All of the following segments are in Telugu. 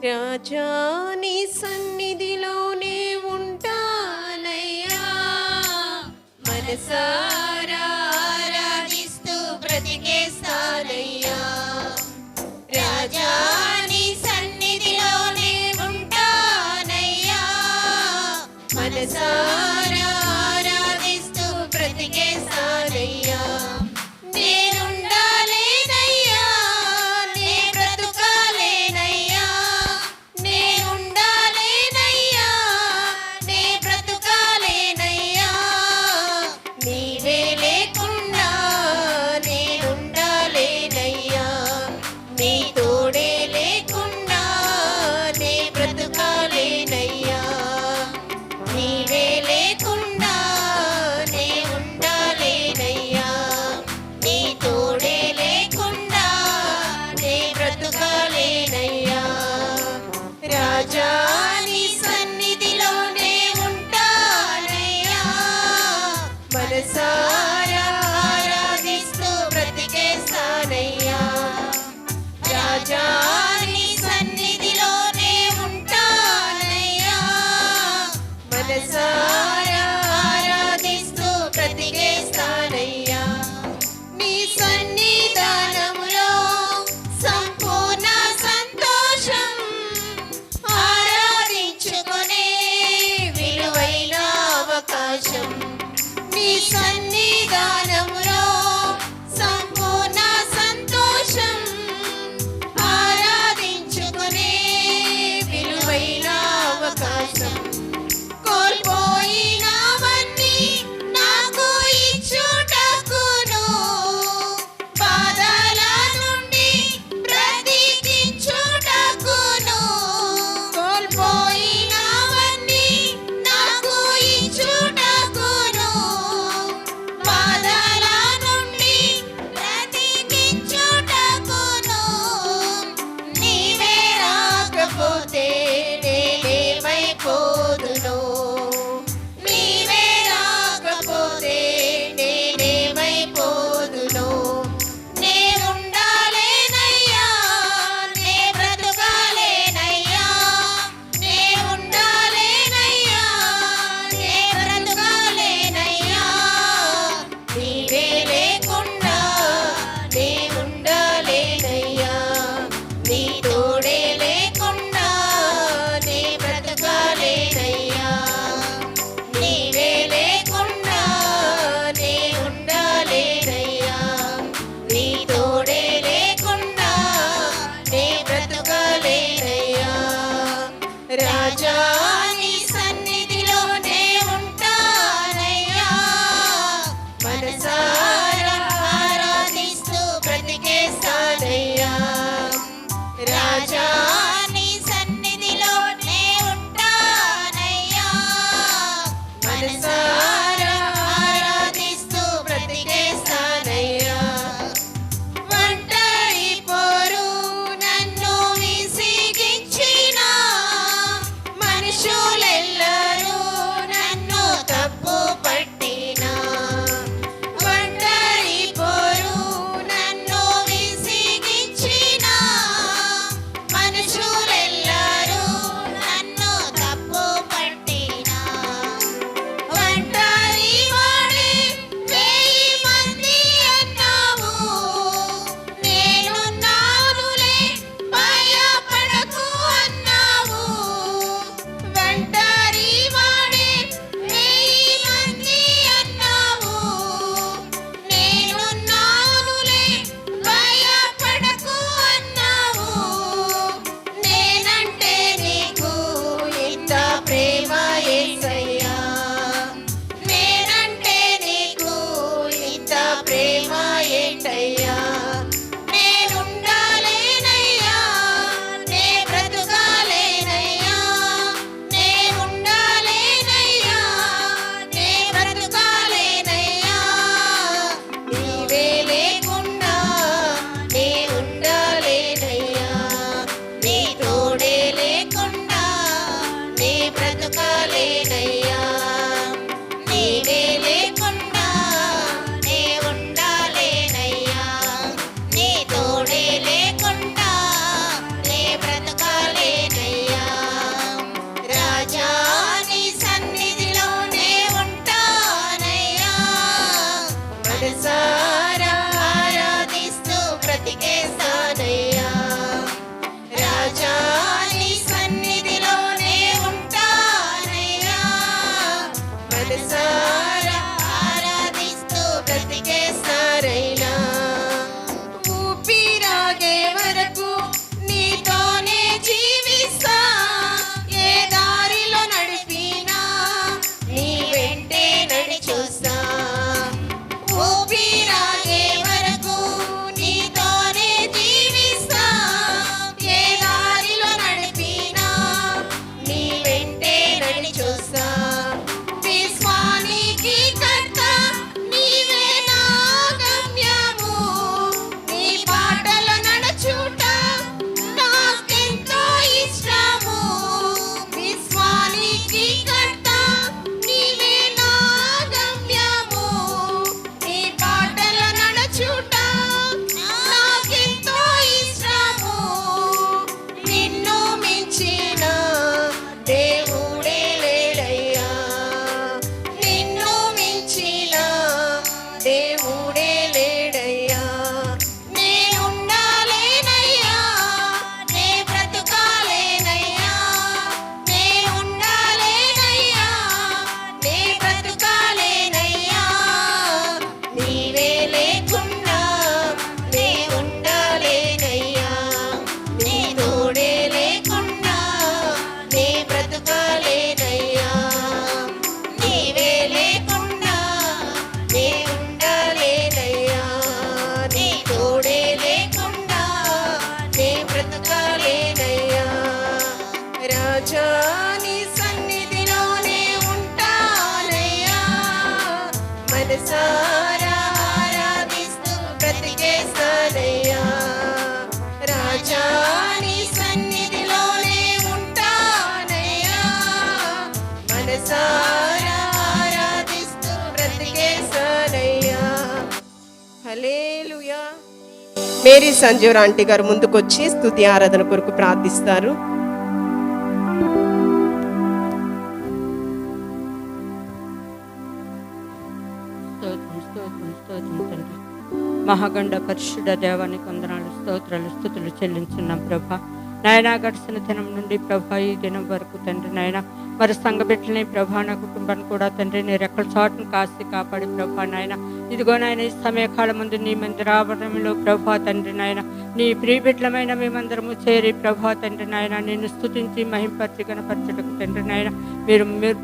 రాజా నీ సన్నిధిలోనే ఉంటానయ్యా, మనసారా ఆరాధిస్తూ బ్రతికేస్తానయ్యా. రాజా నీ సన్నిధిలోనే ఉంటానయ్యా, మనసారా ఆరాధిస్తూ బ్రతికేస్తానయ్యా. మనసారా ఆరాధిస్తూ బ్రతికేస్తానయ్యా. రాజా నీ సన్నిధిలోనే ఉంటానయ్యా, మనసారా ఆరాధిస్తూ బ్రతికేస్తానయ్యా. నీ సన్నిధానములో సంపూర్ణ సంతోషం, ఆరాధించుకునే విలువైన అవకాశం. నీ సన్నిధానములో సంపూర్ణ సంతోషం, ఆరాధించుకునే విలువైన అవకాశం. కోల్పోయినవన్నీ నాకు ఇచ్చుటకును, బాధల నుండి బ్రతికించుటకును. కోల్పోయినవన్నీ నాకు ఇచ్చుటకును, బాధల నుండి బ్రతికించుటకును. నీవే రాకపోతే నేనేమైపోదును, నీవే రాకపోతే నేనేమైపోదును. నే ఉండాలేనయ్యా, నే బ్రతుకాలేనయ్యా, నే ఉండాలేనయ్యా, నే బ్రతుకాలేనయ్యా. నీవే లేకుండా నే ఉండాలేనయ్యా, నీ తోడే లేకుండా నే బ్రతకాలేనయ్యా. నీవే లేకుండా నే ఉండాలేనయ్యా, నీ తోడే లేకుండా నే బ్రతకాలేనయ్యా. రాజా నీ సన్నిధిలోనే ఉంటానయ్యా, మనసారా ఆరాధిస్తూ బ్రతికేస్తానయ్యా. రాజా నీ సన్నిధిలోనే ఉంటానయ్యా, మనసారా ఆరాధిస్తూ బ్రతికేస్తానయ్యా. ఒంటరి పోరు నన్ను విసిగించిన, మనిషి మేరీ సంజీవర్ ఆంటీ గారు ముందుకొచ్చి స్తుతి ఆరాధన కొరకు ప్రార్థిస్తారు. మహాగండ పరిశుద్ధ దేవానికి వందనాలు, స్తోత్రాలు, స్తుతులు చెల్లించున్నాం ప్రభా. నాయనా గడిచిన దినం నుండి ప్రభా ఈ దినం వరకు తండ్రి నాయన మరి సంఘ బిడ్డలని ప్రభా, నా కుటుంబాన్ని కూడా తండ్రి నీ రెక్కల చాటును కాసి కాపాడి ప్రభా నాయన, ఇదిగో నాయన ఈ సమయకాలం ముందు నీ మందిరావరణంలో ప్రభా తండ్రి నాయన నీ ప్రియబిడ్డలమైన మేమందరము చేరి ప్రభా తండ్రి నాయన నిన్ను స్తుతించి మహింపరిచి గణపరచుటకు తండ్రి నాయన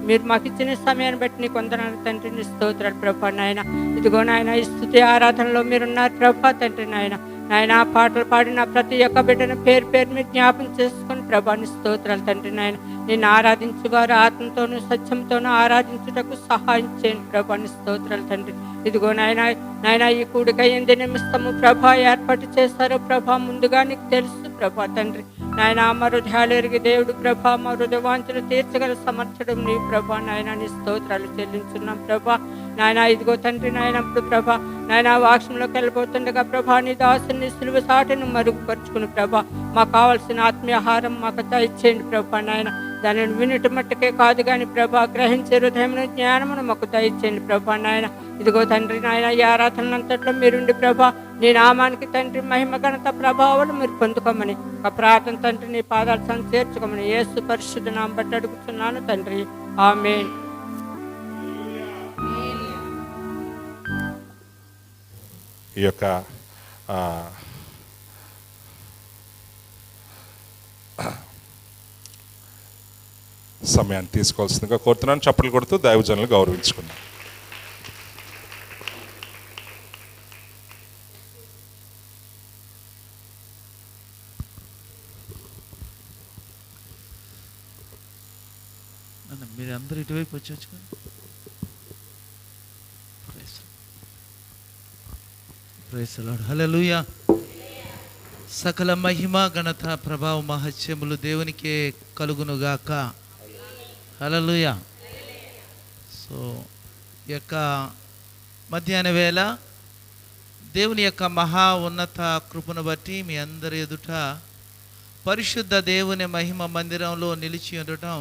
మీరు మాకు ఇచ్చిన సమయాన్ని బట్టి నీకు వందనాలు తండ్రి, నీ స్తోత్రాలు ప్రభా నాయన. ఇదిగో నాయన ఈ స్తుతి ఆరాధనలో మీరున్నారు ప్రభా తండ్రి నాయన. నాయన పాటలు పాడిన ప్రతి ఒక్క బిడ్డను పేరు పేరు మీరు జ్ఞాపం చేసుకుని ప్రభాని స్తోత్రాలు తండ్రి నాయన. నేను ఆరాధించి వారు ఆత్మతోనూ సత్యంతోనూ ఆరాధించుటకు సహాయం చేయండి ప్రభాని స్తోత్రాలు తండ్రి. ఇదిగో నాయన ఈ కూడిక ఎందు నిమిత్తము ప్రభా ఏర్పాటు చేశారో ప్రభా ముందుగా నీకు తెలుసు ప్రభా తండ్రి నాయన. మా హృదయాలు ఎరిగి దేవుడు ప్రభా, మా హృదయవాంఛలు తీర్చగల సమర్థుడు నీ ప్రభా నాయన. నీ స్తోత్రాలు చెల్లించున్నాం ప్రభా నాయన. ఇదిగో తండ్రి నాయన ఇప్పుడు ప్రభా నాయన వాక్షంలోకి వెళ్ళిపోతుండగా ప్రభా నీ దాసుని సిలువ సాటిని మరుగుపరుచుకుని ప్రభా మాకు కావాల్సిన ఆత్మీయాహారం మాకు దయచేయండి ప్రభా నాయన. దానిని వినటం మట్టుకే కాదు కానీ ప్రభా గ్రహించే హృదయమును జ్ఞానమును మాకు దయచేయండి ప్రభా నాయన. ఇదిగో తండ్రి నాయన ఈ ఆరాధనంతట్లో మీరుండి ప్రభా నీ నామానికి తండ్రి మహిమ ఘనత ప్రభావాలు మీరు పొందుకోమని ఒక ప్రార్థన తండ్రి నీ పాదాలు చేర్చుకోమని యేసు పరిశుద్ధ నామం బట్టి అడుగుతున్నాను తండ్రి, ఆమేన్. ఈ యొక్క సమయాన్ని తీసుకోవాల్సిందిగా కోరుతున్నాను. చప్పట్లు కొడుతూ దైవజనులు గౌరవించుకున్నాం. మీరు అందరూ ఇటువైపు వచ్చి ప్రైజ్ లార్డ్. హల్లెలూయా. సకల మహిమ ఘనత ప్రభావ మహత్యములు దేవునికే కలుగునుగాక. హల్లెలూయా. సో ఈ యొక్క మధ్యాహ్న వేళ దేవుని యొక్క మహా ఉన్నత కృపను బట్టి మీ అందరి ఎదుట పరిశుద్ధ దేవుని మహిమ మందిరంలో నిలిచి ఉండటం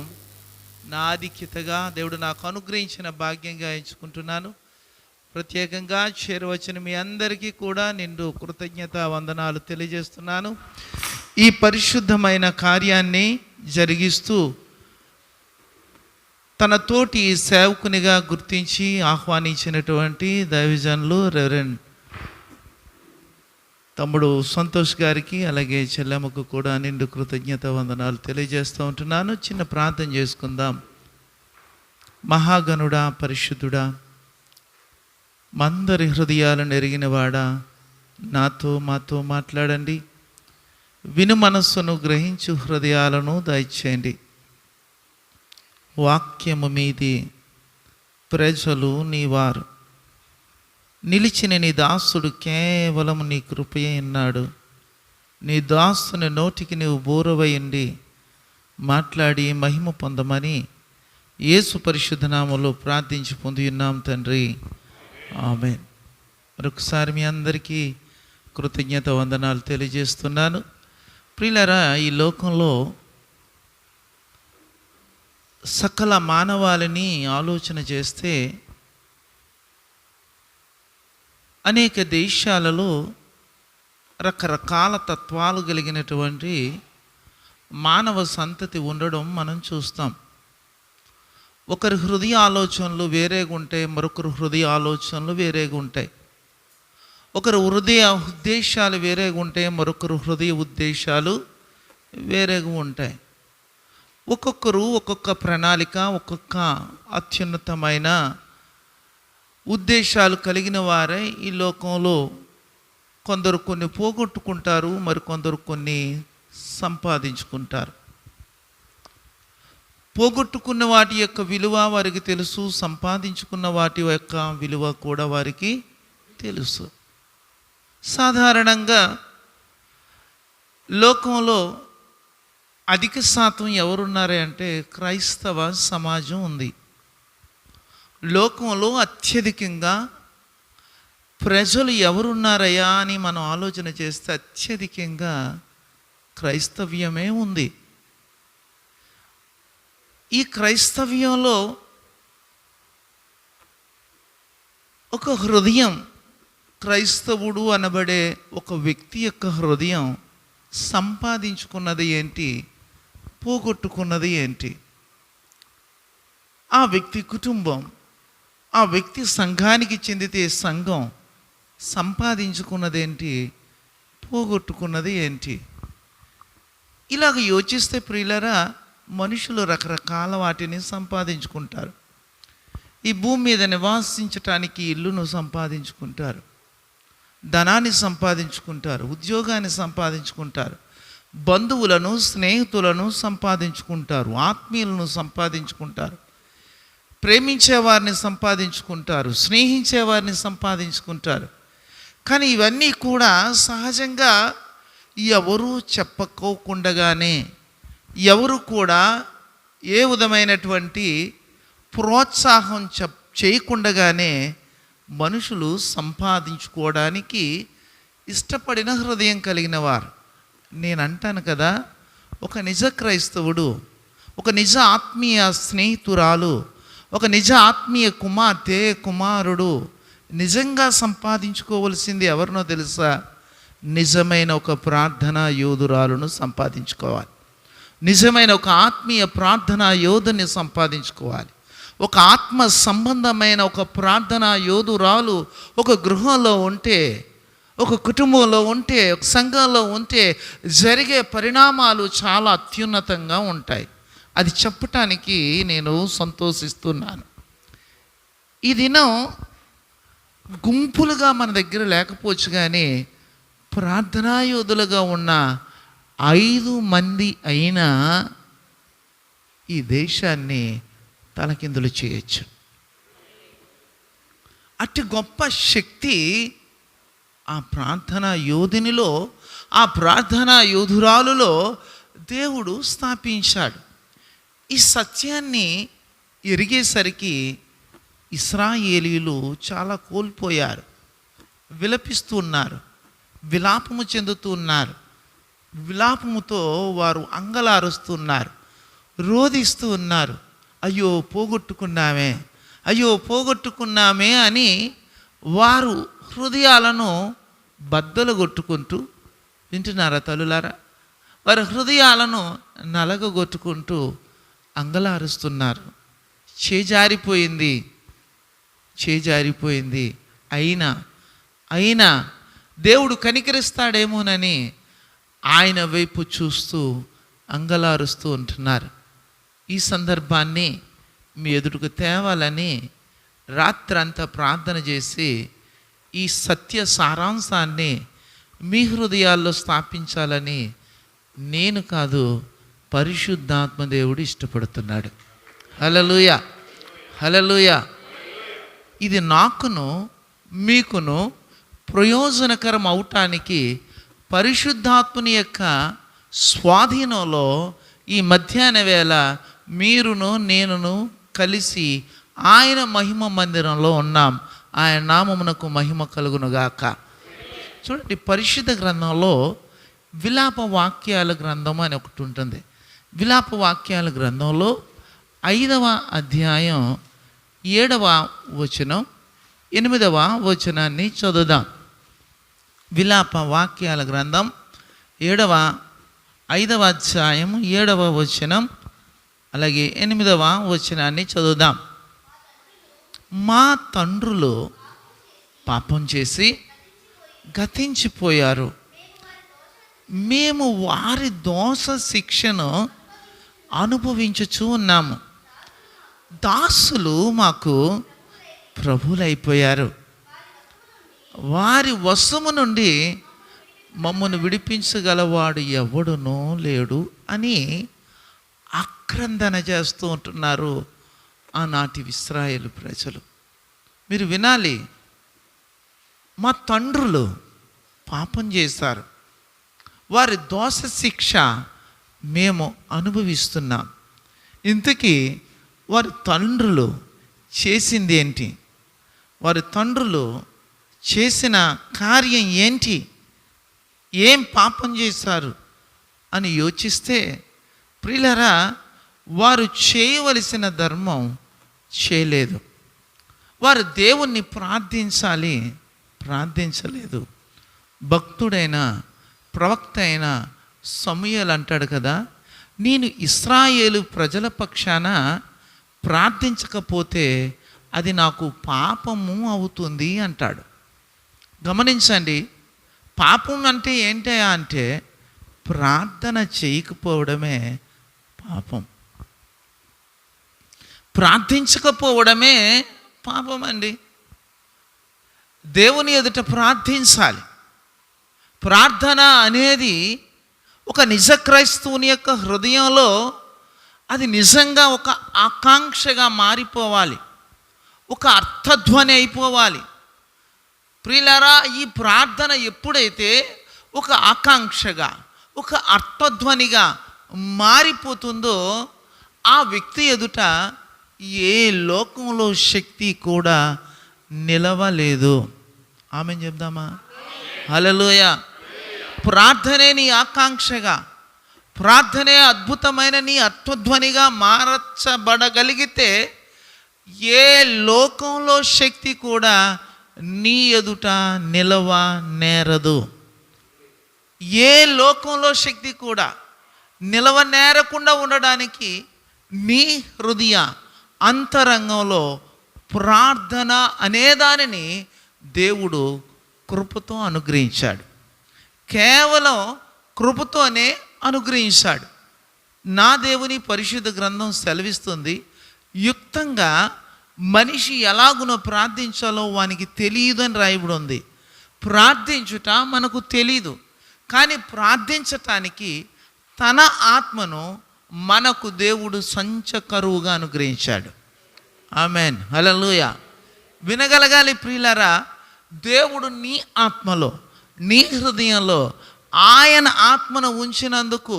నా ఆధిక్యతగా దేవుడు నాకు అనుగ్రహించిన భాగ్యంగా ఎంచుకుంటున్నాను. ప్రత్యేకంగా చేరవచ్చిన మీ అందరికీ కూడా నిండు కృతజ్ఞత వందనాలు తెలియజేస్తున్నాను. ఈ పరిశుద్ధమైన కార్యాన్ని జరిగిస్తూ తన తోటి సేవకునిగా గుర్తించి ఆహ్వానించినటువంటి దైవజనులు రెవరెండ్ తమ్ముడు సంతోష్ గారికి అలాగే చెల్లెమ్మకు కూడా నిండు కృతజ్ఞత వందనాలు తెలియజేస్తూ ఉంటున్నాను. చిన్న ప్రార్థన చేసుకుందాం. మహాగణుడా, పరిశుద్ధుడా, మందరి హృదయాలను ఎరిగినవాడా, మాతో మాట్లాడండి. విను మనస్సును గ్రహించు హృదయాలను దయచేయండి. వాక్యము మీది ప్రజలు నీవారు. నిలిచిన నీ దాసుడు కేవలం నీ కృపయే ఉన్నాడు. నీ దాసుని నోటికి నీవు బోరవయండి మాట్లాడి మహిమ పొందమని యేసు పరిశుద్ధ నామములో ప్రార్థించి పొంది ఉన్నాం తండ్రి, ఆమేన్. మరొకసారి మీ అందరికీ కృతజ్ఞత వందనాలు తెలియజేస్తున్నాను. ప్రియులారా, ఈ లోకంలో సకల మానవాళిని ఆలోచన చేస్తే అనేక దేశాలలో రకరకాల తత్వాలు కలిగినటువంటి మానవ సంతతి ఉండడం మనం చూస్తాం. ఒకరి హృదయ ఆలోచనలు వేరేగా ఉంటాయి, మరొకరి హృదయ ఆలోచనలు వేరేగా ఉంటాయి. ఒకరి హృదయ ఉద్దేశాలు వేరేగా ఉంటాయి, మరొకరు హృదయ ఉద్దేశాలు వేరేగా ఉంటాయి. ఒక్కొక్కరు ఒక్కొక్క ప్రణాళిక, ఒక్కొక్క అత్యున్నతమైన ఉద్దేశాలు కలిగిన వారే ఈ లోకంలో. కొందరు కొన్ని పోగొట్టుకుంటారు, మరికొందరు కొన్ని సంపాదించుకుంటారు. పోగొట్టుకున్న వాటి యొక్క విలువ వారికి తెలుసు, సంపాదించుకున్న వాటి యొక్క విలువ కూడా వారికి తెలుసు. సాధారణంగా లోకంలో అధిక శాతం ఎవరున్నారే అంటే క్రైస్తవ సమాజం ఉంది. లోకంలో అత్యధికంగా ప్రజలు ఎవరున్నారయ్యా అని మనం ఆలోచన చేస్తే అత్యధికంగా క్రైస్తవ్యమే ఉంది. ఈ క్రైస్తవ్యంలో ఒక హృదయం, క్రైస్తవుడు అనబడే ఒక వ్యక్తి యొక్క హృదయం సంపాదించుకున్నది ఏంటి, పోగొట్టుకున్నది ఏంటి? ఆ వ్యక్తి కుటుంబం, ఆ వ్యక్తి సంఘానికి చెందితే సంఘం సంపాదించుకున్నదేంటి, పోగొట్టుకున్నది ఏంటి? ఇలాగ యోచిస్తే ప్రియులరా, మనుషులు రకరకాల వాటిని సంపాదించుకుంటారు. ఈ భూమి మీద నివాసించటానికి ఇల్లును సంపాదించుకుంటారు, ధనాన్ని సంపాదించుకుంటారు, ఉద్యోగాన్ని సంపాదించుకుంటారు, బంధువులను స్నేహితులను సంపాదించుకుంటారు, ఆత్మీయులను సంపాదించుకుంటారు, ప్రేమించేవారిని సంపాదించుకుంటారు, స్నేహించేవారిని సంపాదించుకుంటారు. కానీ ఇవన్నీ కూడా సహజంగా ఎవరు చెప్పుకోకుండగానే, ఎవరు కూడా ఏ విధమైనటువంటి ప్రోత్సాహం చేయకుండగానే మనుషులు సంపాదించుకోవడానికి ఇష్టపడిన హృదయం కలిగిన వారు. నేను అంటాను కదా, ఒక నిజ క్రైస్తవుడు, ఒక నిజ ఆత్మీయ స్నేహితురాలు, ఒక నిజ ఆత్మీయ కుమార్తె కుమారుడు నిజంగా సంపాదించుకోవలసింది ఎవరినో తెలుసా? నిజమైన ఒక ప్రార్థనా యోధురాలను సంపాదించుకోవాలి. నిజమైన ఒక ఆత్మీయ ప్రార్థనా యోధుని సంపాదించుకోవాలి. ఒక ఆత్మ సంబంధమైన ఒక ప్రార్థనా యోధురాలు ఒక గృహంలో ఉంటే, ఒక కుటుంబంలో ఉంటే, ఒక సంఘంలో ఉంటే జరిగే పరిణామాలు చాలా అత్యున్నతంగా ఉంటాయి. అది చెప్పటానికి నేను సంతోషిస్తున్నాను. ఈ దినం గుంపులుగా మన దగ్గర లేకపోవచ్చు, కానీ ప్రార్థనా యోధులుగా ఉన్న 5 మంది అయినా ఈ దేశాన్ని తలకిందులు చేయొచ్చు. అట్టి గొప్ప శక్తి ఆ ప్రార్థనా యోధునిలో, ఆ ప్రార్థనా యోధురాలులో దేవుడు స్థాపించాడు. ఈ సత్యాన్ని ఎరిగేసరికి ఇశ్రాయేలీయులు చాలా కోల్పోయారు, విలపిస్తూ ఉన్నారు, విలాపము చెందుతూ ఉన్నారు. విలాపముతో వారు అంగలారుస్తున్నారు, రోదిస్తూ ఉన్నారు. అయ్యో పోగొట్టుకున్నామే, అయ్యో పోగొట్టుకున్నామే అని వారు హృదయాలను బద్దలు కొట్టుకుంటూ, వింటున్నారా తల్లులారా? వారి హృదయాలను నలగగొట్టుకుంటూ అంగలారుస్తున్నారు. చేజారిపోయింది, చేజారిపోయింది. అయినా దేవుడు కనికరిస్తాడేమోనని ఆయన వైపు చూస్తూ అంగలారుస్తూ ఉంటున్నారు. ఈ సందర్భాన్ని మీ ఎదుటికి తేవాలని రాత్రంతా ప్రార్థన చేసి ఈ సత్య సారాంశాన్ని మీ హృదయాల్లో స్థాపించాలని నేను కాదు, పరిశుద్ధాత్మ దేవుడు ఇష్టపడుతున్నాడు. హల్లెలూయా, హల్లెలూయా. ఇది నాకును మీకును ప్రయోజనకరం అవటానికి పరిశుద్ధాత్మని యొక్క స్వాధీనంలో ఈ మధ్యాహ్న వేళ మీరును నేనును కలిసి ఆయన మహిమ మందిరంలో ఉన్నాం. ఆయన నామమునకు మహిమ కలుగునుగాక. చూడండి, పరిశుద్ధ గ్రంథంలో విలాప వాక్యాల గ్రంథం అని ఒకటి ఉంటుంది. విలాప వాక్యాల గ్రంథంలో 5వ అధ్యాయం 7వ వచనం 8వ వచనాన్ని చదువుదాం. విలాప వాక్యాల గ్రంథం 5వ అధ్యాయం 7వ వచనం అలాగే 8వ వచనాన్ని చదువుదాం. మా తండ్రులు పాపం చేసి గతించిపోయారు, మేము వారి దోష శిక్షను అనుభవించుచూ ఉన్నాము. దాసులు మాకు ప్రభులైపోయారు, వారి వశము నుండి మమ్మను విడిపించగలవాడు ఎవడునో లేడు అని ఆక్రందన చేస్తూ ఉంటున్నారు ఆనాటి ఇశ్రాయేలు ప్రజలు. మీరు వినాలి, మా తండ్రులు పాపం చేశారు, వారి దోష శిక్ష మేము అనుభవిస్తున్నాం. ఇంతకీ వారి తండ్రులు చేసింది ఏంటి? వారి తండ్రులు చేసిన కార్యం ఏంటి, ఏం పాపం చేశారు అని యోచిస్తే ప్రియులారా, వారు చేయవలసిన ధర్మం చేయలేదు. వారు దేవుణ్ణి ప్రార్థించలేదు. భక్తుడైన ప్రవక్త అయిన సమూయేలు అంటాడు కదా, నేను ఇశ్రాయేలు ప్రజల పక్షాన ప్రార్థించకపోతే అది నాకు పాపము అవుతుంది అంటాడు. గమనించండి, పాపం అంటే ఏంటయా అంటే ప్రార్థన చేయకపోవడమే పాపం. ప్రార్థించకపోవడమే పాపం అండి. దేవుని ఎదుట ప్రార్థించాలి. ప్రార్థన అనేది ఒక నిజ క్రైస్తవుని యొక్క హృదయంలో అది నిజంగా ఒక ఆకాంక్షగా మారిపోవాలి, ఒక అర్థధ్వని అయిపోవాలి. ప్రియులారా, ఈ ప్రార్థన ఎప్పుడైతే ఒక ఆకాంక్షగా, ఒక అర్థధ్వనిగా మారిపోతుందో ఆ వ్యక్తి ఎదుట ఏ లోకంలో శక్తి కూడా నిలవలేదు. ఆమెన్ చెప్దామా? హల్లెలూయా. ప్రార్థనే నీ ఆకాంక్షగా, ప్రార్థనే అద్భుతమైన నీ అర్థధ్వనిగా మార్చబడగలిగితే ఏ లోకంలో శక్తి కూడా నీ ఎదుట నిలవ నేరదు. ఏ లోకంలో శక్తి కూడా నిలవ నేరకుండా ఉండడానికి నీ హృదయ అంతరంగంలో ప్రార్థన అనేదానిని దేవుడు కృపతో అనుగ్రహించాడు. కేవలం కృపతోనే అనుగ్రహించాడు. నా దేవుని పరిశుద్ధ గ్రంథం సెలవిస్తుంది, యుక్తంగా మనిషి ఎలాగునో ప్రార్థించాలో వానికి తెలియదు అని రాయబడి ఉంది. ప్రార్థించుట మనకు తెలీదు, కానీ ప్రార్థించటానికి తన ఆత్మను మనకు దేవుడు సంచకరువుగా అనుగ్రహించాడు. ఆమెన్, హల్లెలూయా. వినగలగాలి ప్రియులారా, దేవుడు నీ ఆత్మలో, నీ హృదయంలో ఆయన ఆత్మను ఉంచినందుకు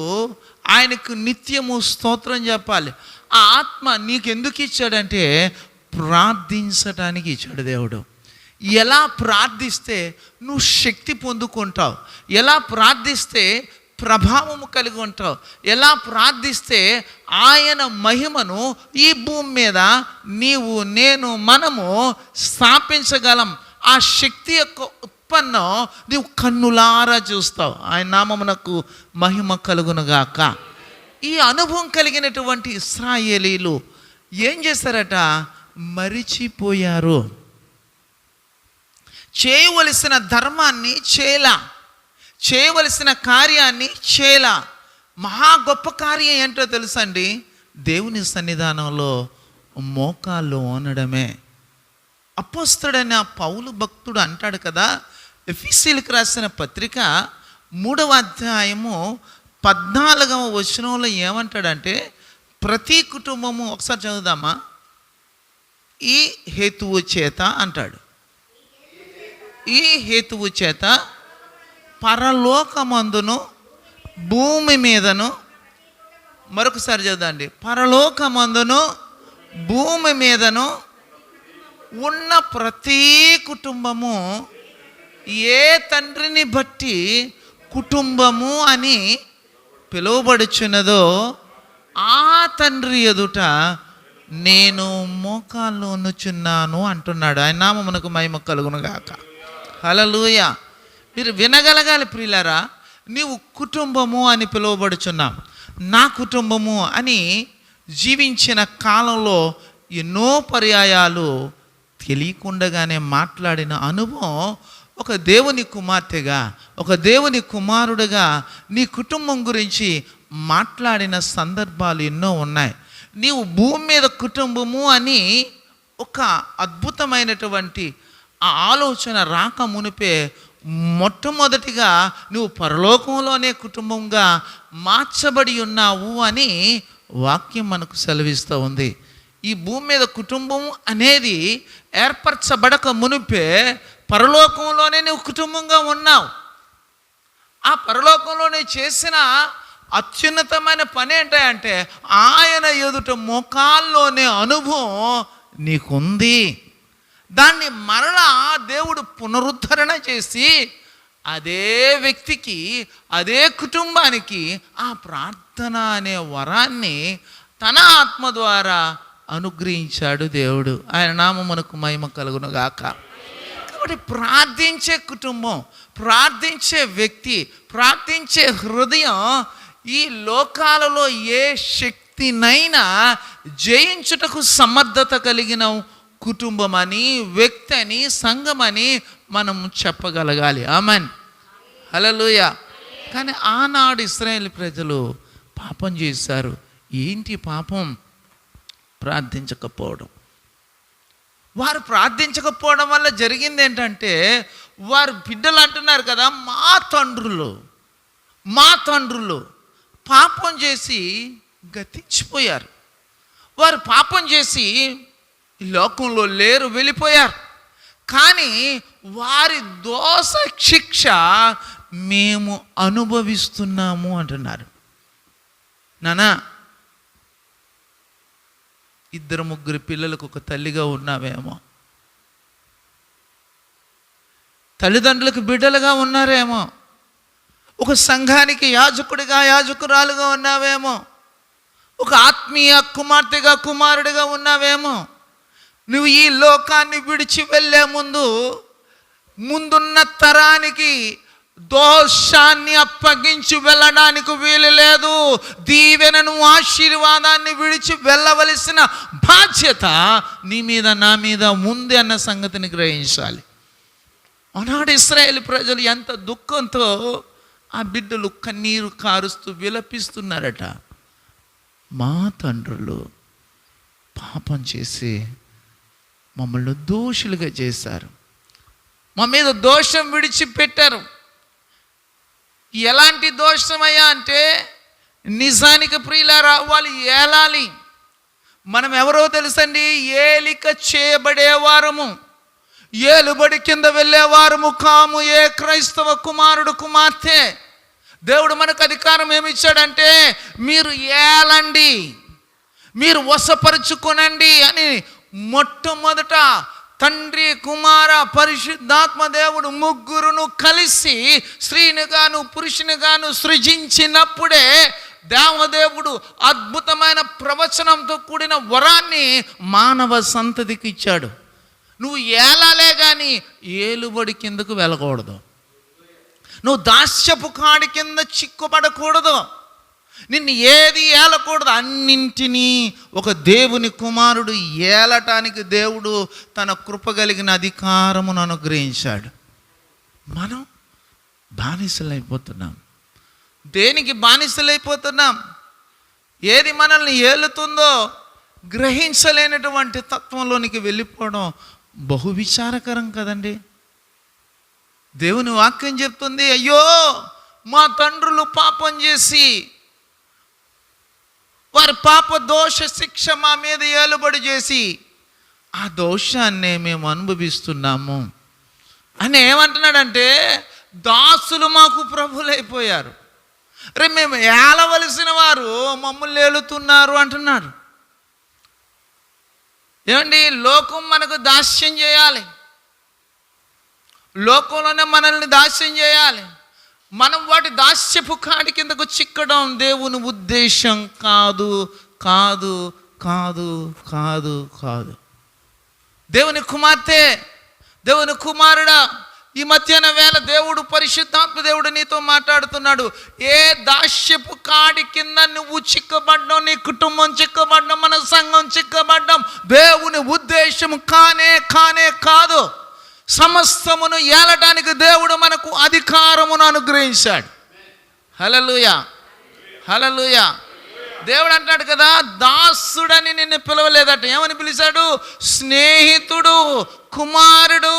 ఆయనకు నిత్యము స్తోత్రం చెప్పాలి. ఆ ఆత్మ నీకు ఎందుకు ఇచ్చాడంటే ప్రార్థించటానికి ఇచ్చాడు దేవుడు. ఎలా ప్రార్థిస్తే నువ్వు శక్తి పొందుకుంటావు, ఎలా ప్రార్థిస్తే ప్రభావము కలిగి ఉంటావు, ఎలా ప్రార్థిస్తే ఆయన మహిమను ఈ భూమి మీద నీవు, నేను, మనము స్థాపించగలం. ఆ శక్తి యొక్క ఉత్పన్నం నీవు కన్నులారా చూస్తావు. ఆయన నామమునకు మహిమ కలుగునుగాక. ఈ అనుభవం కలిగినటువంటి ఇశ్రాయేలీలు ఏం చేశారట? మరిచిపోయారు. చేయవలసిన ధర్మాన్ని చేయవలసిన కార్యాన్ని చేయలా. మహా గొప్ప కార్యం ఏంటో తెలుసండి? దేవుని సన్నిధానంలో మోకాళ్ళు ఓనడమే. అపోస్తలుడైన పౌలు భక్తుడు అంటాడు కదా, ఎఫెసీయులకు రాసిన పత్రిక 3వ అధ్యాయము 14వ వచనంలో ఏమంటాడంటే, ప్రతి కుటుంబము, ఒకసారి చదువుదామా, ఈ హేతువు చేత అంటాడు, ఈ హేతువు చేత పరలోకమందును భూమి మీదను, మరొకసారి చదవండి, పరలోకమందును భూమి మీదను ఉన్న ప్రతి కుటుంబము ఏ తండ్రిని బట్టి కుటుంబము అని పిలువబడుచున్నదో ఆ తండ్రి ఎదుట నేను మోకాల్లో నుంచున్నాను అంటున్నాడు. ఆయన నామమునకు మహిమ కలుగునుగాక. హల్లెలూయా. మీరు వినగలగాలి ప్రియులారా, నీవు కుటుంబము అని పిలువబడుచున్నాం. నా కుటుంబము అని జీవించిన కాలంలో ఎన్నో పర్యాయాలు తెలియకుండానే మాట్లాడిన అనుభవం, ఒక దేవుని కుమార్తెగా, ఒక దేవుని కుమారుడుగా నీ కుటుంబం గురించి మాట్లాడిన సందర్భాలు ఎన్నో ఉన్నాయి. నీవు భూమి మీద కుటుంబము అని ఒక అద్భుతమైనటువంటి ఆ ఆలోచన రాక మునిపే మొట్టమొదటిగా నువ్వు పరలోకంలోనే కుటుంబంగా మార్చబడి ఉన్నావు అని వాక్యం మనకు సెలవిస్తూ ఉంది. ఈ భూమి మీద కుటుంబం అనేది ఏర్పరచబడక మునిపే పరలోకంలోనే నువ్వు కుటుంబంగా ఉన్నావు. ఆ పరలోకంలోనే చేసిన అత్యున్నతమైన పని ఏంటంటే ఆయన ఎదుట మోకాల్లోనే అనుభవం నీకుంది. దాన్ని మరలా దేవుడు పునరుద్ధరణ చేసి అదే వ్యక్తికి, అదే కుటుంబానికి ఆ ప్రార్థన అనే వరాన్ని తన ఆత్మ ద్వారా అనుగ్రహించాడు దేవుడు. ఆయన నామమునకు మహిమ కలుగును గాక. కాబట్టి ప్రార్థించే కుటుంబం, ప్రార్థించే వ్యక్తి, ప్రార్థించే హృదయం ఈ లోకాలలో ఏ శక్తినైనా జయించుటకు సమర్థత కలిగిన కుటుంబమని, వ్యక్తి అని, సంఘమని మనం చెప్పగలగాలి. ఆమెన్, హల్లెలూయా. కానీ ఆనాడు ఇశ్రాయేలు ప్రజలు పాపం చేశారు. ఏంటి పాపం? ప్రార్థించకపోవడం. వారు ప్రార్థించకపోవడం వల్ల జరిగింది ఏంటంటే, వారు బిడ్డలు అంటున్నారు కదా, మా తండ్రులు పాపం చేసి గతించిపోయారు. వారు పాపం చేసి ఈ లోకంలో లేరు, వెళ్ళిపోయారు. కానీ వారి దోష శిక్ష మేము అనుభవిస్తున్నాము అంటున్నారు. నానా, 2-3 పిల్లలకు ఒక తల్లిగా ఉన్నావేమో, తల్లిదండ్రులకు బిడ్డలుగా ఉన్నారేమో, ఒక సంఘానికి యాజకుడిగా, యాజకురాలుగా ఉన్నావేమో, ఒక ఆత్మీయ కుమార్తెగా, కుమారుడిగా ఉన్నావేమో. నువ్వు ఈ లోకాన్ని విడిచి వెళ్ళే ముందున్న తరానికి దోషాన్ని అప్పగించి వెళ్ళడానికి వీలు లేదు. దీవెనను, ఆశీర్వాదాన్ని విడిచి వెళ్ళవలసిన బాధ్యత నీ మీద, నా మీద ఉంది అన్న సంగతిని గ్రహించాలి. ఆనాడు ఇశ్రాయేలు ప్రజలు ఎంత దుఃఖంతో ఆ బిడ్డలు కన్నీరు కారుస్తూ విలపిస్తున్నారట. మా తండ్రులు పాపం చేసి మమ్మల్ని దోషులుగా చేశారు, మా మీద దోషం విడిచిపెట్టారు. ఎలాంటి దోషమయ్యా అంటే, నిజానికి ప్రియులారా, వాళ్ళు ఏలాలి. మనం ఎవరో తెలుసండి, ఏలిక చేయబడేవారము, ఏలుబడి కింద వెళ్ళేవారము కాము. ఏ క్రైస్తవ కుమారుడు, కుమార్తె, దేవుడు మనకు అధికారం ఏమిచ్చాడంటే, మీరు ఏలండి, మీరు వశపరుచుకునండి అని మొట్టమొదట తండ్రి, కుమార, పరిశుద్ధాత్మ దేవుడు ముగ్గురును కలిసి స్త్రీనిగాను పురుషునిగాను సృజించినప్పుడే దేవదేవుడు అద్భుతమైన ప్రవచనంతో కూడిన వరాన్ని మానవ సంతతికి ఇచ్చాడు. నువ్వు ఏలాలే కానీ ఏలుబడి కిందకు వెళ్ళకూడదు. నువ్వు దాస్యపు కాడి కింద చిక్కుపడకూడదు. నిన్ను ఏది ఏలకూడదు. అన్నింటినీ ఒక దేవుని కుమారుడు ఏలటానికి దేవుడు తన కృప కలిగిన అధికారమును అనుగ్రహించాడు. మనం బానిసలైపోతున్నాం. దేనికి బానిసలైపోతున్నాం? ఏది మనల్ని ఏలుతుందో గ్రహించలేనటువంటి తత్వంలోనికి వెళ్ళిపోవడం బహు విచారకరం కదండి. దేవుని వాక్యం చెప్తుంది, అయ్యో మా తండ్రులు పాపం చేసి వారి పాప దోష శిక్ష మా మీద ఏలుబడి చేసి ఆ దోషాన్నే మేము అనుభవిస్తున్నాము అని ఏమంటున్నాడంటే, దాసులు మాకు ప్రభులైపోయారు, రే మేము ఏలవలసిన వారు మమ్మల్ని ఏలుతున్నారు అంటున్నాడు. ఏమండి, లోకం మనకు దాస్యం చేయాలి, లోకంలోనే మనల్ని దాస్యం చేయాలి. మనం వాటి దాస్యపు కాడి కిందకు చిక్కడం దేవుని ఉద్దేశం కాదు, కాదు, కాదు, కాదు, కాదు. దేవుని కుమార్తె, దేవుని కుమారుడా, ఈ మధ్యాహ్న వేళ దేవుడు, పరిశుద్ధాత్మ దేవుడు నీతో మాట్లాడుతున్నాడు. ఏ దాస్యపు కాడి కింద నువ్వు చిక్కబడ్డం, నీ కుటుంబం చిక్కబడ్డం, మన సంఘం చిక్కబడ్డం దేవుని ఉద్దేశం కానే కానే కాదు. సమస్తమును ఏలటానికి దేవుడు మనకు అధికారమును అనుగ్రహించాడు. హల్లెలూయా, హల్లెలూయా. దేవుడు అంటాడు కదా, దాసుడని నిన్ను పిలవలేదట. ఏమని పిలిచాడు? స్నేహితుడు, కుమారుడు,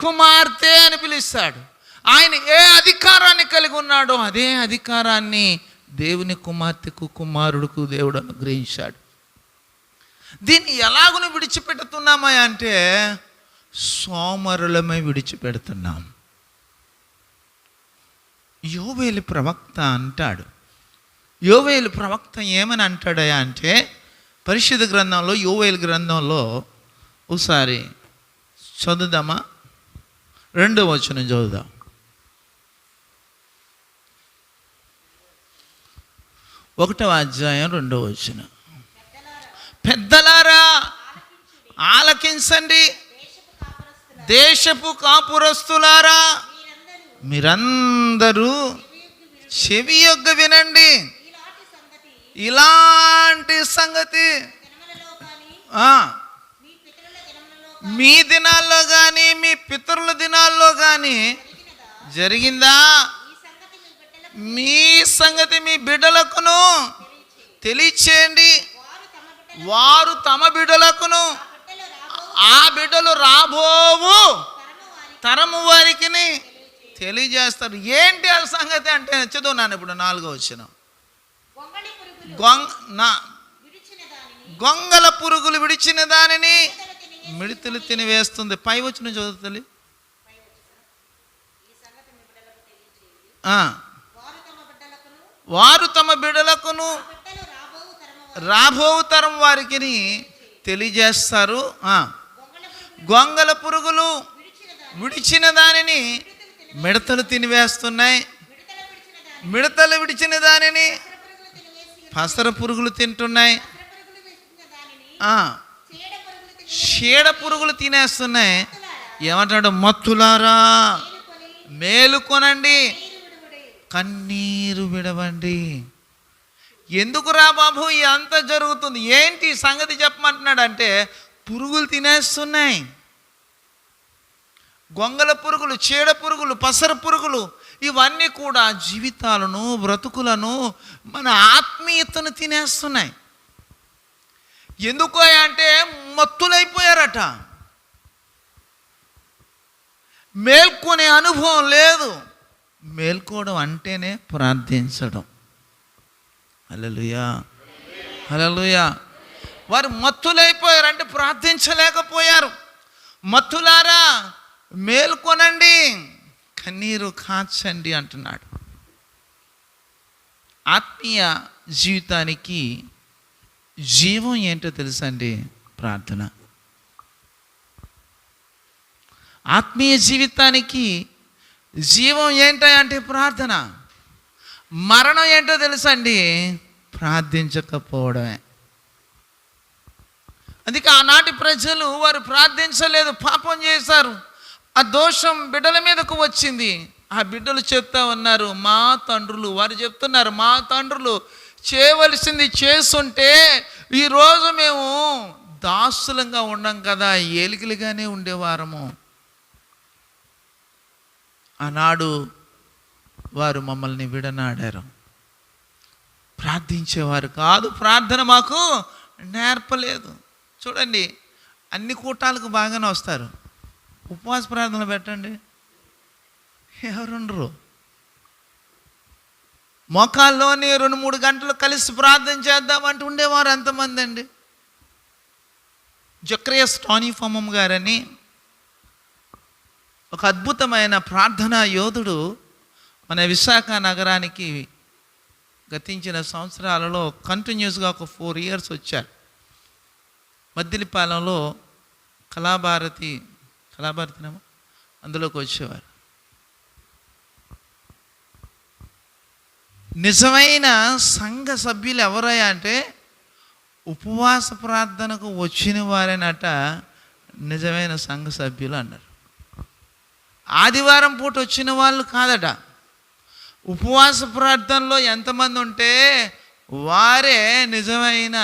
కుమార్తె అని పిలుస్తాడు. ఆయన ఏ అధికారాన్ని కలిగి ఉన్నాడో అదే అధికారాన్ని దేవుని కుమార్తెకు, కుమారుడుకు దేవుడు అనుగ్రహించాడు. దీన్ని ఎలాగును విడిచిపెడుతున్నామా అంటే, సోమరులమై విడిచిపెడుతున్నాం. యోవేలు ప్రవక్త అంటాడు. యోవేలు ప్రవక్త ఏమని అంటాడయా అంటే, పరిశుద్ధ గ్రంథంలో, యోవేలు గ్రంథంలో ఒకసారి చదువుదామా? 2వ వచనం చదువుదాం. ఒకటవ అధ్యాయం 2వ వచనం. పెద్దలారా ఆలకించండి, దేశపు కాపురస్తులారా మీరందరూ చెవియొగ్గ వినండి. ఇలాంటి సంగతి మీ దినాల్లో కానీ మీ పితరుల దినాల్లో కానీ జరిగిందా? మీ సంగతి మీ బిడ్డలకును తెలియచేయండి. వారు తమ బిడ్డలకును ఆ బిడ్డలు రాబోవు తరము వారికి తెలియజేస్తారు. ఏంటి ఆ సంగతి అంటే చదువున్నాను ఇప్పుడు 4వ వచనం. గొంగల పురుగులు విడిచిన దానిని మిడతలు తినివేస్తుంది. పై వచనం చదువుతుంది. వారు తమ బిడ్డలకును రాబోవు తరం వారికి తెలియజేస్తారు. గొంగల పురుగులు విడిచిన దానిని మిడతలు తినివేస్తున్నాయి. మిడతలు విడిచిన దానిని పసర పురుగులు తింటున్నాయి. చీడ పురుగులు తినేస్తున్నాయి. ఏమంటాడు? మత్తులారా మేలుకొనండి, కన్నీరు విడవండి. ఎందుకురా బాబు అంత జరుగుతుంది? ఏంటి సంగతి చెప్పమంటున్నాడు అంటే, పురుగులు తినేస్తున్నాయి. గొంగల పురుగులు, చీడ పురుగులు, పసర పురుగులు ఇవన్నీ కూడా జీవితాలను, బ్రతుకులను, మన ఆత్మీయతను తినేస్తున్నాయి. ఎందుకు అంటే మత్తులైపోయారట. మేల్కొనే అనుభవం లేదు. మేల్కోవడం అంటేనే ప్రార్థించడం. హల్లెలూయా, హల్లెలూయా. వారు మత్తులైపోయారు అంటే ప్రార్థించలేకపోయారు. మత్తులారా మేల్కొనండి, కన్నీరు కాచండి అంటున్నాడు. ఆత్మీయ జీవితానికి జీవం ఏంటో తెలుసండి? ప్రార్థన. ఆత్మీయ జీవితానికి జీవం ఏంటంటే ప్రార్థన. మరణం ఏంటో తెలుసండి? ప్రార్థించకపోవడమే. అందుకే ఆనాటి ప్రజలు వారు ప్రార్థించలేదు, పాపం చేశారు. ఆ దోషం బిడ్డల మీదకు వచ్చింది. ఆ బిడ్డలు చెప్తా ఉన్నారు, మా తండ్రులు, వారు చెప్తున్నారు, మా తండ్రులు చేయవలసింది చేస్తుంటే ఈరోజు మేము దాసులంగా ఉండం కదా, ఏలికలుగానే ఉండేవారము. ఆనాడు వారు మమ్మల్ని విడనాడారు, ప్రార్థించేవారు కాదు, ప్రార్థన మాకు నేర్పలేదు. చూడండి, అన్ని కూటాలకు బాగానే వస్తారు, ఉపవాస ప్రార్థనలు పెట్టండి, ఎవరుండరు. మోకాల్లోని 2-3 గంటలు కలిసి ప్రార్థన చేద్దామంటూ ఉండేవారు ఎంతమంది అండి. జక్రియా స్టానిఫమం గారని ఒక అద్భుతమైన ప్రార్థనా యోధుడు మన విశాఖ నగరానికి గతించిన సంవత్సరాలలో కంటిన్యూస్గా ఒక 4 years వచ్చారు. మద్దిలిపాలెంలో కళాభారతినేమో అందులోకి వచ్చేవారు. నిజమైన సంఘ సభ్యులు ఎవరయ్యా అంటే ఉపవాస ప్రార్థనకు వచ్చిన వారేనట నిజమైన సంఘ సభ్యులు అన్నారు. ఆదివారం పూట వచ్చిన వాళ్ళు కాదట. ఉపవాస ప్రార్థనలో ఎంతమంది ఉంటే వారే నిజమైన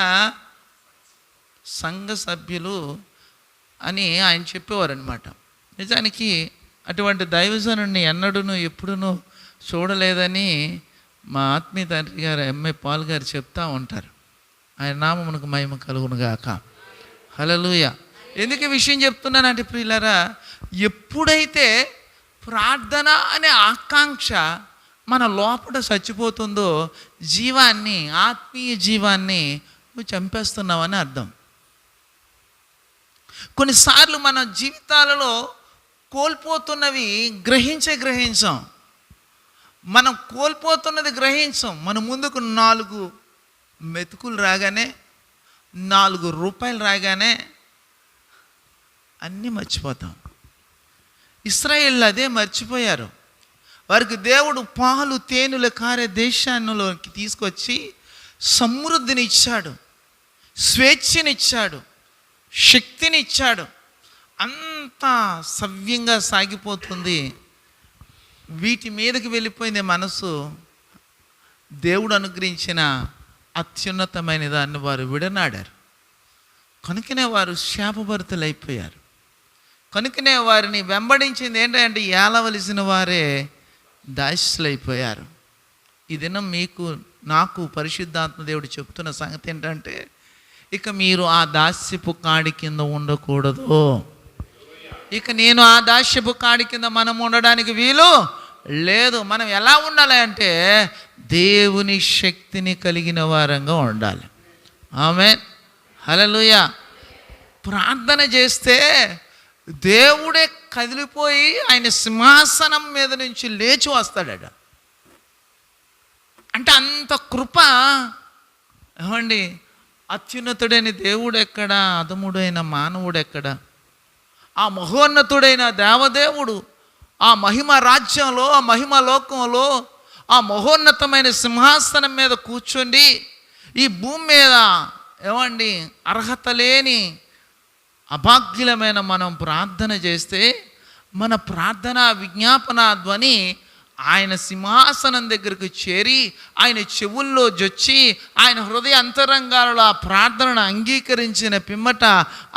సంఘ సభ్యులు అని ఆయన చెప్పేవారు అనమాట. నిజానికి అటువంటి దైవజనుడిని ఎన్నడూను ఎప్పుడునూ చూడలేదని మా ఆత్మీయ తండ్రి గారు ఎంఏ పాల్ గారు చెప్తా ఉంటారు. ఆయన నామమునకు మహిమ కలుగును గాక. హల్లెలూయా. ఎందుకు ఈ విషయం చెప్తున్నానంటే ప్రియులారా, ఎప్పుడైతే ప్రార్థన అనే ఆకాంక్ష మన లోపల చచ్చిపోతుందో జీవాన్ని, ఆత్మీయ జీవాన్ని నువ్వు చంపేస్తున్నావని అర్థం. కొన్నిసార్లు మన జీవితాలలో కోల్పోతున్నవి గ్రహించాం. మనం కోల్పోతున్నది గ్రహించాం. మన ముందుకు 4 మెతుకులు రాగానే, 4 రూపాయలు రాగానే అన్నీ మర్చిపోతాం. ఇశ్రాయేళ్ళు అదే మర్చిపోయారు. వారికి దేవుడు పాలు తేనెలు కారే దేశాల్లోకి తీసుకొచ్చి సమృద్ధినిచ్చాడు, స్వేచ్ఛనిచ్చాడు, శక్తినిచ్చాడు. అంతా సవ్యంగా సాగిపోతుంది. వీటి మీదకి వెళ్ళిపోయింది మనసు. దేవుడు అనుగ్రహించిన అత్యున్నతమైన దాన్ని వారు విడనాడారు. కనుకనే వారు శాపభరితులైపోయారు. కనుకనే వారిని వెంబడించింది ఏంటంటే ఏలవలసిన వారే దాస్యులైపోయారు. ఈ దినం మీకు నాకు పరిశుద్ధాత్మ దేవుడు చెప్తున్న సంగతి ఏంటంటే, ఇక మీరు ఆ దాస్యపు కాడి కింద ఉండకూడదు. ఇక నేను ఆ దాస్యపు కాడి కింద మనం ఉండడానికి వీలు లేదు. మనం ఎలా ఉండాలి అంటే దేవుని శక్తిని కలిగిన వారంగా ఉండాలి. ఆమేన్, హల్లెలూయా. ప్రార్థన చేస్తే దేవుడే కదిలిపోయి ఆయన సింహాసనం మీద నుంచి లేచి వస్తాడట. అంటే అంత కృప. ఏమండి, అత్యున్నతుడైన దేవుడు ఎక్కడ, అధముడైన మానవుడు ఎక్కడ? ఆ మహోన్నతుడైన దేవదేవుడు ఆ మహిమ రాజ్యంలో, ఆ మహిమ లోకంలో, ఆ మహోన్నతమైన సింహాసనం మీద కూర్చోండి. ఈ భూమి మీద ఏమండి అర్హత లేని అభాగ్యులమైన మనం ప్రార్థన చేస్తే మన ప్రార్థన విజ్ఞాపన ధ్వని ఆయన సింహాసనం దగ్గరకు చేరి ఆయన చెవుల్లో జొచ్చి ఆయన హృదయ అంతరంగాలలో ఆ ప్రార్థనను అంగీకరించిన పిమ్మట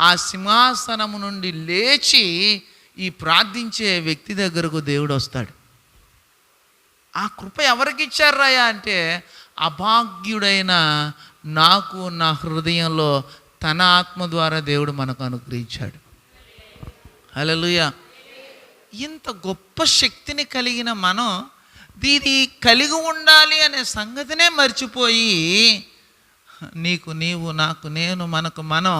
ఆ సింహాసనము నుండి లేచి ఈ ప్రార్థించే వ్యక్తి దగ్గరకు దేవుడు వస్తాడు. ఆ కృప ఎవరికి ఇచ్చారాయా అంటే అభాగ్యుడైన నాకు నా హృదయంలో తన ఆత్మ ద్వారా దేవుడు మనకు అనుగ్రహించాడు. హల్లెలూయా. ఇంత గొప్ప శక్తిని కలిగిన మనం దీన్ని కలిగి ఉండాలి అనే సంగతినే మర్చిపోయి నీకు నీవు, నాకు నేను, మనకు మనం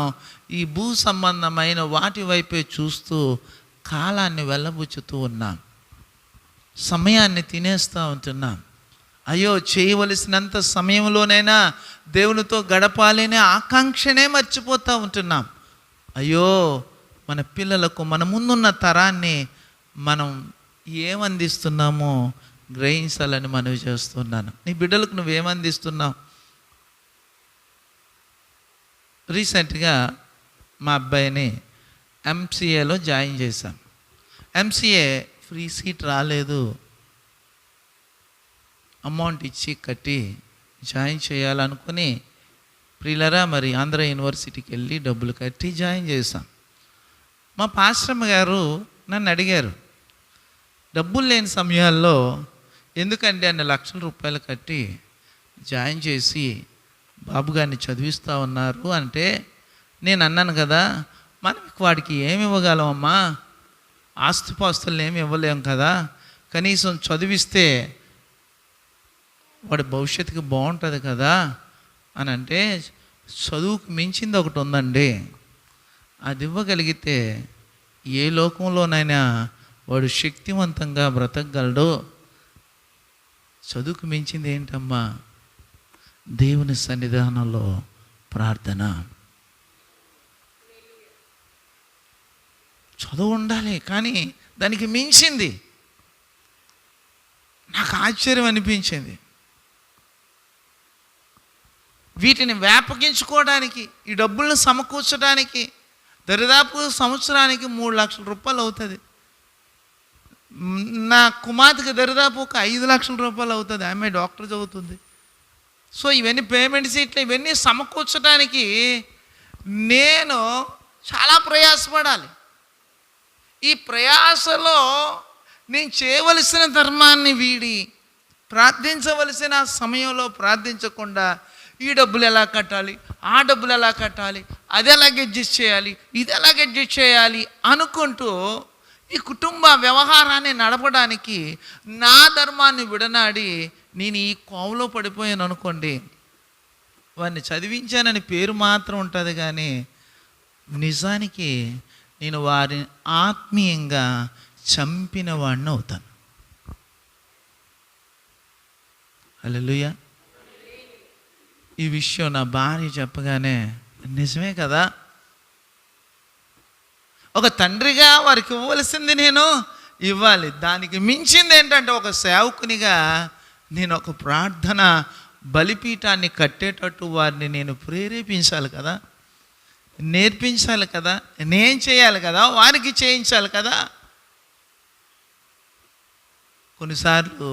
ఈ భూ సంబంధమైన వాటి వైపే చూస్తూ కాలాన్ని వెళ్ళబుచ్చుతూ ఉన్నాం. సమయాన్ని తినేస్తూ ఉంటున్నాం. అయ్యో, చేయవలసినంత సమయంలోనైనా దేవునితో గడపాలనే ఆకాంక్షనే మర్చిపోతూ ఉంటున్నాం. అయ్యో, మన పిల్లలకు మన ముందున్న తరాన్ని మనం ఏమందిస్తున్నామో గ్రహించాలని మనవి చేస్తున్నాను. నీ బిడ్డలకు నువ్వేమందిస్తున్నావు? రీసెంట్గా మా అబ్బాయిని ఎంసీఏలో జాయిన్ చేశాం. ఎంసీఏ ఫ్రీ సీట్ రాలేదు, అమౌంట్ ఇచ్చి కట్టి జాయిన్ చేయాలనుకుని ప్రియులరా మరి ఆంధ్ర యూనివర్సిటీకి వెళ్ళి డబ్బులు కట్టి జాయిన్ చేశాం. మా పాస్టమ్మ గారు నన్ను అడిగారు, డబ్బులు లేని సమయాల్లో ఎందుకంటే అన్ని లక్షల రూపాయలు కట్టి జాయిన్ చేసి బాబు గారిని చదివిస్తూ ఉన్నారు అంటే, నేను అన్నాను కదా, మనం వాడికి ఏమి ఇవ్వగలమమ్మా, ఆస్తిపాస్తులను ఏమి ఇవ్వలేం కదా, కనీసం చదివిస్తే వాడి భవిష్యత్తుకి బాగుంటుంది కదా అని అంటే, చదువుకు మించింది ఒకటి ఉందండి, అది ఇవ్వగలిగితే ఏ లోకంలోనైనా వాడు శక్తివంతంగా బ్రతకగలడు. చదువుకు మించింది ఏంటమ్మా? దేవుని సన్నిధానంలో ప్రార్థన. చదువు ఉండాలి, కానీ దానికి మించింది. నాకు ఆశ్చర్యం అనిపించింది. వీటిని వ్యాపకించుకోవడానికి, ఈ డబ్బులను సమకూర్చడానికి దరిదాపు సంవత్సరానికి 3 లక్షల రూపాయలు అవుతుంది. నా కుమార్తెకి దరిదాపు ఒక 5 లక్షల రూపాయలు అవుతుంది. ఆమె డాక్టర్ చదువుతుంది. సో ఇవన్నీ పేమెంట్ సీట్లు ఇవన్నీ సమకూర్చడానికి నేను చాలా ప్రయాసపడాలి. ఈ ప్రయాసలో నేను చేయవలసిన ధర్మాన్ని వీడి ప్రార్థించవలసిన సమయంలో ప్రార్థించకుండా ఈ డబ్బులు ఎలా కట్టాలి, ఆ డబ్బులు ఎలా కట్టాలి, అది ఎలాగ అడ్జస్ట్ చేయాలి, ఇది ఎలాగ అడ్జస్ట్ చేయాలి అనుకుంటూ ఈ కుటుంబ వ్యవహారాన్ని నడపడానికి నా ధర్మాన్ని విడనాడి నేను ఈ కోవలో పడిపోయాను అనుకోండి, వాడిని చదివించానని పేరు మాత్రం ఉంటుంది, కానీ నిజానికి నేను వారిని ఆత్మీయంగా చంపిన వాడిని అవుతాను. హల్లెలూయా. ఈ విషయం నా భార్య చెప్పగానే నిజమే కదా, ఒక తండ్రిగా వారికి ఇవ్వవలసింది నేను ఇవ్వాలి. దానికి మించింది ఏంటంటే ఒక సేవకునిగా నేను ఒక ప్రార్థన బలిపీఠాన్ని కట్టేటట్టు వారిని నేను ప్రేరేపించాలి కదా, నేర్పించాలి కదా, నేను చేయాలి కదా, వారికి చేయించాలి కదా. కొన్నిసార్లు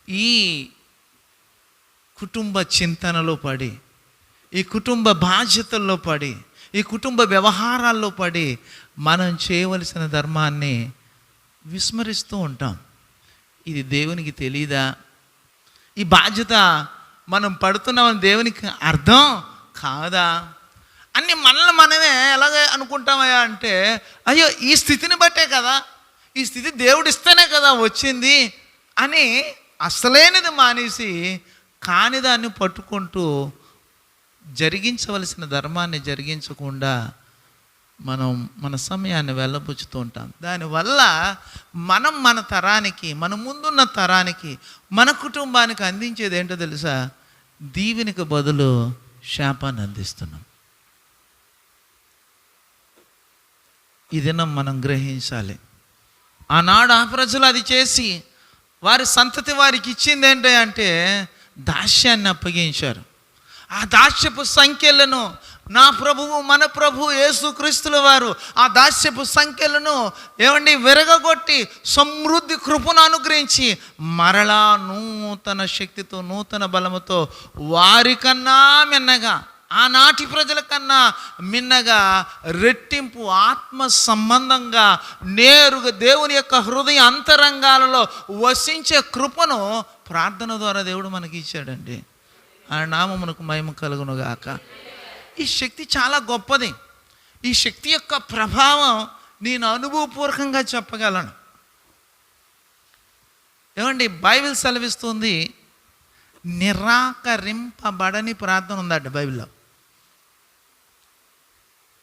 ఈ కుటుంబ చింతనలో పడి, ఈ కుటుంబ బాధ్యతల్లో పడి, ఈ కుటుంబ వ్యవహారాల్లో పడి మనం చేయవలసిన ధర్మాన్ని విస్మరిస్తూ ఉంటాం. ఇది దేవునికి తెలీదా? ఈ బాధ్యత మనం పడుతున్నామని దేవునికి అర్థం కాదా అన్ని మనల్ని మనమే ఎలాగ అనుకుంటామయ్యా అంటే, అయ్యో ఈ స్థితిని బట్టే కదా, ఈ స్థితి దేవుడిస్తేనే కదా వచ్చింది అని అసలైనది మానేసి కానిదాన్ని పట్టుకుంటూ జరిగించవలసిన ధర్మాన్ని జరిగించకుండా మనం మన సమయాన్ని వెళ్ళబుచ్చుతూ ఉంటాం. దానివల్ల మనం మన తరానికి, మన ముందున్న తరానికి, మన కుటుంబానికి అందించేది ఏంటో తెలుసా? దీవెనికి బదులు శాపాన్ని అందిస్తున్నాం. ఈ దినం మనం గ్రహించాలి. ఆనాడు ఆ ప్రజలు అది చేసి వారి సంతతి వారికి ఇచ్చింది ఏంటి అంటే దాస్యాన్ని అప్పగించారు. ఆ దాస్యపు సంఖ్యలను నా ప్రభువు, మన ప్రభువు యేసుక్రీస్తుల వారు ఆ దాస్యపు సంఖ్యలను విరగగొట్టి సమృద్ధి కృపను అనుగ్రహించి మరలా నూతన శక్తితో, నూతన బలముతో వారికన్నా మిన్నగా, ఆనాటి ప్రజల కన్నా మిన్నగా రెట్టింపు ఆత్మ సంబంధంగా నేరుగా దేవుని యొక్క హృదయ అంతరంగాలలో వసించే కృపను ప్రార్థన ద్వారా దేవుడు మనకి ఇచ్చాడండి. ఆ నామమునకు మహిమ కలుగునుగాక. ఈ శక్తి చాలా గొప్పది. ఈ శక్తి యొక్క ప్రభావం నేను అనుభవపూర్వకంగా చెప్పగలను. బైబిల్ సెలవిస్తుంది, నిరాకరింపబడని ప్రార్థన ఉందండి బైబిల్లో.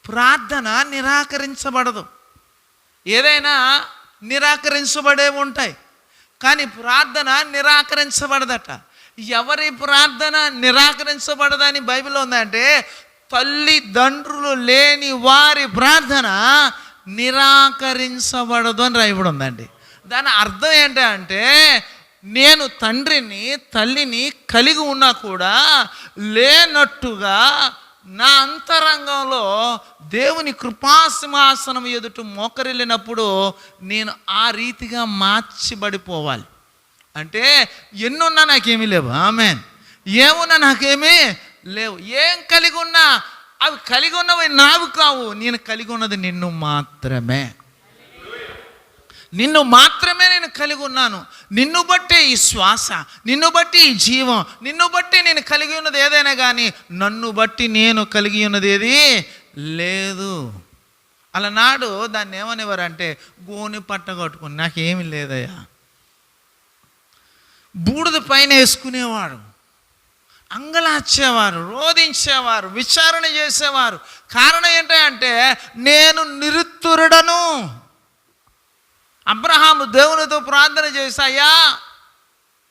ప్రార్థన నిరాకరించబడదు. ఏదైనా నిరాకరించబడేవి ఉంటాయి, కానీ ప్రార్థన నిరాకరించబడదట. ఎవరి ప్రార్థన నిరాకరించబడదని బైబిల్లో ఉందంటే తల్లిదండ్రులు లేని వారి ప్రార్థన నిరాకరించబడదు అని రాయబడి ఉందండి. దాని అర్థం ఏంటంటే నేను తండ్రిని తల్లిని కలిగి ఉన్నా కూడా లేనట్టుగా నా అంతరంగంలో దేవుని కృపాసింహాసనం ఎదుట మోకరిల్లినప్పుడు నేను ఆ రీతిగా మార్చిబడిపోవాలి. అంటే ఎన్నున్నా నాకేమీ లేవు, ఆమేన్, ఏమున్నా నాకేమీ లేవు, ఏం కలిగి ఉన్నా అవి కలిగి ఉన్నవి నావి కావు, నేను కలిగి ఉన్నది నిన్ను మాత్రమే. నిన్ను మాత్రమే నేను కలిగి ఉన్నాను. నిన్ను బట్టే ఈ శ్వాస, నిన్ను బట్టి ఈ జీవం, నిన్ను బట్టి నేను కలిగి ఉన్నది ఏదైనా కానీ నన్ను బట్టి నేను కలిగి ఉన్నది ఏది లేదు. అలనాడు దాన్ని ఏమనేవారంటే గోని పట్ట కట్టుకుని నాకేమీ లేదయ్యా, బూడిద పైన వేసుకునేవారు, అంగలార్చేవారు, రోధించేవారు, విచారణ చేసేవారు. కారణం ఏంటంటే నేను నిరుత్తరుడను. అబ్రహాము దేవునితో ప్రార్థన చేశాయా,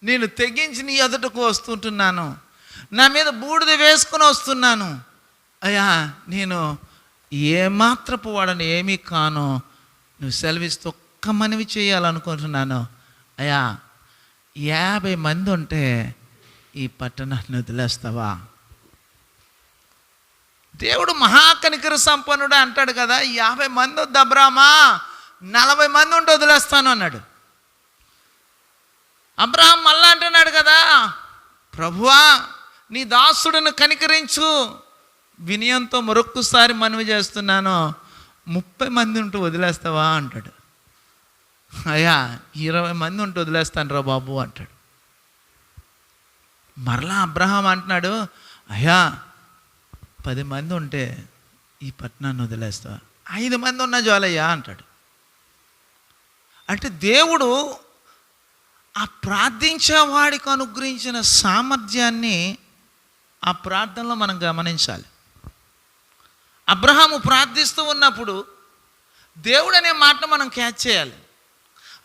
నేను తెగించి నీ ఎదుటకు వస్తుంటున్నాను, నా మీద బూడిద వేసుకుని వస్తున్నాను అయ్యా, నేను ఏమాత్రపు వాడని ఏమీ కాను, నువ్వు సెలవిస్తూ ఒక్క మనవి చేయాలనుకుంటున్నాను అయ్యా, 50 మంది ఉంటే ఈ పట్టణాన్ని వదిలేస్తావా? దేవుడు మహాకనికర సంపన్నుడు అంటాడు కదా, 50 మంది వద్దు అబ్రామా, 40 మంది ఉంటే వదిలేస్తాను అన్నాడు. అబ్రహాం మళ్ళా అంటున్నాడు కదా, ప్రభువా నీ దాసుడిని కనికరించు, వినయంతో మరొక్కసారి మనవి చేస్తున్నాను, 30 మంది ఉంటూ వదిలేస్తావా అంటాడు. అయ్యా 20 మంది ఉంటూ వదిలేస్తాను రా బాబు అంటాడు. మరలా అబ్రహాం అంటున్నాడు, అయ్యా 10 మంది ఉంటే ఈ పట్టణాన్ని వదిలేస్తావా? 5 మంది ఉన్న చాలయ్యా అంటాడు. అంటే దేవుడు ఆ ప్రార్థించేవాడికి అనుగ్రహించిన సామర్థ్యాన్ని ఆ ప్రార్థనలో మనం గమనించాలి. అబ్రహాము ప్రార్థిస్తూ ఉన్నప్పుడు దేవుడు అనే మాటను మనం క్యాచ్ చేయాలి.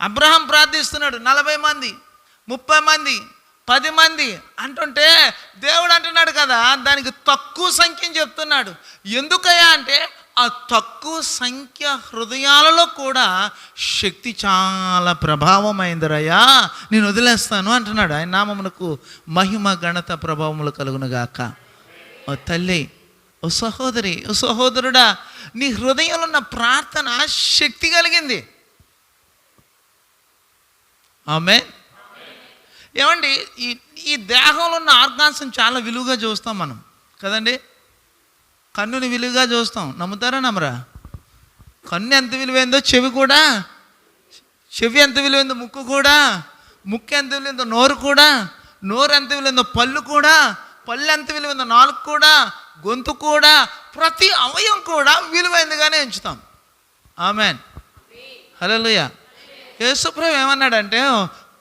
అబ్రహాం ప్రార్థిస్తున్నాడు 40 మంది, 30 మంది, 10 మంది అంటుంటే దేవుడు అంటున్నాడు కదా, దానికి తక్కువ సంఖ్యని చెప్తున్నాడు. ఎందుకయ్యా అంటే ఆ తక్కువ సంఖ్య హృదయాలలో కూడా శక్తి చాలా ప్రభావమైందిరయ్యా, నేను వదిలేస్తాను అంటున్నాడు. ఆయన నామమునకు మహిమ ఘనత ప్రభావములు కలుగునుగాక. ఓ తల్లి, ఓ సహోదరి, ఓ సహోదరుడా, నీ హృదయంలో ఉన్న ప్రార్థన శక్తి కలిగింది. ఆమేన్. ఏమండి, ఈ దేహంలో ఉన్న ఆర్గాన్స్ చాలా విలువగా చూస్తాం మనం కదండి. కన్నుని విలువగా చూస్తాం, నమ్ముతారా నమ్మరా? కన్ను ఎంత విలువైందో చెవి కూడా, చెవి ఎంత విలువైందో ముక్కు కూడా, ముక్కు ఎంత విలువైందో నోరు కూడా, నోరు ఎంత విలువైందో పళ్ళు కూడా, పళ్ళు ఎంత విలువైందో నాలుగు కూడా, గొంతు కూడా, ప్రతి అవయవం కూడా విలువైందిగానే ఉంచుతాం. ఆమేన్. హల్లెలూయా. యేసుప్రభు ఏమన్నాడంటే,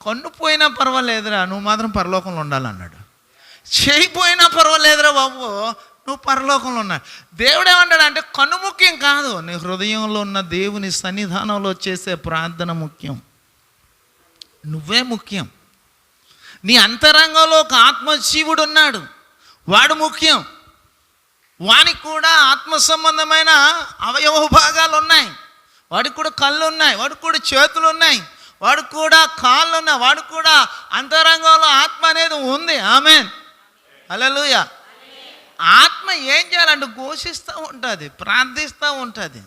కన్ను పోయినా పర్వాలేదురా, నువ్వు మాత్రం పరలోకంలో ఉండాలన్నాడు. చేయి పోయినా పర్వాలేదురా బాబు, నువ్వు పరలోకంలో ఉన్నాడు. దేవుడు ఏమంటాడంటే, కన్ను ముఖ్యం కాదు, నీ హృదయంలో ఉన్న దేవుని సన్నిధానంలో చేసే ప్రార్థన ముఖ్యం. నువ్వే ముఖ్యం. నీ అంతరంగంలో ఒక ఆత్మజీవుడు ఉన్నాడు, వాడు ముఖ్యం. వానికి కూడా ఆత్మ సంబంధమైన అవయవ భాగాలు ఉన్నాయి. వాడికి కూడా కళ్ళు ఉన్నాయి, వాడికి కూడా చేతులు ఉన్నాయి, వాడికి కూడా కాళ్ళు ఉన్నాయి, వాడికి కూడా అంతరంగంలో ఆత్మ అనేది ఉంది. ఆమేన్. హల్లెలూయా. ఆత్మ ఏం చేయాలంటే ఘోషిస్తూ ఉంటుంది, ప్రార్థిస్తూ ఉంటుంది.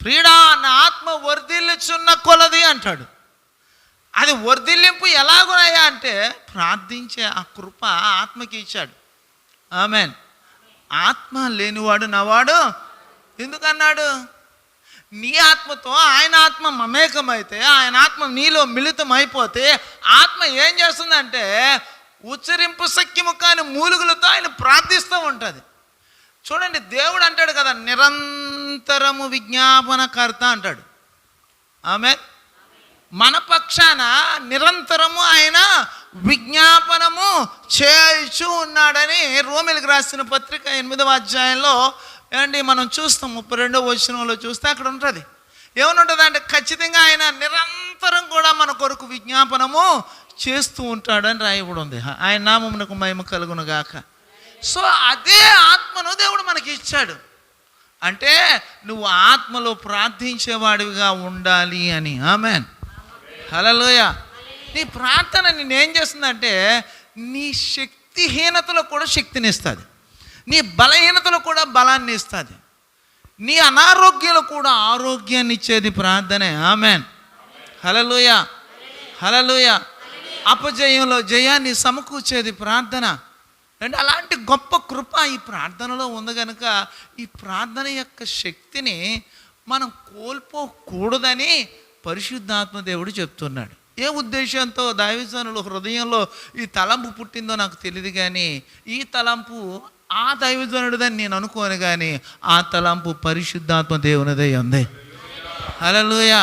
ప్రియుడా, నా ఆత్మ వర్ధిల్లుచున్న కొలది అంటాడు. అది వర్ధిల్లింపు ఎలాగున్నాయా అంటే, ప్రార్థించే ఆ కృప ఆత్మకి ఇచ్చాడు. ఆమేన్. ఆత్మ లేనివాడు నావాడు ఎందుకన్నాడు? నీ ఆత్మతో ఆయన ఆత్మ మమేకమైతే, ఆయన ఆత్మ నీలో మిళితం అయిపోతే ఆత్మ ఏం చేస్తుందంటే, ఉచ్చరింపు శక్యము కాని మూలుగులతో ఆయన ప్రార్థిస్తూ ఉంటుంది. చూడండి, దేవుడు అంటాడు కదా, నిరంతరము విజ్ఞాపనకర్త అంటాడు. ఆమేన్. మన పక్షాన నిరంతరము ఆయన విజ్ఞాపనము చేయుచూ ఉన్నాడని రోమీయులకు రాసిన పత్రిక 8వ అధ్యాయంలో ఏమండి మనం చూస్తాం. 32వ వచనంలో చూస్తే అక్కడ ఉంటుంది. ఏమని ఉంటుంది అంటే, ఖచ్చితంగా ఆయన నిరంతరం కూడా మన కొరకు విజ్ఞాపనము చేస్తూ ఉంటాడని రాయబడి ఉంది. ఆయన నామమునకు మహిమ కలుగును గాక. సో అదే ఆత్మను దేవుడు మనకి ఇచ్చాడు. అంటే నువ్వు ఆత్మలో ప్రార్థించేవాడివిగా ఉండాలి అని. ఆమేన్. హల్లెలూయా. నీ ప్రార్థన నేనేం చేస్తుందంటే, నీ శక్తిహీనతలో కూడా శక్తిని ఇస్తుంది, నీ బలహీనతలో కూడా బలాన్ని ఇస్తుంది, నీ అనారోగ్యంలో కూడా ఆరోగ్యాన్ని ఇచ్చేది ప్రార్థనే. ఆమేన్. హల్లెలూయా. హల్లెలూయా. అపజయంలో జయాన్ని సమకూర్చేది ప్రార్థన. అంటే అలాంటి గొప్ప కృప ఈ ప్రార్థనలో ఉంది కనుక ఈ ప్రార్థన యొక్క శక్తిని మనం కోల్పోకూడదని పరిశుద్ధాత్మ దేవుడు చెప్తున్నాడు. ఏ ఉద్దేశంతో దైవజనుల హృదయంలో ఈ తలంపు పుట్టిందో నాకు తెలియదు, కానీ ఈ తలంపు ఆ దైవజనుడిదని నేను అనుకోను, కానీ ఆ తలంపు పరిశుద్ధాత్మ దేవునిదై ఉంది. హల్లెలూయా.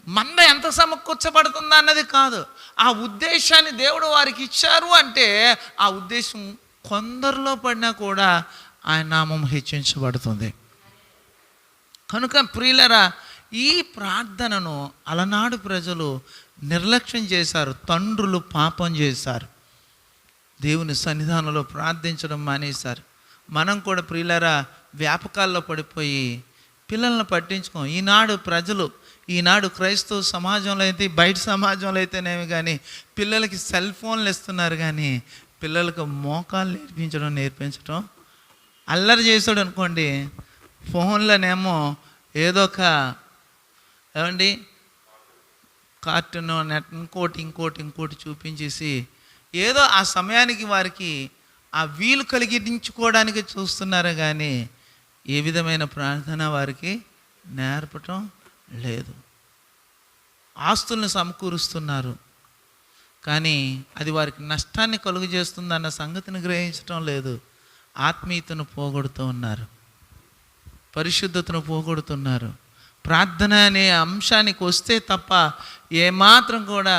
మంద ఎంత సమకూర్చబడుతుందా అన్నది కాదు, ఆ ఉద్దేశాన్ని దేవుడు వారికి ఇచ్చారు అంటే ఆ ఉద్దేశం కొందరిలో పడినా కూడా ఆయన నామం హెచ్చించబడుతుంది. కనుక ప్రియులరా, ఈ ప్రార్థనను అలనాడు ప్రజలు నిర్లక్ష్యం చేశారు, తండ్రులు పాపం చేశారు, దేవుని సన్నిధానంలో ప్రార్థించడం మానేశారు. మనం కూడా ప్రియులరా వ్యాపకాల్లో పడిపోయి పిల్లల్ని పట్టించుకోం. ఈనాడు ప్రజలు, ఈనాడు క్రైస్తవ సమాజంలో అయితే, బయట సమాజంలో అయితేనేమి కానీ పిల్లలకి సెల్ ఫోన్లు ఇస్తున్నారు, కానీ పిల్లలకు మోకాలు నేర్పించడం అల్లరి చేసాడు అనుకోండి, ఫోన్లోనేమో ఏదో ఒక ఏమండి కార్టూన్ నెట్ ఇంకోటి చూపించేసి ఏదో ఆ సమయానికి వారికి ఆ వీలు కలిగించుకోవడానికి చూస్తున్నారు, కానీ ఏ విధమైన ప్రార్థన వారికి నేర్పటం లేదు. ఆస్తుల్ని సమకూరుస్తున్నారు, కానీ అది వారికి నష్టాన్ని కలుగు చేస్తుందన్న సంగతిని గ్రహించడం లేదు. ఆత్మీయతను పోగొడుతూ ఉన్నారు, పరిశుద్ధతను పోగొడుతున్నారు. ప్రార్థన అనే అంశానికి వస్తే తప్ప ఏమాత్రం కూడా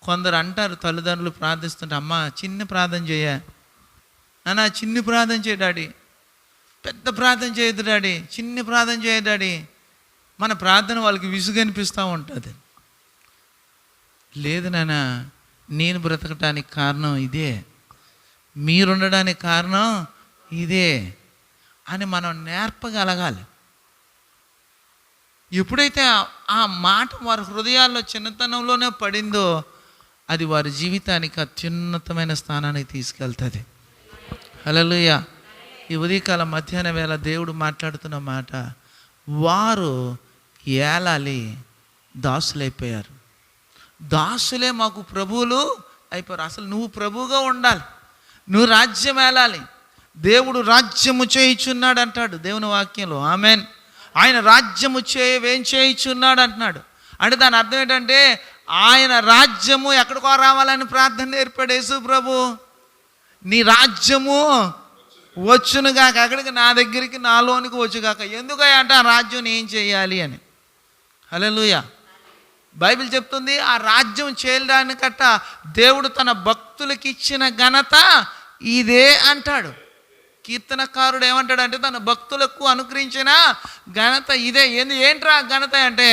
కొందరు అంటారు, తల్లిదండ్రులు ప్రార్థిస్తుంటే, అమ్మ చిన్న ప్రార్థన చేయ నాన్న, చిన్ని ప్రార్థన చేయ డాడీ, పెద్ద ప్రార్థన చేయదు డాడీ, చిన్ని ప్రార్థన చేయ డాడీ. మన ప్రార్థన వాళ్ళకి విసుగు అనిపిస్తూ ఉంటుంది. లేదు నాన్న, నేను బ్రతకటానికి కారణం ఇదే, మీరుండడానికి కారణం ఇదే. అని మనం నేర్పగలగాలి. ఎప్పుడైతే ఆ మాట వారి హృదయాల్లో చిన్నతనంలోనే పడిందో అది వారి జీవితానికి అత్యున్నతమైన స్థానానికి తీసుకెళ్తుంది. హల్లెలూయా. ఈ ఉదయకాల మధ్యాహ్న వేళ దేవుడు మాట్లాడుతున్న మాట, వారు ఏలాలి దాసులైపోయారు. దాసులే మాకు ప్రభువులు అయిపోయారు. అసలు నువ్వు ప్రభువుగా ఉండాలి, నువ్వు రాజ్యం ఏలాలి. దేవుడు రాజ్యము చేయుచున్నాడు అంటాడు దేవుని వాక్యంలో. ఆమెన్. ఆయన రాజ్యము ఏం చేయుచున్నాడు అంటున్నాడు. అంటే దాని అర్థం ఏంటంటే ఆయన రాజ్యము ఎక్కడికో రావాలని ప్రార్థన నేర్పాడు యేసు ప్రభు. నీ రాజ్యము వచ్చునుగాక, ఎక్కడికి? నా దగ్గరికి, నాలోనికి వచ్చుగాక. ఎందుకయ్యా అంటే ఆ రాజ్యం ఏం చేయాలి అని. హల్లెలూయా. బైబిల్ చెప్తుంది ఆ రాజ్యం చేయడానికట దేవుడు తన భక్తులకి ఇచ్చిన ఘనత ఇదే అంటాడు. కీర్తనకారుడు ఏమంటాడంటే తన భక్తులకు అనుగ్రహించిన ఘనత ఇదే. ఏంట్రా ఘనత అంటే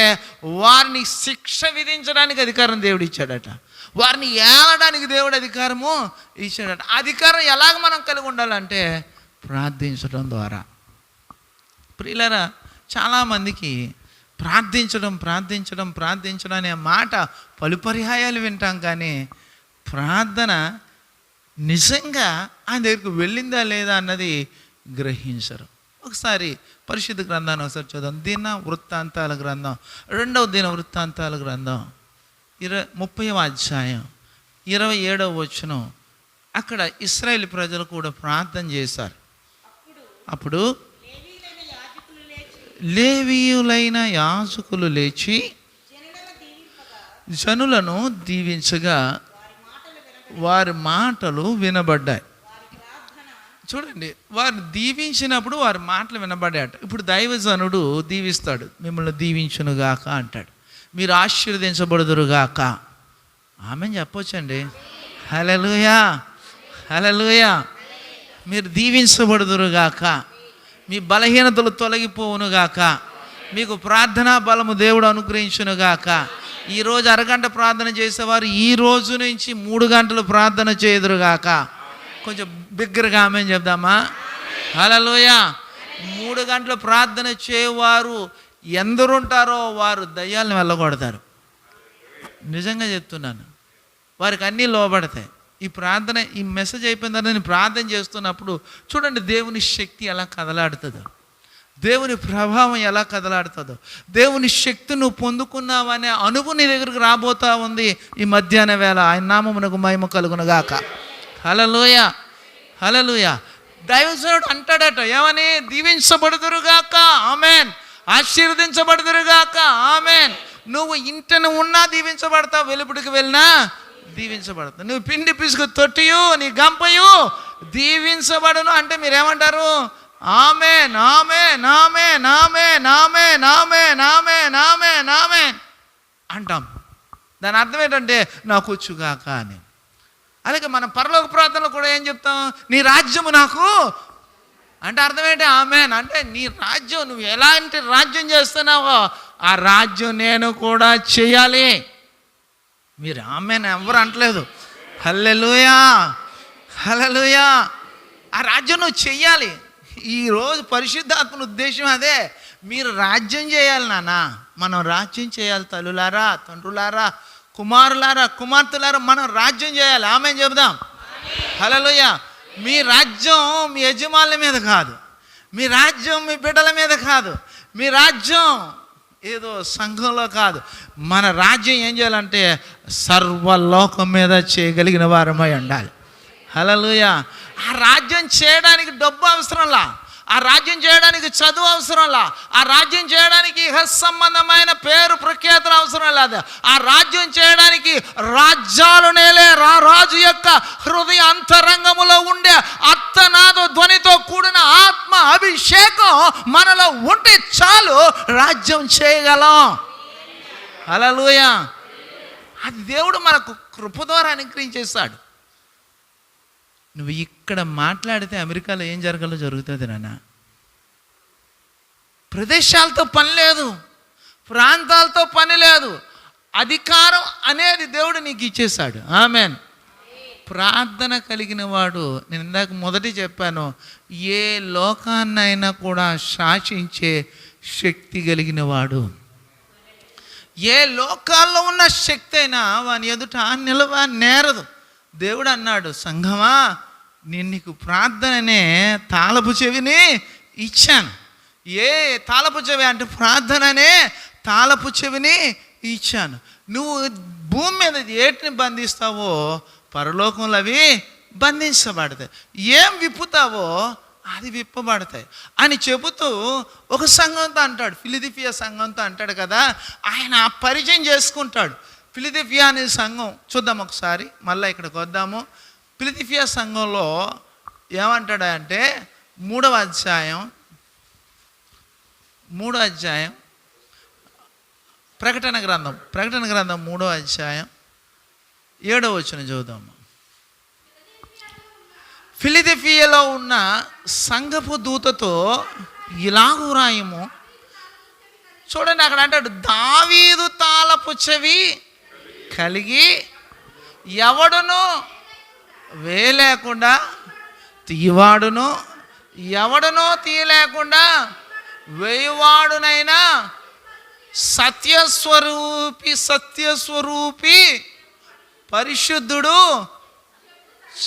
వారిని శిక్ష విధించడానికి అధికారం దేవుడు ఇచ్చాడట, వారిని ఏలడానికి దేవుడు అధికారము ఇచ్చాడట. అధికారం ఎలాగ మనం కలిగి ఉండాలంటే ప్రార్థించడం ద్వారా. ప్రియులారా, చాలామందికి ప్రార్థించడం అనే మాట పలుపర్యాయాలు వింటాం, కానీ ప్రార్థన నిజంగా ఆయన దగ్గరికి వెళ్ళిందా లేదా అన్నది గ్రహించరు. ఒకసారి పరిశుద్ధ గ్రంథాన్ని ఒకసారి చూద్దాం. దిన వృత్తాంతాల గ్రంథం, 2వ దిన వృత్తాంతాల గ్రంథం 30వ అధ్యాయం 27వ వచనం. అక్కడ ఇశ్రాయేలు ప్రజలు కూడా ప్రార్థన చేశారు. అప్పుడు లేవీయులైన యాజకులు లేచి జనులను దీవించగా వారి మాటలు వినబడ్డాయి. చూడండి, వారు దీవించినప్పుడు వారి మాటలు వినబడ్డాయట. ఇప్పుడు దైవజనుడు దీవిస్తాడు, మిమ్మల్ని దీవించునుగాక అంటాడు, మీరు ఆశీర్వదించబడుదురుగాక. ఆమెన్ చెప్పొచ్చండి. హల్లెలూయా, హల్లెలూయా. మీరు దీవించబడుదురుగాక, మీ బలహీనతలు తొలగిపోవునుగాక, మీకు ప్రార్థనా బలము దేవుడు అనుగ్రహించునుగాక. ఈరోజు అరగంట ప్రార్థన చేసేవారు ఈ రోజు నుంచి 3 గంటలు ప్రార్థన చేయుదురుగాక. కొంచెం బిగ్గరగా ఆమేన్ చెప్దామా? హల్లెలూయా. 3 గంటలు ప్రార్థన చేయవారు ఎందరుంటారో వారు దయ్యాలను వెళ్ళగొడతారు. నిజంగా చెప్తున్నాను, వారికి అన్నీ లోబడతాయి. ఈ ప్రార్థన, ఈ మెసేజ్ అయిపోయిన తర్వాత నేను ప్రార్థన చేస్తున్నప్పుడు చూడండి దేవుని శక్తి ఎలా కదలాడుతుందో, దేవుని ప్రభావం ఎలా కదలాడుతుందో. దేవుని శక్తి నువ్వు పొందుకున్నావనే అనుభవం నీ దగ్గరకు రాబోతా ఉంది ఈ మధ్యాహ్న వేళ. ఆయన నామమునకు మహిమ కలుగునుగాక. హల్లెలూయా, హల్లెలూయా. దైవజనుడు అంటాడట, ఏమని? దీవించబడుదురుగాక, ఆమెన్. ఆశీర్వదించబడుదురుగాక, ఆమెన్. నువ్వు ఇంటను ఉన్నా దీవించబడతావు, వెలుపుడికి వెళ్ళినా దీవించబడతావు. నువ్వు పిండి పిసుకు తొట్టియు నీ గంపయు దీవించబడును అంటే మీరేమంటారు? ఆమేన్, ఆమేన్, ఆమేన్, ఆమేన్, ఆమేన్, ఆమేన్, ఆమేన్, ఆమేన్, ఆమేన్ అంటాం. దాని అర్థం ఏంటంటే నాకు వచ్చుగాక అని. అలాగే మనం పరలోక ప్రార్థనలో కూడా ఏం చెప్తాం? నీ రాజ్యము నాకు అంటే అర్థం ఏంటి? ఆమేన్ అంటే నీ రాజ్యం, నువ్వు ఎలాంటి రాజ్యం చేస్తున్నావో ఆ రాజ్యం నేను కూడా చేయాలి. మీరు ఆమేన్ ఎవరు అంటలేదు. హల్లెలూయా, హల్లెలూయా. ఆ రాజ్యం నువ్వు చెయ్యాలి. ఈరోజు పరిశుద్ధాత్మల ఉద్దేశం అదే, మీరు రాజ్యం చేయాలి నాన్న. మనం రాజ్యం చేయాలి. తల్లులారా, తండ్రులారా, కుమారులారా, కుమార్తెలారా, మనం రాజ్యం చేయాలి. ఆమేన్ చెబుదాం. హల్లెలూయా. మీ రాజ్యం మీ యజమానుల మీద కాదు, మీ రాజ్యం మీ బిడ్డల మీద కాదు, మీ రాజ్యం ఏదో సంఘంలో కాదు. మన రాజ్యం ఏం చేయాలంటే సర్వలోకం మీద చేయగలిగిన వారమై ఉండాలి. హల్లెలూయా. ఆ రాజ్యం చేయడానికి డబ్బు అవసరంలా, ఆ రాజ్యం చేయడానికి చదువు అవసరంలా, ఆ రాజ్యం చేయడానికి సంబంధమైన పేరు ప్రఖ్యాతులు అవసరం లేదు. ఆ రాజ్యం చేయడానికి రాజ్యాలు నేలే రాజు యొక్క హృదయ అంతరంగములో ఉండే అత్తనాద ధ్వనితో కూడిన ఆత్మ అభిషేకం మనలో ఉంటే చాలు, రాజ్యం చేయగలం. హల్లెలూయా. అది దేవుడు మనకు కృప ద్వారా అనుగ్రహించేస్తాడు. నువ్వు ఇక్కడ మాట్లాడితే అమెరికాలో ఏం జరగాలో జరుగుతుంది నాన్న. ప్రదేశాలతో పని లేదు, ప్రాంతాలతో పని లేదు, అధికారం అనేది దేవుడు నీకు ఇచ్చేశాడు. ఆమెన్. ప్రార్థన కలిగిన వాడు, నేను ఇందాక మొదటి చెప్పాను, ఏ లోకాన్నైనా కూడా శాసించే శక్తి కలిగిన వాడు. ఏ లోకాల్లో ఉన్న శక్తి అయినా వాని ఎదుట నేరదు. దేవుడు అన్నాడు, సంఘమా నేను నీకు ప్రార్థననే తాళపు చెవిని ఇచ్చాను. ఏ తాళపు చెవి అంటే ప్రార్థననే తాళపు చెవిని ఇచ్చాను. నువ్వు భూమి మీద ఏటిని బంధిస్తావో పరలోకంలో అవి బంధించబడతాయి, ఏం విప్పుతావో అది విప్పబడతాయి అని చెబుతూ ఒక సంఘంతో అంటాడు, ఫిలదెల్ఫియా సంఘంతో అంటాడు కదా, ఆయన పరిచయం చేసుకుంటాడు. ఫిలదెల్ఫియా అనే సంఘం చూద్దాం ఒకసారి, మళ్ళీ ఇక్కడికి వద్దాము. ఫిలదెల్ఫియా సంఘంలో ఏమంటాడంటే 3వ అధ్యాయం ప్రకటన గ్రంథం 3వ అధ్యాయం 7వ వచనం చదువుదాము. ఫిలదెల్ఫియాలో ఉన్న సంఘపు దూతతో ఇలాగు రాయము. చూడండి అక్కడ అంటాడు, దావీదు తాళపు చెవి కలిగి ఎవడును వేయలేకుండా తీయవాడును, ఎవడునో తీయలేకుండా వేయవాడునైనా సత్యస్వరూపి పరిశుద్ధుడు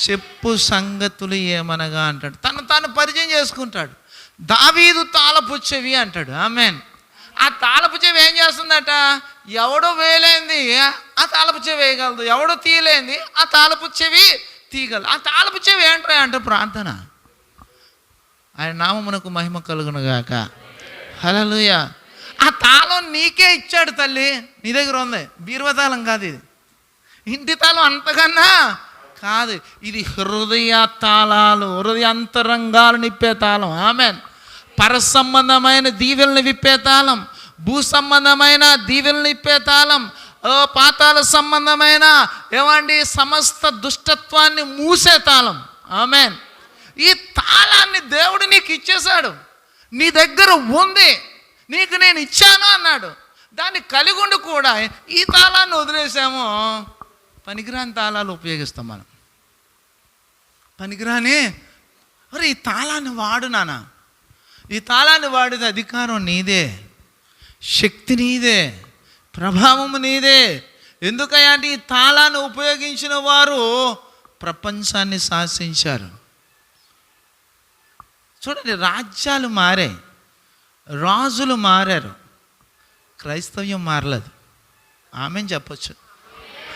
చెప్పు సంగతులు ఏమనగా అంటాడు. తాను పరిచయం చేసుకుంటాడు. దావీదు తాళపు చెవి అంటాడు. ఆమేన్. ఆ తాళపు చెవి ఏం చేస్తుందట? ఎవడో వేయలేంది ఆ తాళపు చెవి వేయగలదు, ఎవడో తీయలేంది ఆ తాళపు చెవి తీయగలదు. ఆ తాళపు చెవి ఏంటో అంటే ప్రార్థన. ఆయన నామమునకు మహిమ కలుగునుగాక. హల్లెలూయా. ఆ తాళం నీకే ఇచ్చాడు తల్లి, నీ దగ్గర ఉంది. బీరువా తాళం కాదు ఇది, ఇంటి తాళం అంతకన్నా కాదు. ఇది హృదయ తాళాలు, హృదయాంతరంగాలు నిప్పే తాళం. ఆమేన్. పర సంబంధమైన దీవెలను విప్పే తాళం, భూ సంబంధమైన దీవెలను ఇప్పే తాళం, పాతాళ సంబంధమైన సమస్త దుష్టత్వాన్ని మూసే తాళం. ఆమేన్. ఈ తాళాన్ని దేవుడు నీకు ఇచ్చేశాడు, నీ దగ్గర ఉంది, నీకు నేను ఇచ్చాను అన్నాడు. దాన్ని కలిగి ఉండి కూడా ఈ తాళాన్ని వదిలేసామో పనికిరాని తాళాలు ఉపయోగిస్తాం మనం. పనికిరాని ఈ తాళాన్ని వాడు నాన్న, ఈ తాళాన్ని వాడితే అధికారం నీదే, శక్తి నీదే, ప్రభావం నీదే. ఎందుకయ్యా అంటే ఈ తాళాన్ని ఉపయోగించిన వారు ప్రపంచాన్ని శాసించారు. చూడండి, రాజ్యాలు మారాయి, రాజులు మారారు, క్రైస్తవ్యం మారలేదు. ఆమెను చెప్పొచ్చు.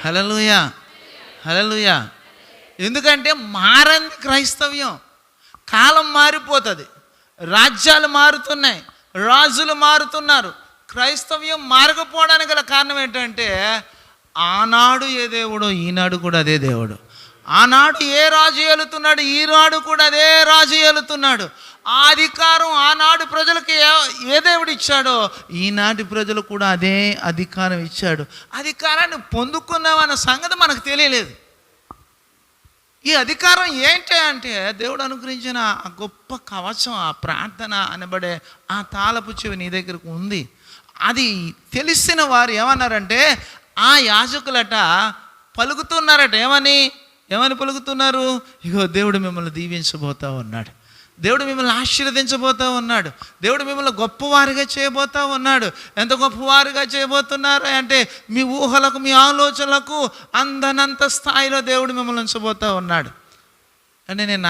హల్లెలూయా, హల్లెలూయా. ఎందుకంటే మారంది క్రైస్తవ్యం. కాలం మారిపోతుంది, రాజ్యాలు మారుతున్నాయి, రాజులు మారుతున్నారు. క్రైస్తవ్యం మారకపోవడానికి గల కారణం ఏంటంటే ఆనాడు ఏ దేవుడో ఈనాడు కూడా అదే దేవుడు. ఆనాడు ఏ రాజు ఏలుతున్నాడు ఈనాడు కూడా అదే రాజు ఏలుతున్నాడు. ఆ అధికారం ఆనాడు ప్రజలకు ఏ దేవుడు ఇచ్చాడో ఈనాటి ప్రజలు కూడా అదే అధికారం ఇచ్చాడు. అధికారాన్ని పొందుకున్నామన్న సంగతి మనకు తెలియలేదు. ఈ అధికారం ఏంటి అంటే దేవుడు అనుగ్రహించిన ఆ గొప్ప కవచం, ఆ ప్రార్థన అనబడే ఆ తాళపు చెవి నీ దగ్గరకు ఉంది. అది తెలిసిన వారు ఏమన్నారంటే ఆ యాజకులట పలుకుతున్నారట. ఏమని పలుకుతున్నారు? ఇగో దేవుడు మిమ్మల్ని దీవించబోతా ఉన్నాడు, దేవుడు మిమ్మల్ని ఆశీర్వదించబోతా ఉన్నాడు, దేవుడు మిమ్మల్ని గొప్పవారిగా చేయబోతా ఉన్నాడు. ఎంత గొప్పవారిగా చేయబోతున్నారు అంటే మీ ఊహలకు, మీ ఆలోచనలకు అందనంత స్థాయిలో దేవుడు మిమ్మల్ని ఉంచబోతా ఉన్నాడు. అంటే నిన్న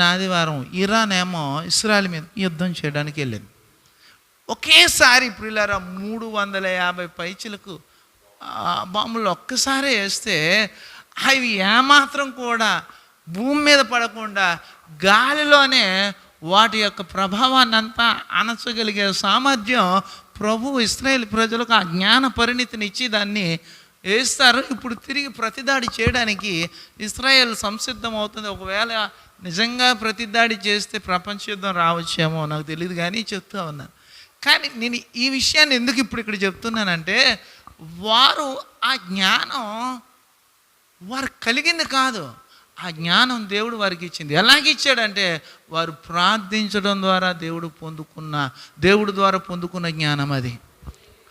ఆదివారం ఇరాన్ ఏమో ఇస్రాయల్ మీద యుద్ధం చేయడానికి వెళ్ళింది. ఒకేసారి ప్రియులారా 350 పైచిలకు బాంబులు ఒక్కసారి వేస్తే అవి ఏమాత్రం కూడా భూమి మీద పడకుండా గాలిలోనే వాటి యొక్క ప్రభావాన్ని అంతా అణచగలిగే సామర్థ్యం ప్రభు ఇశ్రాయేలు ప్రజలకు ఆ జ్ఞాన పరిణితిని ఇచ్చి దాన్ని వేస్తారు. ఇప్పుడు తిరిగి ప్రతిదాడి చేయడానికి ఇశ్రాయేల్ సంసిద్ధం అవుతుంది. ఒకవేళ నిజంగా ప్రతిదాడి చేస్తే ప్రపంచ యుద్ధం రావచ్చేమో నాకు తెలియదు, కానీ చెప్తా ఉన్నాను. కానీ నేను ఈ విషయాన్ని ఎందుకు ఇక్కడ చెప్తున్నానంటే వారు ఆ జ్ఞానం వారికి కలిగింది కాదు, ఆ జ్ఞానం దేవుడు వారికి ఇచ్చింది. ఎలాగిచ్చాడంటే వారు ప్రార్థించడం ద్వారా దేవుడు ద్వారా పొందుకున్న జ్ఞానం అది.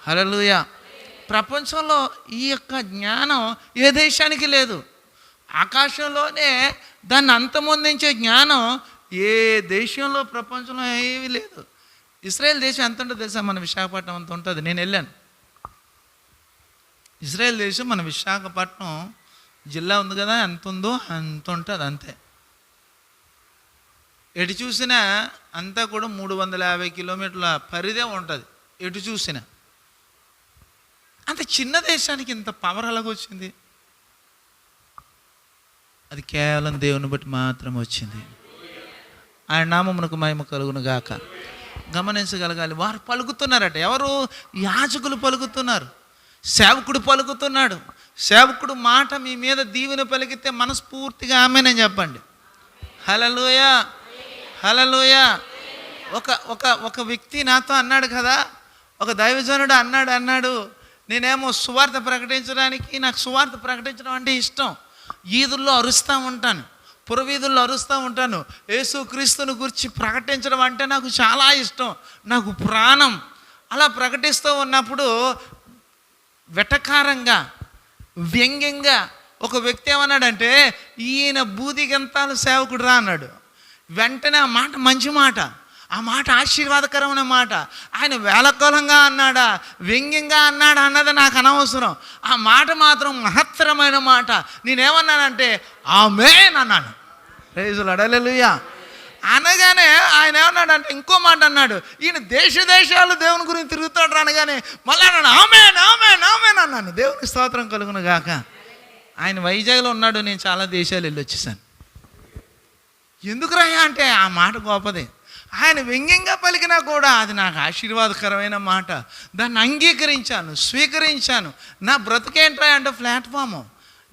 హల్లెలూయా. ప్రపంచంలో ఈ యొక్క జ్ఞానం ఏ దేశానికి లేదు. ఆకాశంలోనే దాన్ని అంతమొందించే జ్ఞానం ఏ దేశంలో ప్రపంచంలో ఏమీ లేదు. ఇజ్రాయెల్ దేశం ఎంత ఉంటుందో తెలుసా? మన విశాఖపట్నం అంత ఉంటుంది. నేను వెళ్ళాను. ఇజ్రాయెల్ దేశం మన విశాఖపట్నం జిల్లా ఉంది కదా, ఎంత ఉందో అంత ఉంటుంది అంతే. ఎటు చూసినా అంతా కూడా 350 కిలోమీటర్ల పరిధే ఉంటుంది. ఎటు చూసినా అంత చిన్న దేశానికి ఇంత పవర్ ఎలాగొచ్చింది? అది కేవలం దేవుని బట్టి మాత్రం వచ్చింది. ఆయన నామమునకు మహిమ కలుగును గాక. గమనించగలగాలి. వారు పలుకుతున్నారట. ఎవరు? యాజకులు పలుకుతున్నారు, సేవకుడు పలుకుతున్నాడు. సేవకుడు మాట మీ మీద దీవెన పలికితే మనస్ఫూర్తిగా ఆమేనని చెప్పండి. హల్లెలూయా, హల్లెలూయా. ఒక వ్యక్తి నాతో అన్నాడు కదా, ఒక దైవజనుడు అన్నాడు నేనేమో సువార్త ప్రకటించడానికి, నాకు సువార్త ప్రకటించడం అంటే ఇష్టం. ఈదుల్లో అరుస్తూ ఉంటాను, పురవీధుల్లో అరుస్తూ ఉంటాను. యేసుక్రీస్తుని గురించి ప్రకటించడం అంటే నాకు చాలా ఇష్టం, నాకు ప్రాణం. అలా ప్రకటిస్తూ ఉన్నప్పుడు వెటకారంగా, వ్యంగ్యంగా ఒక వ్యక్తి ఏమన్నాడంటే, ఈయన బూదిగంతాలు సేవకుడు రా అన్నాడు. వెంటనే ఆ మాట మంచి మాట, ఆ మాట ఆశీర్వాదకరమైన మాట. ఆయన వేళకోళంగా అన్నాడా, వ్యంగ్యంగా అన్నాడా అన్నది నాకు అనవసరం. ఆ మాట మాత్రం మహత్తరమైన మాట. నేనేమన్నానంటే ఆమేన్ అన్నాను. ప్రైజ్ లార్డ్, హల్లెలూయా. అనగానే ఆయన ఏమన్నాడంటే ఇంకో మాట అన్నాడు, ఈయన దేశాలు దేవుని గురించి తిరుగుతాడు అనగానే మళ్ళీ అన్నాడు ఆమేన్ ఆమేన్ ఆమేన్ అన్నాను. దేవునికి స్తోత్రం కలుగును గాక. ఆయన వైజాగ్లో ఉన్నాడు, నేను చాలా దేశాలు వెళ్ళి వచ్చేసాను. ఎందుకు రాయా అంటే ఆ మాట గొప్పది. ఆయన వ్యంగ్యంగా పలికినా కూడా అది నాకు ఆశీర్వాదకరమైన మాట. దాన్ని అంగీకరించాను, స్వీకరించాను. నా బ్రతుకేంట్రాయా అంటే ప్లాట్ఫాము,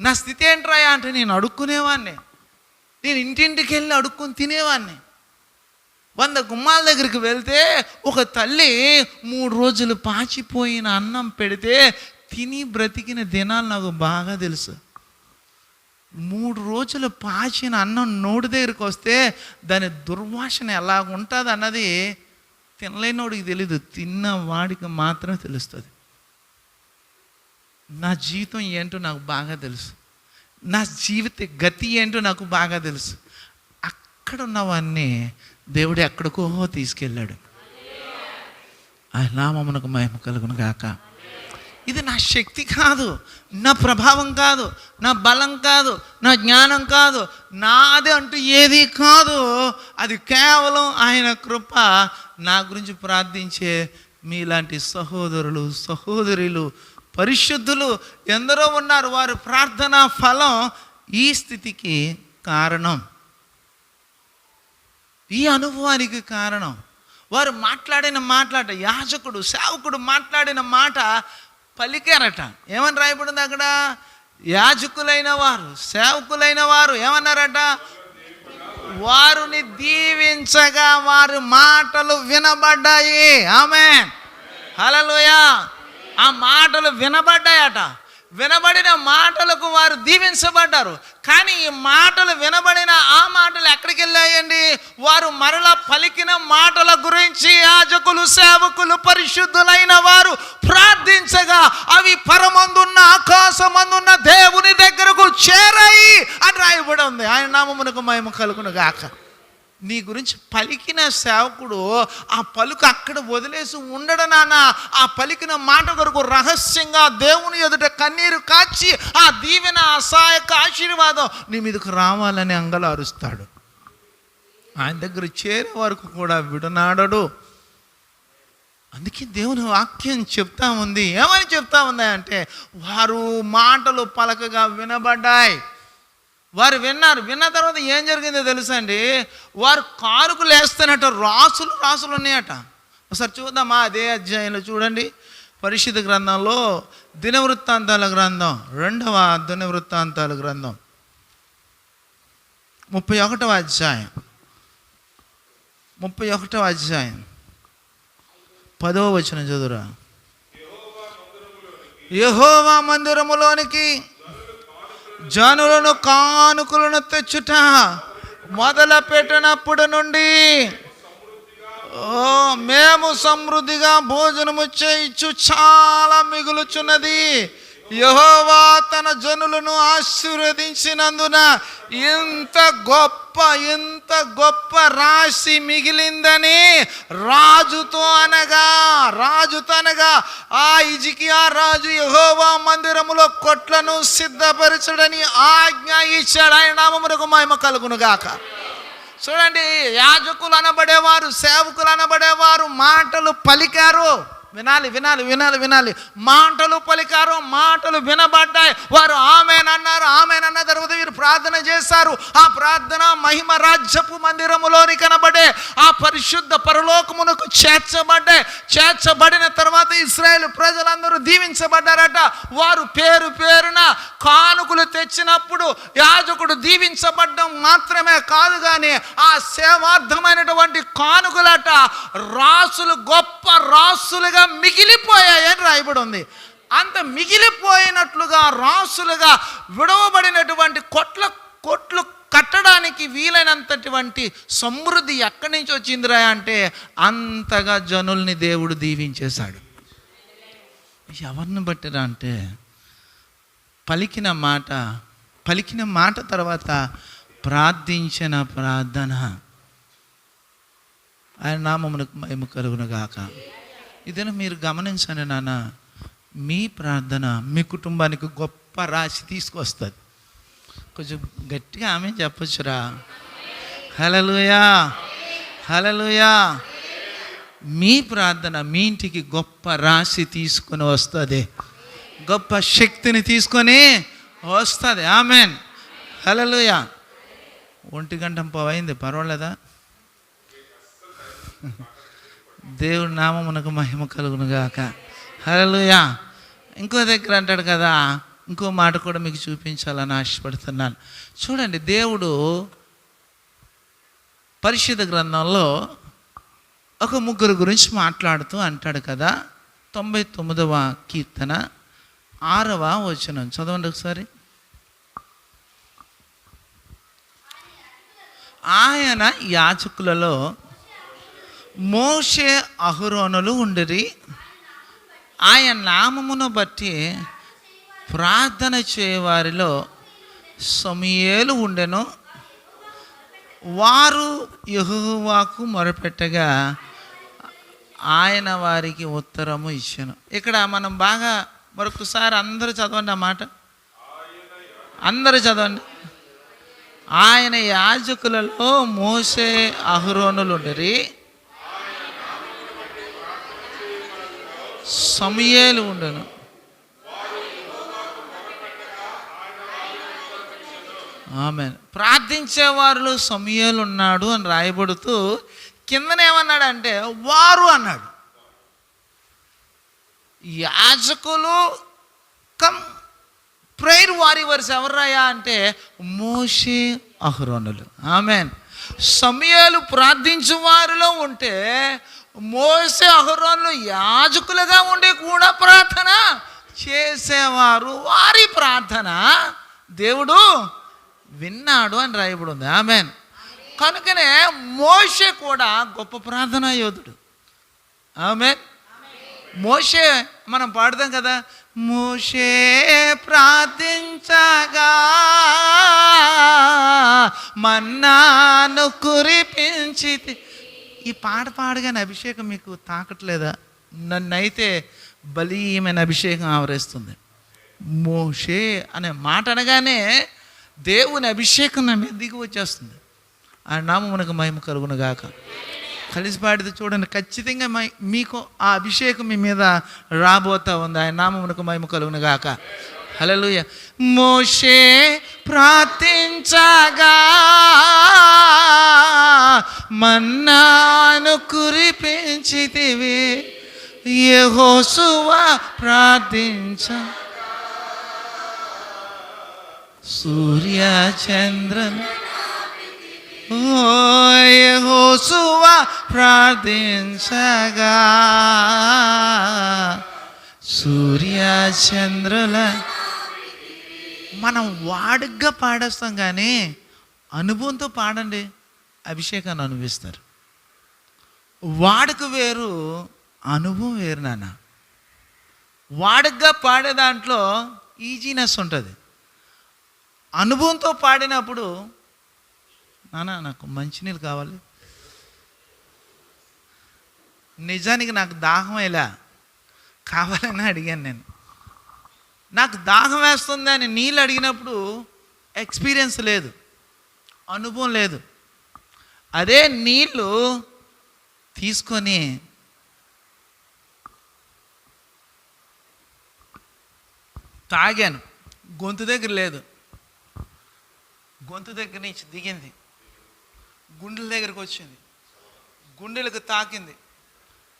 నా స్థితి ఏంట్రాయా అంటే నేను అడుక్కునేవాడిని. నేను ఇంటింటికి వెళ్ళి అడుక్కొని తినేవాడిని. 100 గుమ్మాల దగ్గరికి వెళ్తే ఒక తల్లి 3 రోజులు పాచిపోయిన అన్నం పెడితే తిని బ్రతికిన దినాలు నాకు బాగా తెలుసు. 3 రోజులు పాచిన అన్నం నోటి దగ్గరికి వస్తే దాని దుర్వాసన ఎలా ఉంటుంది అన్నది తినలేనోడికి తెలీదు, తిన్న వాడికి మాత్రమే తెలుస్తుంది. నా జీవితం ఏంటో నాకు బాగా తెలుసు, నా జీవిత గతి ఏంటో నాకు బాగా తెలుసు. అక్కడ ఉన్నవన్నీ దేవుడు ఎక్కడికో తీసుకెళ్ళాడు. ఆయన నామమునకు మహిమ కలుగును గాక. ఇది నా శక్తి కాదు, నా ప్రభావం కాదు, నా బలం కాదు, నా జ్ఞానం కాదు, నాది అంటూ ఏది కాదు. అది కేవలం ఆయన కృప. నా గురించి ప్రార్థించే మీలాంటి సహోదరులు, సహోదరులు, పరిశుద్ధులు ఎందరో ఉన్నారు. వారి ప్రార్థనా ఫలం ఈ స్థితికి కారణం, ఈ అనుభవానికి కారణం. వారు మాట్లాడిన యాజకుడు, సేవకుడు మాట్లాడిన మాట పలికారట. ఏమని రాయబడింది అక్కడ? యాజకులైన వారు, సేవకులైన వారు ఏమన్నారట? వారిని దీవించగా వారి మాటలు వినబడ్డాయి. ఆమేన్, హల్లెలూయా. ఆ మాటలు వినబడ్డాయట. వినబడిన మాటలకు వారు దీవించబడ్డారు. కానీ ఈ మాటలు వినబడిన ఆ మాటలు ఎక్కడికి వెళ్ళాయండి? వారు మరలా పలికిన మాటల గురించి యాజకులు, సేవకులు, పరిశుద్ధులైన వారు ప్రార్థించగా అవి పరమందున్న, ఆకాశమందున్న దేవుని దగ్గరకు చేరాయి అని రాయబడి ఉంది. ఆయన నామమునకు మహిమ కలుగును గాక. నీ గురించి పలికిన సేవకుడు ఆ పలుకు అక్కడ వదిలేసి ఉండడు నాన్న. ఆ పలికిన మాట కొరకు రహస్యంగా దేవుని ఎదుట కన్నీరు కాచి ఆ దీవెన, ఆ సహాయక ఆశీర్వాదం నీ మీదకు రావాలని అంగలారుస్తాడు. ఆయన దగ్గర చేరే వరకు కూడా విడనాడడు. అందుకే దేవుని వాక్యం చెప్తా ఉంది. ఏమని చెప్తా ఉంది అంటే, వారు మాటలు పలకగా వినబడ్డాయి. వారు విన్నారు. విన్న తర్వాత ఏం జరిగిందో తెలుసా అండి? వారు కారుకులు వేస్తున్నట్ట రాసులు ఉన్నాయట. ఒకసారి చూద్దామా అదే అధ్యాయంలో చూడండి. పరిశుద్ధ గ్రంథంలో దినవృత్తాంతాల గ్రంథం, 2వ దినవృత్తాంతాల గ్రంథం 31వ అధ్యాయం, 31వ అధ్యాయం 10వ వచనం చదువురా. యెహోవా మందిరములోనికి జనులను కానుకలను తెచ్చుట మొదలు పెట్టినప్పుడు నుండి మేము సమృద్ధిగా భోజనము చేయించు చాలా మిగులుచున్నది. యెహోవా తన జనులను ఆశీర్వదించినందున ఇంత గొప్ప రాశి మిగిలిందని రాజుతో అనగా ఆ హిజ్కియా రాజు యెహోవా మందిరములో కొట్లను సిద్ధపరచడని ఆజ్ఞ ఇచ్చాడు. ఆయన నామమునకు మహిమ కలుగును గాక. చూడండి, యాజకులు అనబడేవారు, సేవకులు అనబడేవారు మాటలు పలికారు. వినాలి. మాటలు పలికారు, మాటలు వినబడ్డాయి. వారు ఆమేన్ అన్నారు. ఆమేన్ అన్న తర్వాత వీరు ప్రార్థన చేశారు. ఆ ప్రార్థన మహిమ రాజ్యపు మందిరములోని కనబడే ఆ పరిశుద్ధ పరలోకమునకు చేర్చబడిన తర్వాత ఇశ్రాయేలు ప్రజలందరూ దీవించబడ్డారట. వారు పేరున కానుకలు తెచ్చినప్పుడు యాజకుడు దీవించబడ్డం మాత్రమే కాదు, కానీ ఆ సేవార్థమైనటువంటి కానుకలట రాసులు, గొప్ప రాసులుగా మిగిలిపోయాయని రాయబడి ఉంది. అంత మిగిలిపోయినట్లుగా రాసులుగా విడవబడినటువంటి కొట్లు కట్టడానికి వీలైనంతటువంటి సమృద్ధి ఎక్కడి నుంచి వచ్చిందిరా అంటే అంతగా జనుల్ని దేవుడు దీవించేశాడు. ఎవరిని బట్టిరా అంటే పలికిన మాట తర్వాత ప్రార్థించిన ప్రార్థన. ఆయన నామమునకు మహిమ కలుగును గాక. ఇదేనా మీరు గమనించండి నాన్న, మీ ప్రార్థన మీ కుటుంబానికి గొప్ప రాశి తీసుకొస్తుంది. కొంచెం గట్టిగా ఆమె చెప్పొచ్చురా. హల్లెలూయా. మీ ప్రార్థన మీ ఇంటికి గొప్ప రాశి తీసుకొని వస్తుంది, గొప్ప శక్తిని తీసుకొని వస్తుంది. ఆమెన్. హల్లెలూయా. 1:00 పర్వాలేదా? దేవుడి నామమునకు మహిమ కలుగును గాక. హల్లెలూయా. ఇంకో దగ్గర అంటాడు కదా, ఇంకో మాట కూడా మీకు చూపించాలని ఆశపడుతున్నాను. చూడండి, దేవుడు పరిశుద్ధ గ్రంథంలో ఒక ముగ్గురు గురించి మాట్లాడుతూ అంటాడు కదా. 99వ కీర్తన 6వ వచనం చదవండి ఒకసారి. ఆయన యాజకులలో మోషే అహరోనులు ఉండిరి. ఆయన నామమును బట్టి ప్రార్థన చేయవారిలో సమూయేలు ఉండెను. వారు యెహోవాకు మొరపెట్టగా ఆయన వారికి ఉత్తరము ఇచ్చెను. ఇక్కడ మనం బాగా మరొకసారి అందరూ చదవండి ఆ మాట. అందరూ చదవండి. ఆయన యాజకులలో మోషే అహరోనులు ఉండరి, సమూయేలు ఉండెను. ఆమేన్. ప్రార్థించేవారిలో సమూయేలు ఉన్నాడు అని రాయబడుతూ కిందనేమన్నాడంటే వారు అన్నాడు. యాజకులు కమ్ ప్రేయర్ వారియర్స్ ఎవరాయా అంటే మోషే అహరోనులు. ఆమేన్. సమూయేలు ప్రార్థించే వారిలో ఉంటే మోషే అహరోనులు యాజకులుగా ఉండి కూడా ప్రార్థన చేసేవారు. వారి ప్రార్థన దేవుడు విన్నాడు అని రాయబడి ఉంది. ఆమేన్. కనుకనే మోషే కూడా గొప్ప ప్రార్థనా యోధుడు. ఆమేన్. మోషే మనం పాడదాం కదా, మోషే ప్రార్థించగా మన్నాను కురిపించితి. ఈ పాట పాడగానే అభిషేకం మీకు తాకట్లేదా? నన్నైతే బలీయమైన అభిషేకం ఆవరిస్తుంది. మోషే అనే మాట అనగానే దేవుని అభిషేకం నా మీద దిగి వచ్చేస్తుంది. ఆ నామమునకు మహిమ కలుగును గాక. కలిసి పాడితే చూడండి, ఖచ్చితంగా మీకు ఆ అభిషేకం మీ మీద రాబోతా ఉంది. ఆయన నామమునకు మహిమ కలుగును గాక. హల్లెలూయా. మోషే ప్రార్థించగా మన్నాను కురిపించితివి, యెహోషువ ప్రార్థించ సూర్య చంద్రన్ యెహోషువ ప్రార్థించగా సూర్య చంద్రుల. మనం వాడుగ్గా పాడేస్తాం కానీ అనుభవంతో పాడండి, అభిషేకాన్ని అనుభవిస్తారు. వాడుక వేరు, అనుభవం వేరు నాన్న. వాడుగ్గా పాడే దాంట్లో ఈజీనెస్ ఉంటుంది. అనుభవంతో పాడినప్పుడు నాన్న నాకు మంచినీళ్ళు కావాలి, నిజానికి నాకు దాహం ఎలా కావాలని అడిగాను. నేను నాకు దాహం వేస్తుంది అని నీళ్ళు అడిగినప్పుడు ఎక్స్పీరియన్స్ లేదు, అనుభవం లేదు. అదే నీళ్ళు తీసుకొని తాగాను, గొంతు దగ్గర లేదు, గొంతు దగ్గర నుంచి దిగింది, గుండెల దగ్గరకు వచ్చింది, గుండెలకు తాకింది,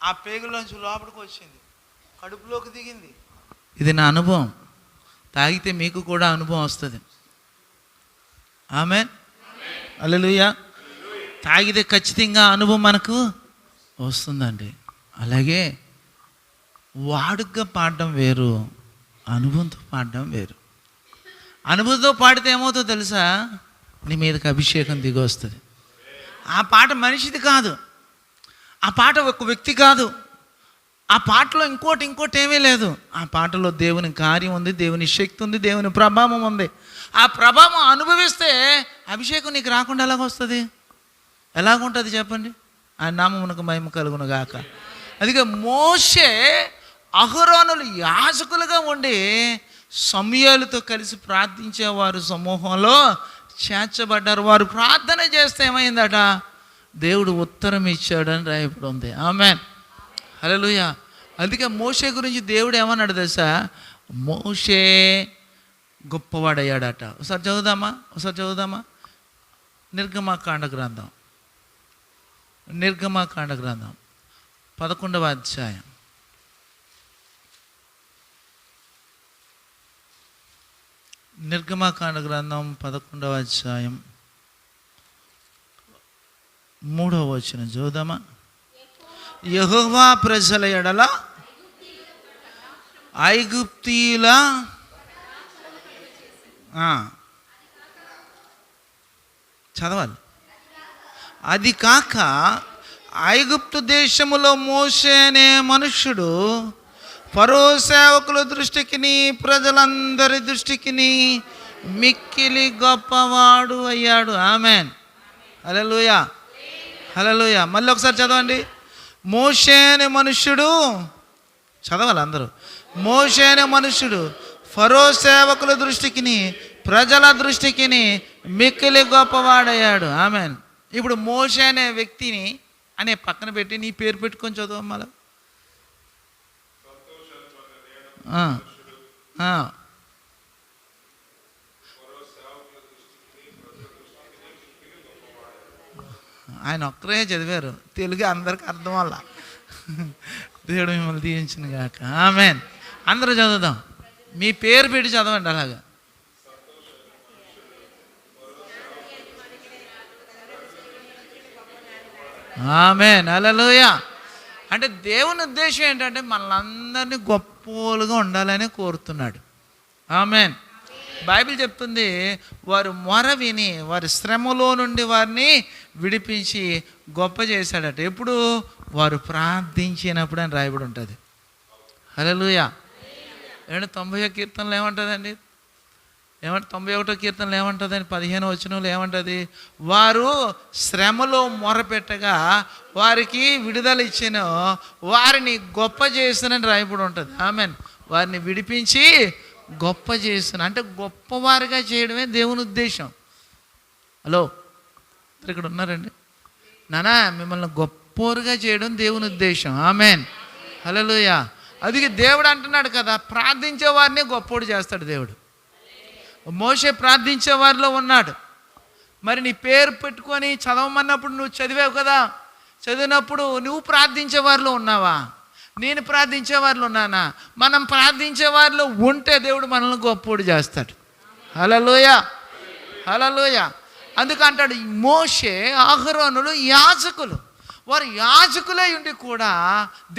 ఆ పేగులోంచి లోపలికి వచ్చింది, కడుపులోకి దిగింది. ఇది నా అనుభవం. తాగితే మీకు కూడా అనుభవం వస్తుంది. ఆమేన్, హల్లెలూయా. తాగితే ఖచ్చితంగా అనుభవం మనకు వస్తుందండి. అలాగే వాడుకగా పాడడం వేరు, అనుభవంతో పాడడం వేరు. అనుభవంతో పాడితే ఏమవుతుందో తెలుసా? నీ మీదకి అభిషేకం దిగి వస్తుంది. ఆ పాట మనిషిది కాదు, ఆ పాట ఒక వ్యక్తి కాదు, ఆ పాటలో ఇంకోటి ఏమీ లేదు. ఆ పాటలో దేవుని కార్యం ఉంది, దేవుని శక్తి ఉంది, దేవుని ప్రభావం ఉంది. ఆ ప్రభావం అనుభవిస్తే అభిషేకం నీకు రాకుండా ఎలాగొస్తుంది? ఎలాగుంటుంది చెప్పండి? ఆయన నామమునకు మహిమ కలుగును గాక. అందుకే మోషే అహరోనులు యాజకులుగా ఉండి సమూయేలుతో కలిసి ప్రార్థించేవారు సమూహంలో చేర్చబడ్డారు. వారు ప్రార్థన చేస్తే ఏమైందట? దేవుడు ఉత్తరం ఇచ్చాడని రాయబడి ఉంది. ఆమేన్, హల్లెలూయా. అందుకే మోషే గురించి దేవుడు ఏమన్నాడు తెలుసా? మోషే గొప్పవాడయ్యాడట. ఒకసారి చదువుదామా. నిర్గమాకాండ గ్రంథం 11వ అధ్యాయం. నిర్గమాకాండ గ్రంథం 11వ అధ్యాయం 3వ వచనం చదువుదామా? యెహోవా ప్రజల ఎడల ఐగుప్తీయుల చదవాలి. అది కాక ఐగుప్తు దేశములో మోషే అనే మనుష్యుడు ఫరో సేవకుల దృష్టికిని ప్రజలందరి దృష్టికిని మిక్కిలి గొప్పవాడు అయ్యాడు. ఆమేన్, హల్లెలూయా, హల్లెలూయా. మళ్ళీ ఒకసారి చదవండి. మోషే అనే మనుష్యుడు, చదవాలి అందరూ. మోషే అనే మనుష్యుడు ఫరో సేవకుల దృష్టికిని ప్రజల దృష్టికిని మిక్కిలి గొప్పవాడయ్యాడు. ఆమేన్. ఇప్పుడు మోషే అనే వ్యక్తిని అనే పక్కన పెట్టి నీ పేరు పెట్టుకొని చదువు మళ్ళా. ఆయన ఒక్కరే చదివారు, తెలుగు అందరికి అర్థం వల్ల. దేవుడు మిమ్మల్ని దీవించిన గాక. ఆమేన్. అందరూ చదువుదాం, మీ పేరు పెట్టి చదవండి అలాగా. ఆమేన్, హల్లెలూయా. అంటే దేవుని ఉద్దేశం ఏంటంటే మనల్ని గొప్పలుగా ఉండాలని కోరుతున్నాడు. ఆమేన్. బైబిల్ చెప్తుంది, వారు మొర విని వారి శ్రమలో నుండి వారిని విడిపించి గొప్ప చేశాడట. ఎప్పుడు? వారు ప్రార్థించినప్పుడు అని రాయబడి ఉంటుంది. హల్లెలూయా. ఏమంటే 91 కీర్తనలు ఏమంటుందండి? 91 కీర్తనలు ఏమంటుందని 15వ వచనంలో ఏమంటుంది? వారు శ్రమలో మొరపెట్టగా వారికి విడుదల ఇచ్చిన వారిని గొప్ప చేస్తునని రాయబడి ఉంటుంది. ఆమేన్. వారిని విడిపించి గొప్ప చేస్తున్నా అంటే గొప్పవారిగా చేయడమే దేవుని ఉద్దేశం. హలో, ఇక్కడ ఉన్నారండి నానా, మిమ్మల్ని గొప్పవారుగా చేయడం దేవుని ఉద్దేశం. ఆమేన్, హల్లెలూయా. అది దేవుడు అంటున్నాడు కదా, ప్రార్థించే వారిని గొప్పోడు చేస్తాడు దేవుడు. మోషే ప్రార్థించే వారిలో ఉన్నాడు. మరి నీ పేరు పెట్టుకొని చదవమన్నప్పుడు నువ్వు చదివావు కదా, చదివినప్పుడు నువ్వు ప్రార్థించే వారిలో ఉన్నావా? నేను ప్రార్థించే వారిలో ఉన్నానా? మనం ప్రార్థించే వారిలో ఉంటే దేవుడు మనల్ని గొప్పోడు చేస్తాడు. హల్లెలూయా, హల్లెలూయా. అందుకంటాడు మోషే అహరోనులు యాజకులు. వారు యాజకులై ఉండి కూడా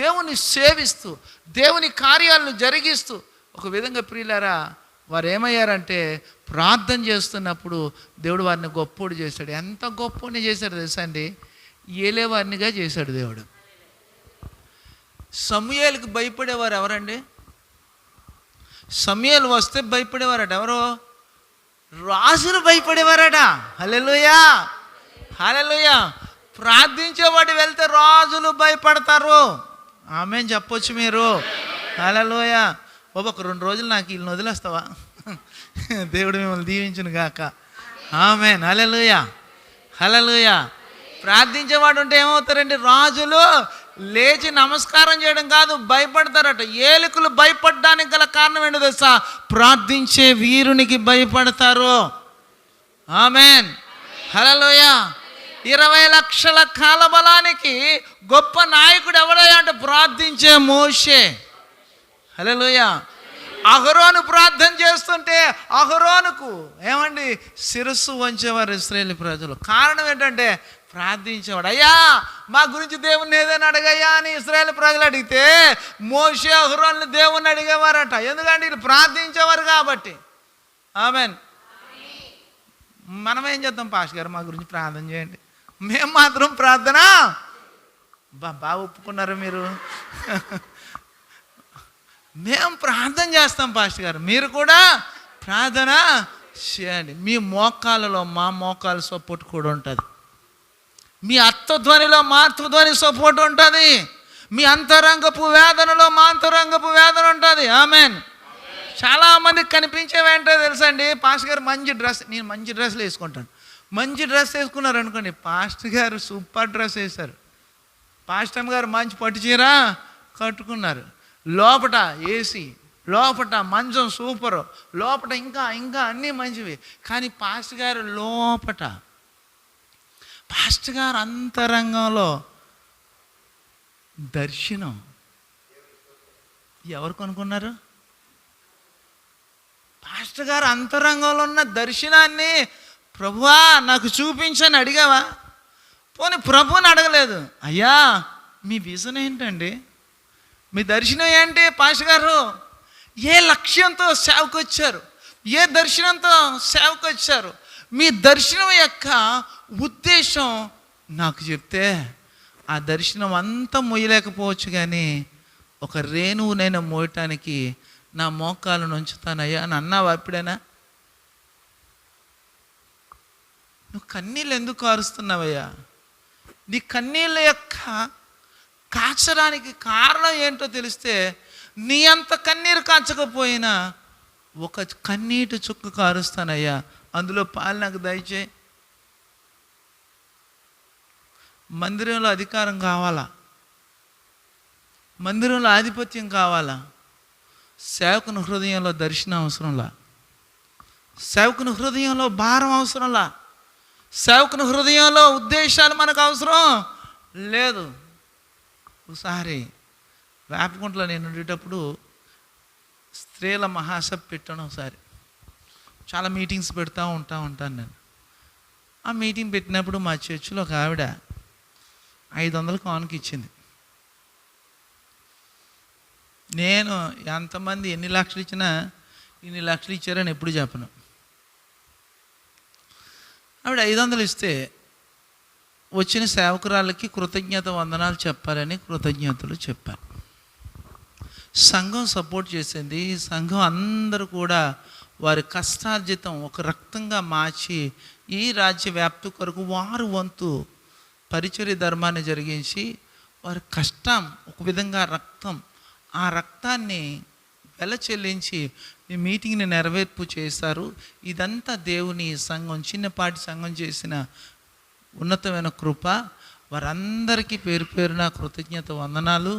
దేవుని సేవిస్తూ దేవుని కార్యాలను జరిగిస్తూ ఒక విధంగా ప్రియులారా వారు ఏమయ్యారంటే ప్రార్థన చేస్తున్నప్పుడు దేవుడు వారిని గొప్పోడు చేశాడు. ఎంత గొప్పోడిని చేశాడు తెలుసా అండి? ఏలేవారినిగా చేశాడు దేవుడు. సమూయేలుకు భయపడేవారు ఎవరండి? సమూయేలు వస్తే భయపడేవారట. ఎవరో రాజులు భయపడేవారట. హల్లెలూయా, హల్లెలూయా. ప్రార్థించేవాడు వెళ్తే రాజులు భయపడతారు. ఆమేన్ చెప్పొచ్చు మీరు. హల్లెలూయా. బాబు ఒక 2 రోజులు నాకు వీళ్ళని వదిలేస్తావా? దేవుడు మిమ్మల్ని దీవించును గాక. ఆమేన్. హల్లెలూయా, హల్లెలూయా. ప్రార్థించేవాడు ఉంటే ఏమవుతారండి? రాజులు లేచి నమస్కారం చేయడం కాదు, భయపడతారట. ఏలికలు భయపడడానికి గల కారణం ఏంటో తెలుసా? ప్రార్థించే వీరునికి భయపడతారు. ఆమేన్, హల్లెలూయా. 20 లక్షల కాలబలానికి గొప్ప నాయకుడు ఎవరయ్యా అంటే ప్రార్థించే మోషే. హల్లెలూయా. అహరోను ప్రార్థన చేస్తుంటే అహరోనుకు ఏమండి శిరస్సు వంచేవారు ఇశ్రాయేలు ప్రజలు. కారణం ఏంటంటే ప్రార్థించేవాడు. అయ్యా మా గురించి దేవుణ్ణి ఏదైనా అడగయ్యా అని ఇశ్రాయేలు ప్రజలు అడిగితే మోషే అహరోనులు దేవుణ్ణి అడిగేవారట. ఎందుకంటే వీళ్ళు ప్రార్థించేవారు కాబట్టి. ఆమేన్. మనం ఏం చేద్దాం? పాస్టర్ గారు మా గురించి ప్రార్థన చేయండి. మేము మాత్రం ప్రార్థన బాగా ఒప్పుకున్నారు మీరు. మేము ప్రార్థన చేస్తాం పాస్టర్ గారు, మీరు కూడా ప్రార్థన చేయండి. మీ మోకాలలో మా మోకాలు సపోర్ట్ కూడా ఉంటుంది. మీ అత్తధ్వనిలో మా అత్తధ్వని సపోర్ట్ ఉంటుంది. మీ అంతరంగపు వేదనలో మా అంతరంగపు వేదన ఉంటుంది. ఆమేన్. చాలామందికి కనిపించేవేంటో తెలుసండి? పాస్టర్ గారు మంచి డ్రెస్, నేను మంచి డ్రెస్సులు వేసుకుంటాను. మంచి డ్రెస్ వేసుకున్నారు అనుకోండి, పాస్టర్ గారు సూపర్ డ్రెస్ వేశారు. పాస్టర్ గారు మంచి పట్టు చీర కట్టుకున్నారు. లోపట ఏసీ, లోపట మంచం సూపరు, లోపట ఇంకా ఇంకా అన్నీ మంచివి. కానీ పాస్టర్ గారు లోపట, పాస్టర్ గారు అంతరంగంలో దర్శనం ఎవరు కొనుక్కున్నారు? పాస్టర్ గారు అంతరంగంలో ఉన్న దర్శనాన్ని ప్రభువా నాకు చూపించని అడిగావా? పోనీ ప్రభుని అడగలేదు. అయ్యా మీ విజన్ ఏంటండి? మీ దర్శనం ఏంటి పాస్టర్ గారు? ఏ లక్ష్యంతో సేవకు వచ్చారు? ఏ దర్శనంతో సేవకు వచ్చారు? మీ దర్శనం యొక్క ఉద్దేశం నాకు చెప్తే ఆ దర్శనం అంతా మొయ్యలేకపోవచ్చు, కానీ ఒక రేణువునైనా మోయటానికి నా మోకాలను ఉంచుతానయ్యా అని అన్నావా ఎప్పుడైనా? నువ్వు కన్నీళ్ళు ఎందుకు కారుస్తున్నావయ్యా? నీ కన్నీళ్ళ యొక్క కాచడానికి కారణం ఏంటో తెలిస్తే నీ అంత కన్నీరు కాచకపోయినా ఒక కన్నీటి చుక్క కారుస్తానయ్యా, అందులో పాలు నాకు దయచేయి. మందిరంలో అధికారం కావాలా? మందిరంలో ఆధిపత్యం కావాలా? సేవకుని హృదయంలో దర్శనం అవసరంలా? సేవకుని హృదయంలో భారం అవసరంలా? సేవకుని హృదయంలో ఉద్దేశాలు మనకు అవసరం లేదు. ఒకసారి వేపకుంటలో నేను ఉండేటప్పుడు స్త్రీల మహాసభ పెట్టాను. ఒకసారి చాలా మీటింగ్స్ పెడతా ఉంటాను నేను. ఆ మీటింగ్ పెట్టినప్పుడు మా చర్చిలో ఒక ఆవిడ 500 కానుక ఇచ్చింది. నేను ఎంతమంది ఎన్ని లక్షలు ఇచ్చినా ఇన్ని లక్షలు ఇచ్చారని ఎప్పుడు చెప్పను. ఆవిడ 500 ఇస్తే వచ్చిన సేవకురాళ్ళకి కృతజ్ఞత వందనాలు చెప్పాలని కృతజ్ఞతలు చెప్పాను. సంఘం సపోర్ట్ చేసింది. సంఘం అందరూ కూడా వారి కష్టార్జితం ఒక రక్తంగా మార్చి ఈ రాజ్య వ్యాప్తి కొరకు వారు వంతు పరిచర్య ధర్మాన్ని జరిగించి వారి కష్టం ఒక విధంగా రక్తం, ఆ రక్తాన్ని వెల చెల్లించి ఈ మీటింగ్ని నెరవేర్పు చేశారు. ఇదంతా దేవుని సంఘం, చిన్నపాటి సంఘం చేసిన ఉన్నతమైన కృప. వారందరికీ పేరు పేరున కృతజ్ఞత వందనాలు.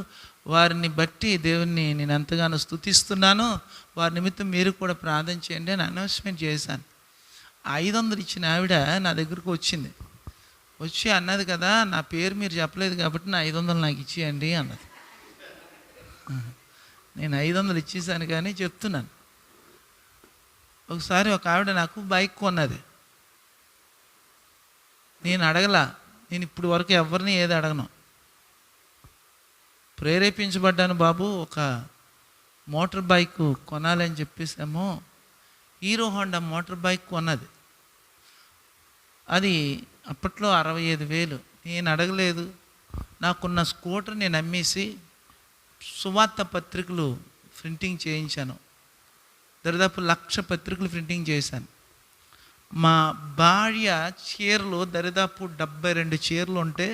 వారిని బట్టి దేవుణ్ణి నేను ఎంతగానో స్తుతిస్తున్నాను. వారి నిమిత్తం మీరు కూడా ప్రార్థన చేయండి అని అనౌన్స్మెంట్ చేశాను. 500 ఇచ్చిన ఆవిడ నా దగ్గరకు వచ్చింది. వచ్చి అన్నది కదా, నా పేరు మీరు చెప్పలేదు కాబట్టి నా 500 నాకు ఇచ్చేయండి అన్నది. నేను 500 ఇచ్చేసాను కానీ చెప్తున్నాను. ఒకసారి ఒక ఆవిడ నాకు బైక్ కొన్నది. నేను అడగలా. నేను ఇప్పుడు వరకు ఎవరిని ఏది అడగను. ప్రేరేపించబడ్డాను, బాబు ఒక మోటార్ బైక్ కొనాలని చెప్పేసాము. హీరో హోండా మోటార్ బైక్ కొన్నది. అది అప్పట్లో 65,000. నేను అడగలేదు. నాకున్న స్కూటర్ నేను అమ్మేసి సువార్త పత్రికలు ప్రింటింగ్ చేయించాను. దాదాపు 1,00,000 పత్రికలు ప్రింటింగ్ చేశాను. మా భార్య చీరలు దాదాపు 72 చీరలు ఉంటే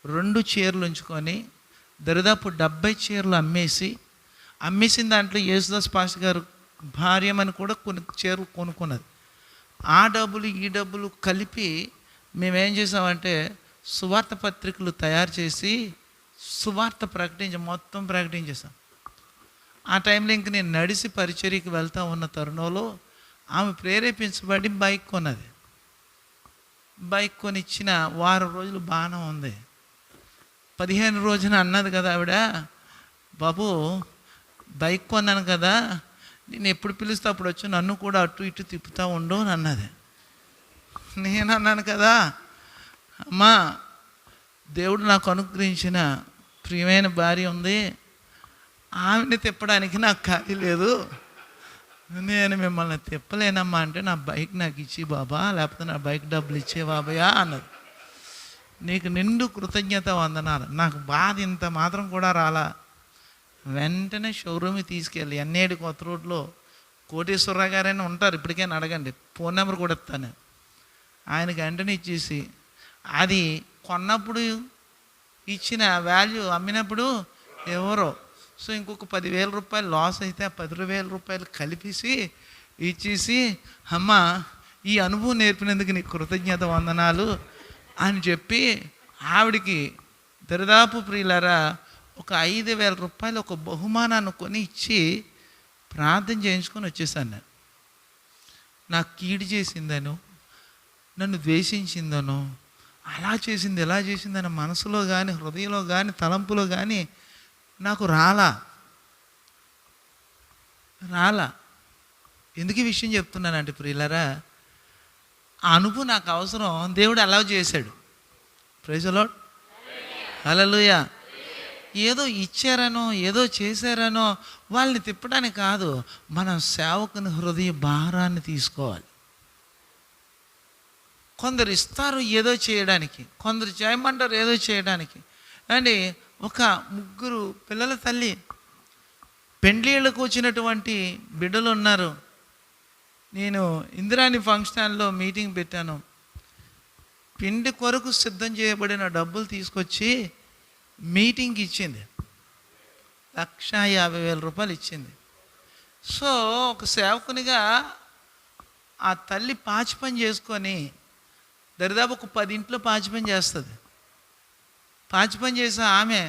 2 చీరలు ఉంచుకొని దాదాపు 70 చీరలు అమ్మేసిన దాంట్లో యేసుదాస్ పాస్టర్ గారు భార్యమని కూడా కొన్ని చీరలు కొనుక్కున్నది. ఆ డబ్బులు ఈ డబ్బులు కలిపి మేమేం చేసామంటే సువార్త పత్రికలు తయారు చేసి సువార్త మొత్తం ప్రకటించేసాం. ఆ టైంలో ఇంక నేను నడిచి పరిచర్యకి వెళ్తూ ఉన్న తరుణంలో ఆమె ప్రేరేపించబడి బైక్ కొన్నది. బైక్ కొనిచ్చిన వారం రోజులు బాగానే ఉంది. 15 రోజున అన్నది కదా ఆవిడ, బాబు బైక్ కొన్నాను కదా, నేను ఎప్పుడు పిలుస్తే అప్పుడు వచ్చి నన్ను కూడా అటు ఇటు తిప్పుతూ ఉండు అని అన్నది. నేను అన్నాను కదా, అమ్మా దేవుడు నాకు అనుగ్రహించిన ప్రియమైన భార్య ఉంది, ఆమెని తిప్పడానికి నాకు ఖాళీ లేదు, నేను మిమ్మల్ని తిప్పలేనమ్మా అంటే నా బైక్ నాకు ఇచ్చి బాబా, లేకపోతే నా బైక్ డబ్బులు ఇచ్చే బాబయ్యా అన్నది. నీకు నిండు కృతజ్ఞత వందనాలు. నాకు బాధ ఇంత మాత్రం కూడా రాలా. వెంటనే షోరూమ్కి తీసుకెళ్ళి ఎన్నేడు కొత్త రోడ్లో కోటేశ్వరరావు గారైనా ఉంటారు, ఇప్పటికైనా అడగండి, ఫోన్ నెంబర్ కూడా ఇస్తాను. ఆయనకి వెంటనే ఇచ్చేసి అది కొన్నప్పుడు ఇచ్చిన వాల్యూ అమ్మినప్పుడు ఎవరో సో ఇంకొక 10,000 రూపాయలు లాస్ అయితే ఆ 10,000 రూపాయలు కలిపేసి ఇచ్చేసి, అమ్మ ఈ అనుభవం నేర్పినందుకు నీకు కృతజ్ఞత వందనాలు అని చెప్పి ఆవిడికి దరిదాపు ప్రియులారా ఒక 5,000 రూపాయలు ఒక బహుమానాన్ని కొని ఇచ్చి ప్రార్థన చేయించుకొని వచ్చేసాను. నేను నాకు కీడు చేసిందనో, నన్ను ద్వేషించిందనో, అలా చేసింది ఎలా చేసిందని మనసులో కానీ హృదయంలో కానీ తలంపులో కానీ నాకు రాలా. ఎందుకు ఈ విషయం చెప్తున్నానంటే ప్రియులారా, ఆ అనుభవం నాకు అవసరం, దేవుడు అలా చేశాడు. ప్రైజ్ ది లార్డ్, హల్లెలూయా. ఏదో ఇచ్చారనో ఏదో చేశారనో వాళ్ళని తిప్పడానికి కాదు, మనం సేవకుని హృదయ భారాన్ని తీసుకోవాలి. కొందరు ఇస్తారు ఏదో చేయడానికి, కొందరు చేయమంటారు ఏదో చేయడానికి. అండి ఒక 3 పిల్లల తల్లి, పెండ్లీళ్ళకు వచ్చినటువంటి బిడ్డలు ఉన్నారు. నేను ఇందిరాని ఫంక్షన్ హాల్లో మీటింగ్ పెట్టాను. పిండి కొరకు సిద్ధం చేయబడిన డబ్బులు తీసుకొచ్చి మీటింగ్కి ఇచ్చింది. 1,50,000 రూపాయలు ఇచ్చింది. సో ఒక సేవకునిగా ఆ తల్లి పాచి పని చేసుకొని దరిదాపు ఒక 10 ఇంట్లో పాచి పని చేస్తుంది. పాచి పని చేసే ఆమె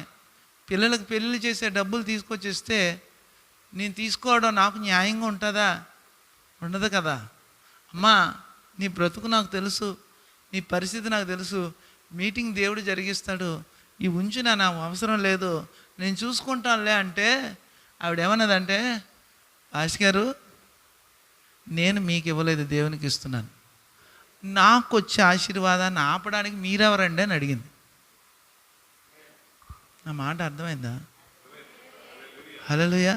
పిల్లలకు పెళ్ళిళ్ళు చేసే డబ్బులు తీసుకొచ్చేస్తే నేను తీసుకోవడం నాకు న్యాయంగా ఉంటుందా? ఉండదు కదా. అమ్మా నీ బ్రతుకు నాకు తెలుసు, నీ పరిస్థితి నాకు తెలుసు, మీటింగ్ దేవుడు జరిగిస్తాడు, ఈ ఉంచు నా అవసరం లేదు, నేను చూసుకుంటానులే అంటే ఆవిడేమన్నదంటే, ఆశ గారు నేను మీకు ఇవ్వలేదు, దేవునికి ఇస్తున్నాను, నాకు వచ్చే ఆశీర్వాదాన్ని ఆపడానికి మీరెవరండి అని అడిగింది. నా మాట అర్థమైందా? హల్లెలూయా.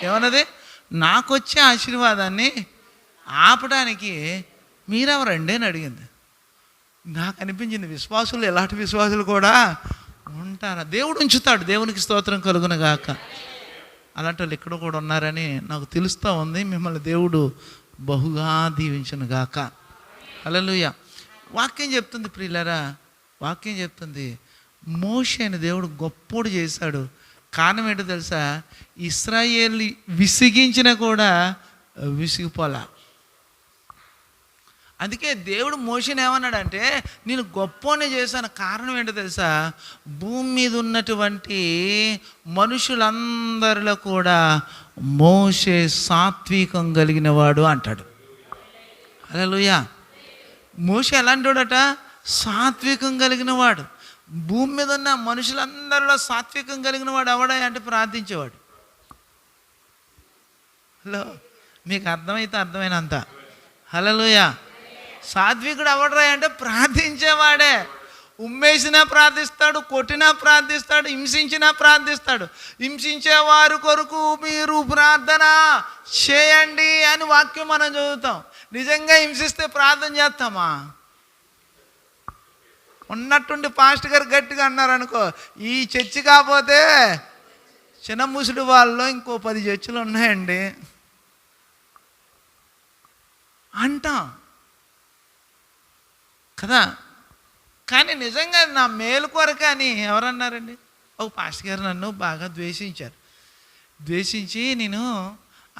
ఏమన్నది? నాకు వచ్చే ఆశీర్వాదాన్ని ఆపడానికి మీరెవరండి అని అడిగింది. నాకు అనిపించింది, విశ్వాసులు ఎలాంటి విశ్వాసులు కూడా ఉంటారా? దేవుడు ఉంచుతాడు, దేవునికి స్తోత్రం కలుగును గాక. అలాంటి వాళ్ళు ఇక్కడ కూడా ఉన్నారని నాకు తెలుస్తూ ఉంది. మిమ్మల్ని దేవుడు బహుగా దీవించును గాక. హల్లెలూయా. వాక్యం చెప్తుంది ప్రియులారా, వాక్యం చెప్తుంది మోషే అని దేవుడు గొప్పోడు చేశాడు. కారణం ఏంటో తెలుసా? ఇశ్రాయేలు విసిగించినా కూడా విసిగిపోలా. అందుకే దేవుడు మోషేని ఏమన్నాడంటే నేను గొప్పోనే చేశాను. కారణం ఏంటో తెలుసా? భూమి మీద ఉన్నటువంటి మనుషులందరిలో కూడా మోషే సాత్వికం కలిగిన వాడు అంటాడు. హల్లెలూయా. మోషే ఎలాంటి వాడట? సాత్వికం కలిగిన వాడు. భూమి మీద ఉన్న మనుషులందరిలో సాత్వికం కలిగిన వాడు ఎవడా అంటే ప్రార్థించేవాడు. హలో, మీకు అర్థమైతే అర్థమైనంత. హల్లెలూయా. సాత్వికుడు ఎవడరా అంటే ప్రార్థించేవాడే. ఉమ్మేసినా ప్రార్థిస్తాడు, కొట్టినా ప్రార్థిస్తాడు, హింసించినా ప్రార్థిస్తాడు. హింసించేవారు కొరకు మీరు ప్రార్థన చేయండి అని వాక్యం మనం చదువుతాం. నిజంగా హింసిస్తే ప్రార్థన చేస్తామా? ఉన్నట్టుండి పాస్టర్ గారు గట్టిగా అన్నారనుకో, ఈ చర్చి కాకపోతే చిన్న ముసుడు వాళ్ళలో ఇంకో 10 చర్చిలు ఉన్నాయండి, అంటాం కదా. కానీ నిజంగా నా మేలు కొరకు అని ఎవరన్నారండి? ఒక పాస్టర్ గారు నన్ను బాగా ద్వేషించారు. ద్వేషించి నేను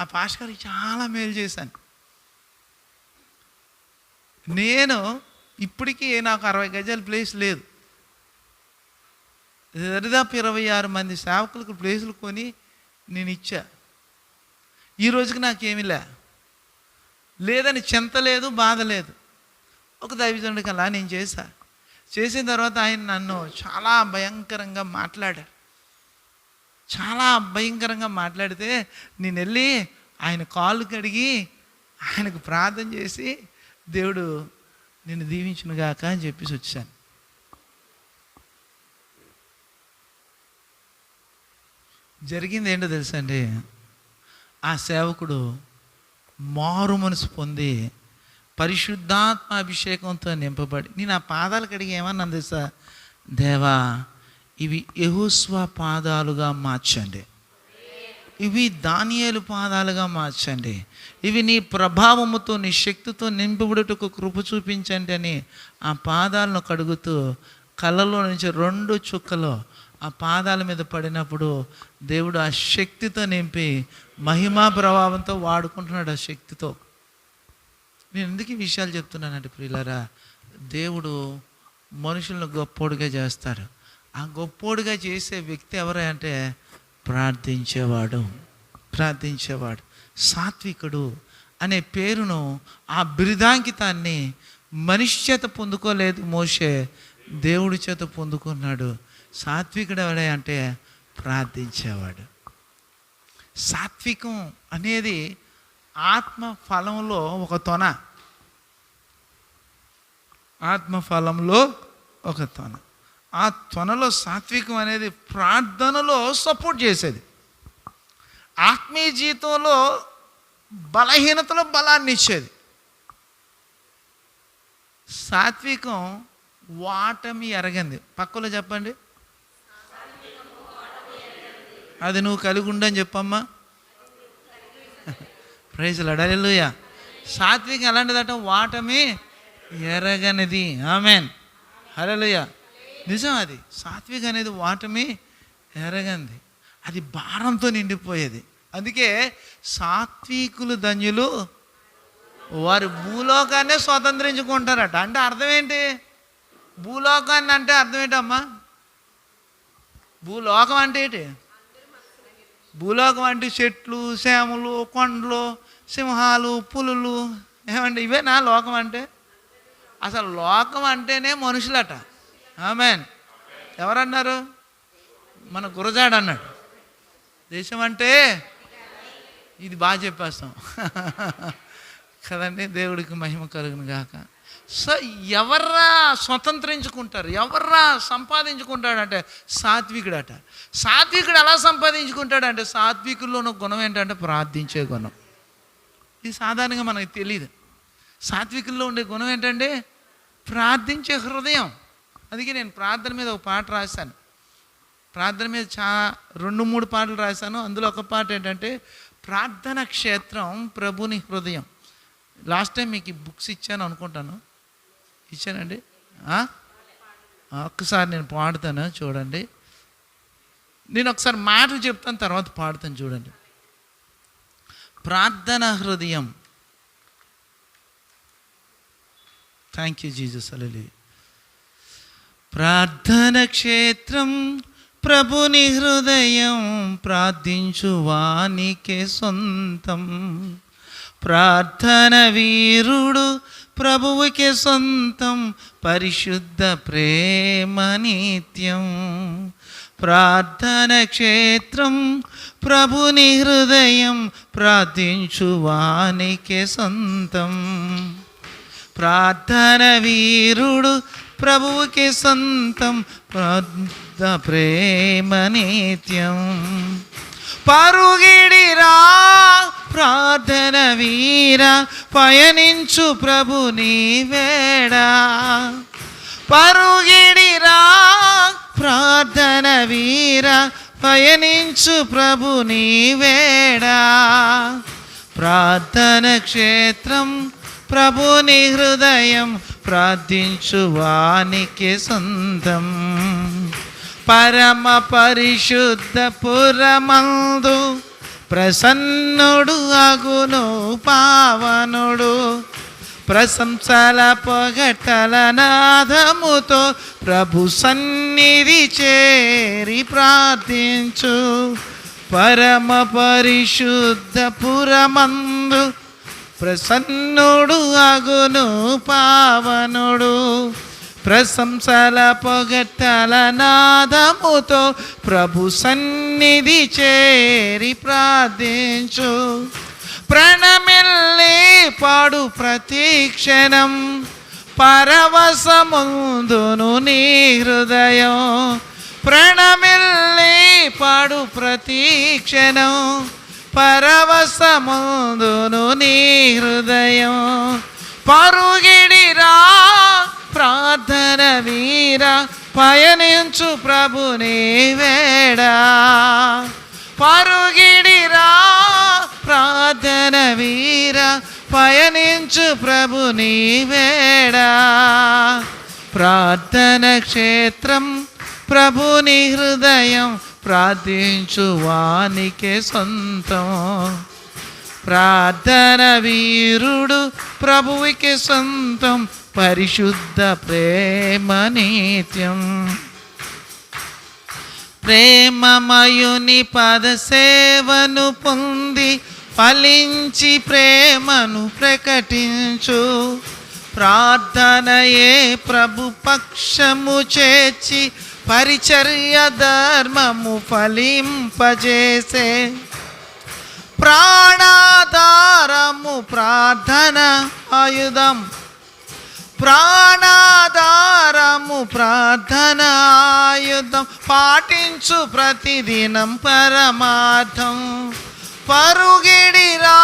ఆ పాస్టర్ గారికి చాలా మేలు చేశాను. నేను ఇప్పటికీ నాకు 60 గజాల ప్లేస్ లేదు. దరిదాపు 26 మంది సేవకులకు ప్లేసులు కొని నేను ఇచ్చా. ఈ రోజుకి నాకేమీ లేదని చింత లేదు, బాధ లేదు. ఒక దైవజనుడికి అలా నేను చేసిన తర్వాత ఆయన నన్ను చాలా భయంకరంగా మాట్లాడారు. చాలా భయంకరంగా మాట్లాడితే నేను వెళ్ళి ఆయన కాళ్ళు కడిగి ఆయనకు ప్రార్థన చేసి దేవుడు నిన్ను దీవించునుగాక అని చెప్పేసి వచ్చాను. జరిగింది ఏంటో తెలుసా అండి? ఆ సేవకుడు మారు మనసు పొంది పరిశుద్ధాత్మ అభిషేకంతో నింపబడి నేను ఆ పాదాలు కడిగి ఏమన్నా తెలుసా? దేవా, ఇవి యెహోషువ పాదాలుగా మార్చండి, ఇవి దానియేలు పాదాలుగా మార్చండి, ఇవి నీ ప్రభావముతో నీ శక్తితో నింపబడుటకు కృప చూపించండి అని ఆ పాదాలను కడుగుతూ కళ్ళలో నుంచి 2 చుక్కలు ఆ పాదాల మీద పడినప్పుడు దేవుడు ఆ శక్తితో నింపి మహిమా ప్రభావంతో వాడుకుంటున్నాడు. ఆ శక్తితో నేను ఎందుకు ఈ విషయాలు చెప్తున్నానంటే ప్రియులారా, దేవుడు మనుషులను గొప్పోడుగా చేస్తాడు. ఆ గొప్పోడుగా చేసే వ్యక్తి ఎవరు అంటే ప్రార్థించేవాడు. సాత్వికుడు అనే పేరును, ఆ బిరుదాంకితాన్ని మనిషి చేత పొందుకోలేదు మోషే, దేవుడి చేత పొందుకున్నాడు. సాత్వికుడు ఎవడే అంటే ప్రార్థించేవాడు. సాత్వికం అనేది ఆత్మ ఫలంలో ఒక తొన. ఆత్మఫలంలో ఒక తొన. ఆ తొనలో సాత్వికం అనేది ప్రార్థనలో సపోర్ట్ చేసేది. ఆత్మీయ జీవితంలో బలహీనతలో బలాన్ని ఇచ్చేది. సాత్వికం వాటమి ఎరగంది. పక్కలో చెప్పండి, అది నువ్వు కలిగి ఉండని చెప్పమ్మా. ప్రైజ్ లార్డ్, హల్లెలూయా. సాత్వికం ఎలాంటిదట? వాటమి ఎరగనిది. ఆమేన్, హల్లెలూయా. నిజం, అది సాత్వికం అనేది వాటమి ఎరగంది. అది భారంతో నిండిపోయేది. అందుకే సాత్వికులు ధన్యులు, వారు భూలోకాన్నే స్వతంత్రించుకుంటారట. అంటే అర్థం ఏంటి? భూలోకాన్ని అంటే అర్థం ఏంటమ్మా? భూలోకం అంటే ఏంటి? భూలోకం అంటే చెట్లు, చేమలు, కొండలు, సింహాలు, పులులు, ఏమండి? ఇవేనా లోకం అంటే? అసలు లోకం అంటేనే మనుషులట. ఆమేన్. ఎవరన్నారు? మన గురజాడు అన్నాడు. దేశం అంటే ఇది బాగా చెప్పేస్తాం కదండి. దేవుడికి మహిమ కలుగును గాక. సో ఎవర్రా స్వతంత్రించుకుంటారు, ఎవర్రా సంపాదించుకుంటాడంటే సాత్వికుడట. సాత్వికుడు ఎలా సంపాదించుకుంటాడంటే, సాత్వికుల్లో ఉన్న గుణం ఏంటంటే ప్రార్థించే గుణం. ఇది సాధారణంగా మనకు తెలియదు. సాత్వికుల్లో ఉండే గుణం ఏంటంటే ప్రార్థించే హృదయం. అందుకే నేను ప్రార్థన మీద ఒక పాట రాశాను. ప్రార్థన మీద 2-3 పాటలు రాశాను. అందులో ఒక పాట ఏంటంటే ప్రార్థన క్షేత్రం ప్రభుని హృదయం. లాస్ట్ టైం మీకు ఈ బుక్స్ ఇచ్చాను అనుకుంటాను. ఇచ్చానండి. ఒక్కసారి నేను పాడుతాను చూడండి. నేను ఒకసారి మాటలు చెప్తాను, తర్వాత పాడుతాను చూడండి. ప్రార్థన హృదయం. Thank you Jesus. హల్లెలూయా. ప్రార్థన క్షేత్రం ప్రభుని హృదయం, ప్రార్థించువానికే సొంతం. ప్రార్థన వీరుడు ప్రభువుకే సొంతం, పరిశుద్ధ ప్రేమ నిత్యం. ప్రార్థన క్షేత్రం ప్రభుని హృదయం, ప్రార్థించువానికే సొంతం. ప్రార్థన వీరుడు ప్రభువుకే సొంతం, ప్రార్థ ప్రేమ నిత్యం. పరుగిడిరా ప్రార్థన వీర, పయనించు ప్రభు నీ వేడా. పరుగిడిరా ప్రార్థన వీర, పయనించు ప్రభు నీ వేడా. ప్రార్థన క్షేత్రం ప్రభుని హృదయం ప్రార్థించు వానికి సొంతం. పరమ పరిశుద్ధ పురమందు ప్రసన్నుడు అగును పావనుడు. ప్రశంసల పొగటల నాదముతో ప్రభు సన్నిధి చేరి ప్రార్థించు. పరమ పరిశుద్ధ పురమందు ప్రసన్నుడు అగును పావనుడు. ప్రశంసల పొగట్టల నాదముతో ప్రభు సన్నిధి చేరి ప్రార్థించు. ప్రణమిల్లి పాడు ప్రతిక్షణం పరవశముందును నీ హృదయం. ప్రణమిల్లి పాడు ప్రతిక్షణం పరవశముందును నీ హృదయం. పరుగిడిరా ప్రార్థన వీర పయనించు ప్రభుని వేడా. పరుగిడిరా ప్రార్థన వీర పయనించు ప్రభుని వేడా. ప్రార్థన క్షేత్రం ప్రభుని హృదయం ప్రార్థించు వానికే సొంతం. ప్రార్థన వీరుడు ప్రభువుకి సొంతం. పరిశుద్ధ ప్రేమ నిత్యం. ప్రేమమయుని పద సేవను పొంది ఫలించి ప్రేమను ప్రకటించు. ప్రార్థనయే ప్రభు పక్షము చేర్చి పరిచర్య ధర్మము ఫలింపజేసే. ప్రాణాధారము ప్రార్థన ఆయుధం. ప్రాణాధారము ప్రార్థన ఆయుధం. పాటించు ప్రతిదినం పరమార్థం. పరుగిడిరా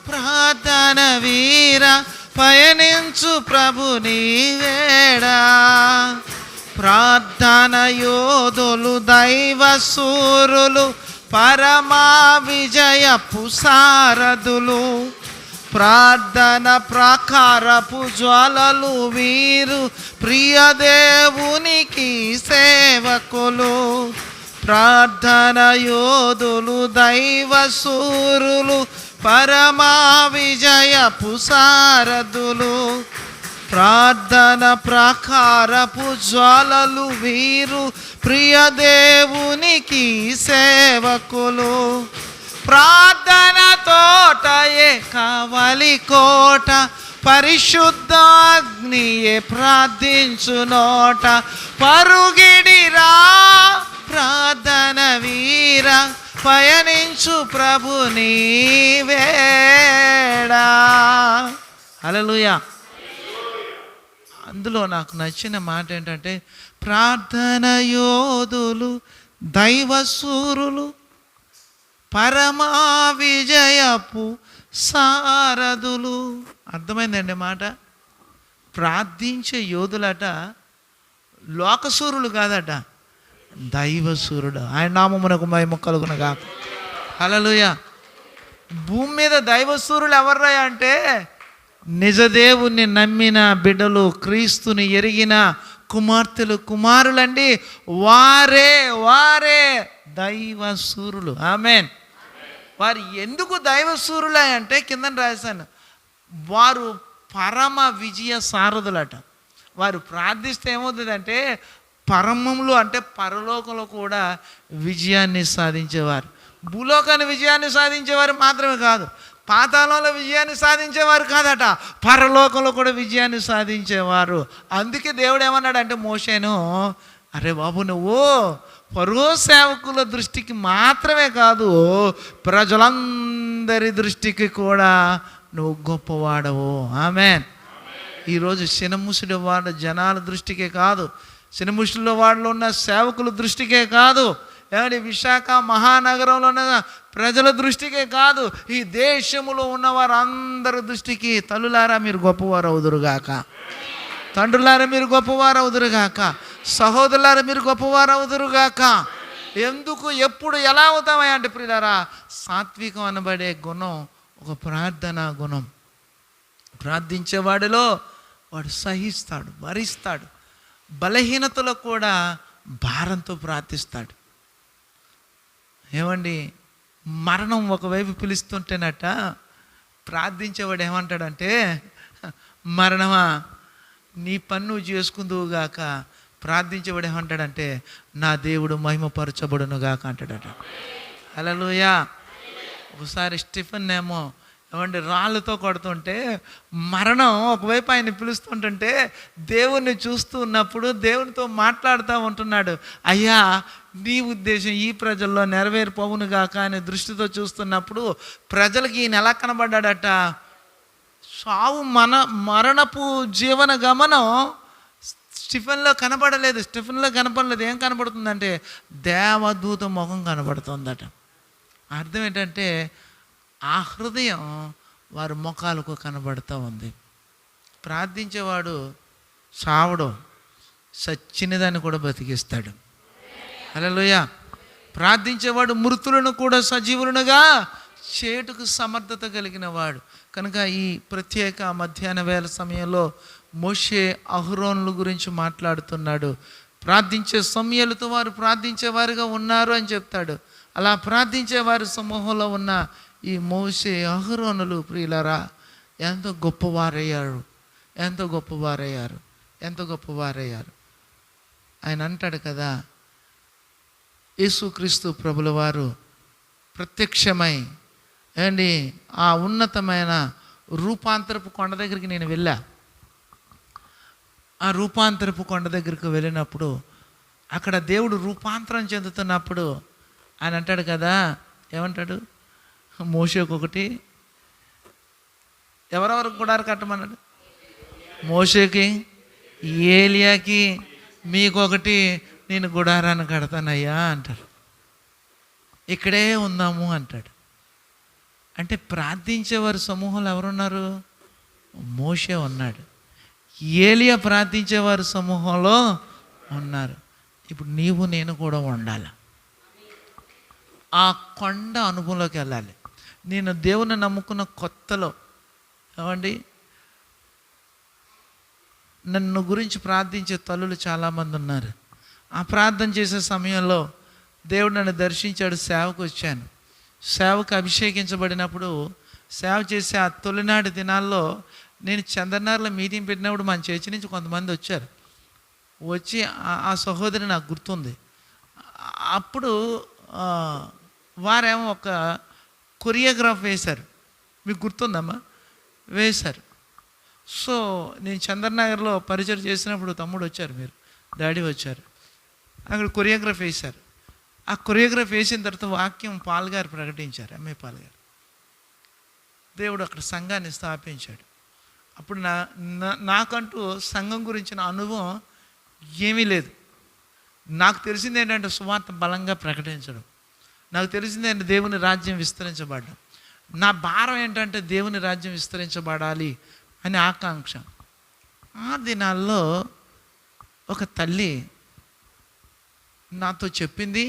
ప్రార్థన వీర పయనించు ప్రభుని వేడా. ప్రార్థన యోధులు దైవ సూరులు పరమా విజయపు సారథులు. ప్రార్థన ప్రాకారపు జ్వాలలు వీరు ప్రియ దేవునికి సేవకులు. ప్రార్థన యోధులు దైవ సూరులు పరమా విజయపు సారథులు. ప్రార్థన ప్రాకారపు జ్వాలలు వీరు ప్రియ దేవునికి సేవకులు. ప్రార్థన తోటయే కావలి కోట. పరిశుద్ధాగ్నియే ప్రార్థించు నోట. పరుగిడిరా ప్రార్థన వీర పయనించు ప్రభుని వేడా. హల్లెలూయా. అందులో నాకు నచ్చిన మాట ఏంటంటే ప్రార్థన యోధులు దైవ సూరులు పరమా విజయపు సారథులు. అర్థమైందండి మాట. ప్రార్థించే యోధులట లోకసూరులు కాదట, దైవసూరుడు. ఆయన నామమునకు మహిమ కలుగునుగా. హల్లెలూయా. భూమి మీద దైవసూరులు ఎవర్రా అంటే నిజదేవుని నమ్మిన బిడ్డలు, క్రీస్తుని ఎరిగిన కుమార్తెలు కుమారులండి. వారే వారే దైవసూరులు. ఆమేన్. వారు ఎందుకు దైవసూరులు అంటే కింద రాశాను, వారు పరమ విజయ సారథులట. వారు ప్రార్థిస్తే ఏమవుతుందంటే పరమంలో అంటే పరలోకంలో కూడా విజయాన్ని సాధించేవారు. భూలోకాన్ని విజయాన్ని సాధించేవారు మాత్రమే కాదు, పాతాళంలో విజయాన్ని సాధించేవారు కాదట, పరలోకంలో కూడా విజయాన్ని సాధించేవారు. అందుకే దేవుడు ఏమన్నాడంటే మోషేను, అరే బాబు నువ్వు పరో సేవకుల దృష్టికి మాత్రమే కాదు ప్రజలందరి దృష్టికి కూడా నువ్వు గొప్పవాడవు. ఆమేన్. ఈరోజు సినముసుడి వాడ జనాల దృష్టికే కాదు, సినముసుల వాడలో ఉన్న సేవకుల దృష్టికే కాదు, ఏమంటే విశాఖ మహానగరంలో ఉన్న ప్రజల దృష్టికే కాదు, ఈ దేశంలో ఉన్న వారందరి దృష్టికి తల్లులారా మీరు గొప్పవారు అవుదురుగాక, తండ్రులారా మీరు గొప్పవారు అవుదురుగాక, సహోదరులారా మీరు గొప్పవారు అవుదురుగాక. ఎందుకు ఎప్పుడు ఎలా అవుతామా అంటే ప్రియులారా, సాత్వికం అనబడే గుణం ఒక ప్రార్థనా గుణం. ప్రార్థించేవాడిలో వాడు సహిస్తాడు, భరిస్తాడు. బలహీనతలో కూడా భారంతో ప్రార్థిస్తాడు. ఏమండి, మరణం ఒకవైపు పిలుస్తుంటేనట ప్రార్థించేవాడు ఏమంటాడంటే, మరణమా నీ పని నువ్వు చేసుకుందువుగాక. ప్రార్థించేవాడు ఏమంటాడంటే, నా దేవుడు మహిమపరచబడునుగాక అంటాడట. హల్లెలూయా. ఒకసారి స్టిఫెన్ ఏమో ఏమంటే రాళ్ళతో కొడుతుంటే మరణం ఒకవైపు ఆయన పిలుస్తుంటుంటే దేవుణ్ణి చూస్తూ ఉన్నప్పుడు దేవునితో మాట్లాడుతూ ఉంటున్నాడు. అయ్యా, నీ ఉద్దేశం ఈ ప్రజల్లో నెరవేరిపోవునుగాక అనే దృష్టితో చూస్తున్నప్పుడు ప్రజలకి ఈయన ఎలా కనబడ్డాడట? సావు మరణపు జీవన గమనం స్టిఫెన్లో కనపడలేదు. ఏం కనపడుతుందంటే దేవదూత ముఖం కనబడుతుందట. అర్థం ఏంటంటే ఆ హృదయం వారి ముఖాలకు కనబడుతూ ఉంది. ప్రార్థించేవాడు సావడం, సచ్చినదాన్ని కూడా బతికిస్తాడు. హల్లెలూయా. ప్రార్థించేవాడు మృతులను కూడా సజీవులనుగా చేటుకు సమర్థత కలిగిన వాడు. కనుక ఈ ప్రత్యేక మధ్యాహ్న వేళ సమయంలో మోషే అహరోనుల గురించి మాట్లాడుతున్నాడు. ప్రార్థించే సమయాలతో వారు ప్రార్థించేవారుగా ఉన్నారు అని చెప్తాడు. అలా ప్రార్థించే వారి సమూహంలో ఉన్న ఈ మోషే అహరోనులు ప్రియులారా ఎంతో గొప్పవారయ్యారు. ఆయన అంటాడు కదా, యేసుక్రీస్తు ప్రభుల వారు ప్రత్యక్షమై ఏండి ఆ ఉన్నతమైన రూపాంతరపు కొండ దగ్గరికి నేను వెళ్ళా. ఆ రూపాంతరపు కొండ దగ్గరికి వెళ్ళినప్పుడు అక్కడ దేవుడు రూపాంతరం చెందుతున్నప్పుడు ఆయన అంటాడు కదా, ఏమంటాడు? మోషేకు ఒకటి, ఎవరెవరికి గుడారు కట్టమన్నాడు? మోషేకి, ఏలియాకి, మీకొకటి నేను గుడారాన్ని కడతానయ్యా అంటారు. ఇక్కడే ఉందాము అంటాడు. అంటే ప్రార్థించేవారు సమూహంలో ఎవరున్నారు? మోషే ఉన్నాడు, ఏలియా ప్రార్థించేవారు సమూహంలో ఉన్నారు. ఇప్పుడు నీవు నేను కూడా ఉండాలి. ఆ కొండ అనుభవంలోకి వెళ్ళాలి. నేను దేవుని నమ్ముకున్న కొత్తలో ఏమండి, నన్ను గురించి ప్రార్థించే తల్లులు చాలామంది ఉన్నారు. ఆ ప్రార్థన చేసే సమయంలో దేవుడు నన్ను దర్శించాడు. సేవకు వచ్చాను. సేవకు అభిషేకించబడినప్పుడు సేవ చేసే ఆ తొలినాటి దినాల్లో నేను చందనార్లో మీటింగ్ పెట్టినప్పుడు మన చర్చి నుంచి కొంతమంది వచ్చారు. వచ్చి ఆ సహోదరి నాకు గుర్తుంది. అప్పుడు వారేమో ఒక కొరియోగ్రాఫ్ వేశారు. మీకు గుర్తుందమ్మా? వేశారు. సో నేను చంద్రనగర్లో పరిచయం చేసినప్పుడు తమ్ముడు వచ్చారు, మీరు డాడీ వచ్చారు. అక్కడ కొరియోగ్రాఫ్ వేశారు. ఆ కొరియోగ్రాఫ్ వేసిన తర్వాత వాక్యం పాల్ గారు ప్రకటించారు, ఎంఏ పాల్ గారు. దేవుడు అక్కడ సంఘాన్ని స్థాపించాడు. అప్పుడు నాకంటూ సంఘం గురించిన అనుభవం ఏమీ లేదు. నాకు తెలిసింది ఏంటంటే సువార్త బలంగా ప్రకటించడం. నాకు తెలిసింది ఏంటంటే దేవుని రాజ్యం విస్తరించబడడం. నా భారం ఏంటంటే దేవుని రాజ్యం విస్తరించబడాలి అని ఆకాంక్ష. ఆ దినాల్లో ఒక తల్లి నాతో చెప్పింది,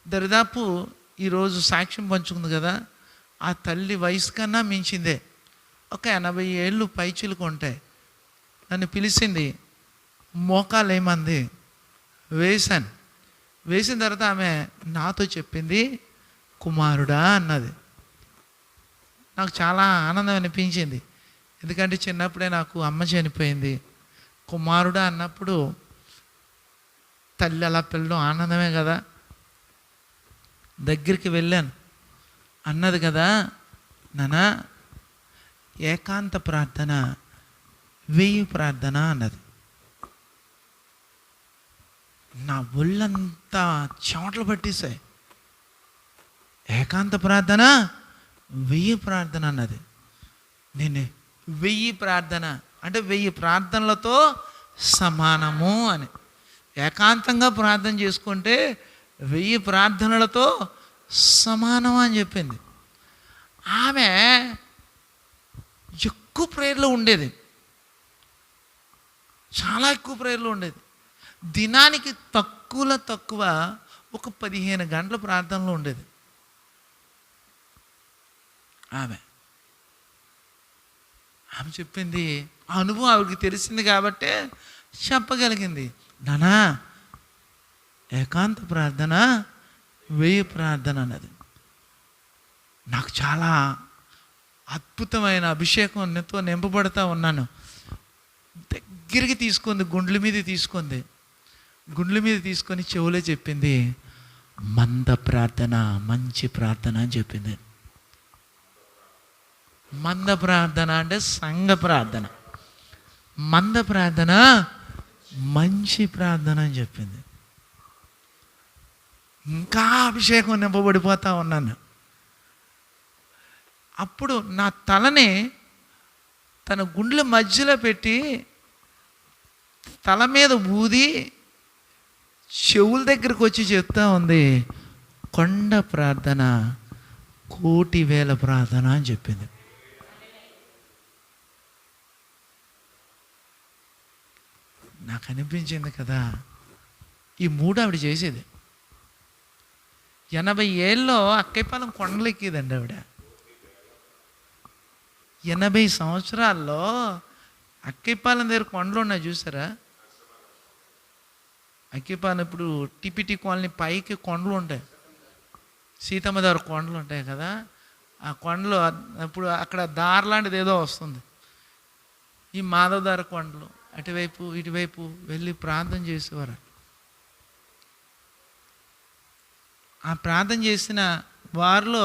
దరిదాపు ఈరోజు సాక్ష్యం పంచుకుంది కదా, ఆ తల్లి వయసు కన్నా మించిందే, ఒక 80 ఏళ్ళు పైచిలుకు ఉంటాయి. నన్ను పిలిచింది, మోకాలు ఏమంది, వేశాను. వేసిన తర్వాత ఆమె నాతో చెప్పింది, కుమారుడా అన్నది. నాకు చాలా ఆనందం అనిపించింది. ఎందుకంటే చిన్నప్పుడే నాకు అమ్మ చనిపోయింది. కుమారుడా అన్నప్పుడు తల్లి అలా పిల్లడం ఆనందమే కదా. దగ్గరికి వెళ్ళాను. అన్నది కదా, నానా ఏకాంత ప్రార్థన 1000 ప్రార్థన అన్నది. నా ఒళ్ళంతా చెమటలు పట్టేశాయి. ఏకాంత ప్రార్థన 1000 ప్రార్థన అన్నది. నేను 1000 ప్రార్థన అంటే 1000 ప్రార్థనలతో సమానము అని. ఏకాంతంగా ప్రార్థన చేసుకుంటే 1000 ప్రార్థనలతో సమానం అని చెప్పింది. ఆమె ఎక్కువ ప్రేయర్లో ఉండేది, చాలా ఎక్కువ ప్రేయర్లో ఉండేది. దినానికి తక్కువ ఒక 15 గంటల ప్రార్థనలో ఉండేది ఆమె. ఆమె చెప్పింది, ఆ అనుభవం ఆవిడకి తెలిసింది కాబట్టే చెప్పగలిగింది. నానా ఏకాంత ప్రార్థన 1000 ప్రార్థన అన్నది. నాకు చాలా అద్భుతమైన అభిషేకంతో నింపబడతా ఉన్నాను. దగ్గరికి తీసుకుంది, గుండ్ల మీద తీసుకొని చెవులే చెప్పింది, మంద ప్రార్థన మంచి ప్రార్థన అని చెప్పింది. మంద ప్రార్థన అంటే సంఘ ప్రార్థన, మంద ప్రార్థన మంచి ప్రార్థన అని చెప్పింది. ఇంకా అభిషేకం నింపబడిపోతా ఉన్నాను. అప్పుడు నా తలని తన గుండెల మధ్యలో పెట్టి తల మీద ఊది చెవుల దగ్గరకు వచ్చి చెప్తా ఉంది, కొండ ప్రార్థన 1,000,000 ప్రార్థన అని చెప్పింది. నాకు అనిపించింది కదా, ఈ 3 ఆవిడ చేసేది. 80 ఏళ్ళలో అక్కైపాలెం కొండలు ఎక్కేదండి ఆవిడ. 80 సంవత్సరాల్లో అక్కైపాలెం దగ్గర కొండలు ఉన్నాయి చూసారా? అక్కైపాలెం ఇప్పుడు టిపిటి కాలనీ పైకి కొండలు ఉంటాయి, సీతమ్మ దగ్గర కొండలు ఉంటాయి కదా, ఆ కొండలు ఇప్పుడు అక్కడ దారి లాంటిది ఏదో వస్తుంది. ఈ మాధవ దారి కొండలు అటువైపు ఇటువైపు వెళ్ళి ప్రార్థన చేసేవారు. ఆ ప్రార్థన చేసిన వారిలో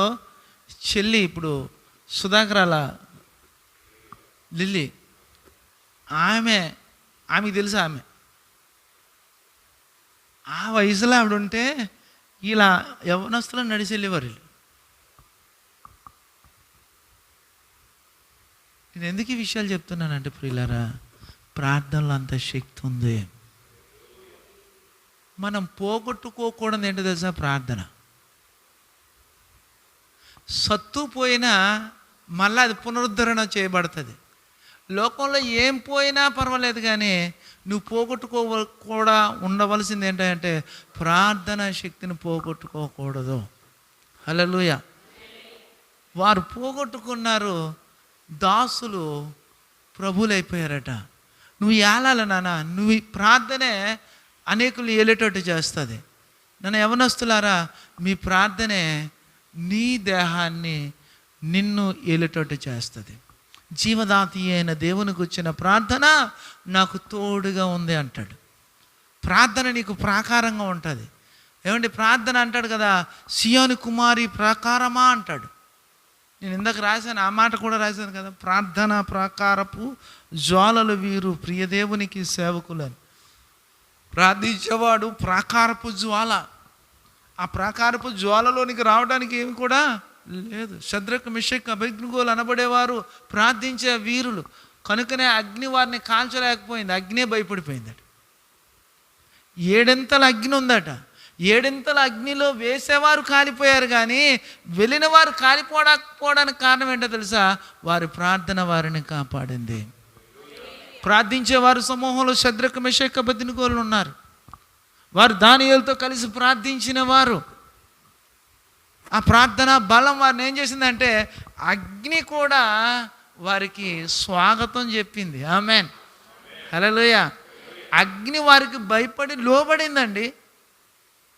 చెల్లి ఇప్పుడు సుధాకరాల లిల్లీ, ఆమెకు తెలుసు. ఆ వయసులో ఆవిడ ఉంటే ఇలా యవ్వనస్తులు నడిచి వెళ్ళేవారు. నేను ఎందుకు ఈ విషయాలు చెప్తున్నానంటే ప్రియులారా, ప్రార్థనలో అంత శక్తి ఉంది. మనం పోగొట్టుకోకూడదు ఏంటో తెలుసా? ప్రార్థన. సత్తు పోయినా మళ్ళీ అది పునరుద్ధరణ చేయబడుతుంది. లోకంలో ఏం పోయినా పర్వాలేదు, కానీ నువ్వు పోగొట్టుకోకుండా ఉండవలసింది ఏంటంటే ప్రార్థన శక్తిని పోగొట్టుకోకూడదు. హల్లెలూయా. వారు పోగొట్టుకున్నారు, దాసులు ప్రభులైపోయారట. నువ్వు ఏలాలి నాన్న, నువ్వు ప్రార్థనే అనేకులు ఏలేటట్టు చేస్తుంది. నన్ను యవనస్తులారా, మీ ప్రార్థనే నీ దేహాన్ని నిన్ను ఏలేటట్టు చేస్తుంది. జీవదాతి అయిన దేవునికి వచ్చిన ప్రార్థన నాకు తోడుగా ఉంది అంటాడు. ప్రార్థన నీకు ప్రాకారంగా ఉంటుంది. ఏమంటే ప్రార్థన అంటాడు కదా, సియోని కుమారి ప్రాకారమా అంటాడు. నేను ఇందాక రాశాను, ఆ మాట కూడా రాశాను కదా, ప్రార్థన ప్రాకారపు జ్వాలలు వీరు ప్రియదేవునికి సేవకులని. ప్రార్థించేవాడు ప్రాకారపు జ్వాల. ఆ ప్రాకారపు జ్వాలలోనికి రావడానికి ఏమి కూడా లేదు. శద్రక్ మెషక్ అబేద్నెగోలు అనబడేవారు ప్రార్థించే వీరులు కనుకనే అగ్ని వారిని కాల్చలేకపోయింది, అగ్నే భయపడిపోయిందట. 7 అగ్ని ఉందట. 7 అగ్నిలో వేసేవారు కాలిపోయారు, కానీ వెళ్ళిన వారు కాలిపోవడానికి కారణం ఏంటో తెలుసా? వారి ప్రార్థన వారిని కాపాడింది. ప్రార్థించేవారు సమూహంలో శద్రక్ మెషక్ అబేద్నెగోలు ఉన్నారు. వారు దానియేలుతో కలిసి ప్రార్థించిన వారు. ఆ ప్రార్థన బలం వారిని ఏం చేసిందంటే అగ్ని కూడా వారికి స్వాగతం చెప్పింది. ఆమేన్, హల్లెలూయా. అగ్ని వారికి భయపడి లోబడిందండి.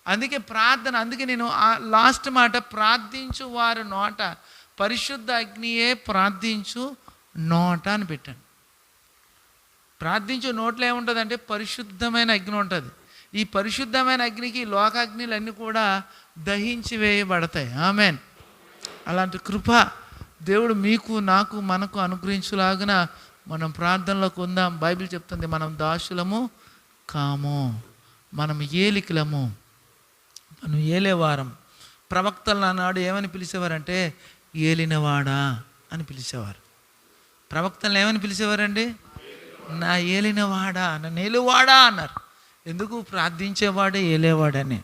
అందుకే ప్రార్థన, అందుకే నేను ఆ లాస్ట్ మాట, ప్రార్థించు వారి నోట పరిశుద్ధ అగ్నియే ప్రార్థించు నోట అని పెట్టాను. ప్రార్థించు నోట్లో ఏముంటుందంటే పరిశుద్ధమైన అగ్ని ఉంటుంది. ఈ పరిశుద్ధమైన అగ్నికి లోకాగ్నిలు అన్నీ కూడా దహించి వేయబడతాయి. ఆమేన్. అలాంటి కృప దేవుడు మీకు నాకు మనకు అనుగ్రహించులాగున మనం ప్రార్థనలోకి ఉందాం. బైబిల్ చెప్తుంది, మనం దాసులము కాము, మనం ఏలికలము, మనం ఏలేవారం. ప్రవక్తలు అన్నాడు ఏమని పిలిచేవారంటే ఏలినవాడా అని పిలిచేవారు. ప్రవక్తలను ఏమని పిలిచేవారండి? నా ఏలినవాడా, నన్ను ఏలువాడా అన్నారు. ఎందుకు? ప్రార్థించేవాడే ఏలేవాడని.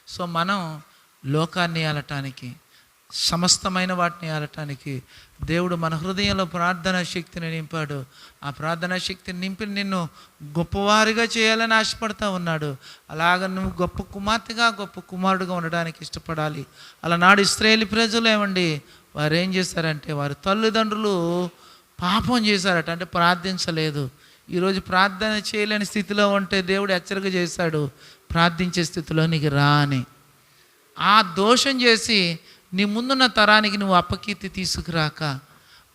సో మనం లోకాన్ని ఏలటానికి, సమస్తమైన వాటిని ఏలటానికి దేవుడు మన హృదయంలో ప్రార్థనా శక్తిని నింపాడు. ఆ ప్రార్థనా శక్తిని నింపి నిన్ను గొప్పవారిగా చేయాలని ఆశపడతా ఉన్నాడు. అలాగ నువ్వు గొప్ప కుమార్తెగా, గొప్ప కుమారుడుగా ఉండడానికి ఇష్టపడాలి. అలనాడు ఇశ్రాయేలు ప్రజలు ఏమండి, వారు ఏం చేస్తారంటే వారి తల్లిదండ్రులు పాపం చేశారట, అంటే ప్రార్థించలేదు. ఈరోజు ప్రార్థన చేయలేని స్థితిలో ఉంటే దేవుడు హెచ్చరిక చేశాడు, ప్రార్థించే స్థితిలో నీకు రా అని. ఆ దోషం చేసి నీ ముందున్న తరానికి నువ్వు అపకీర్తి తీసుకురాక,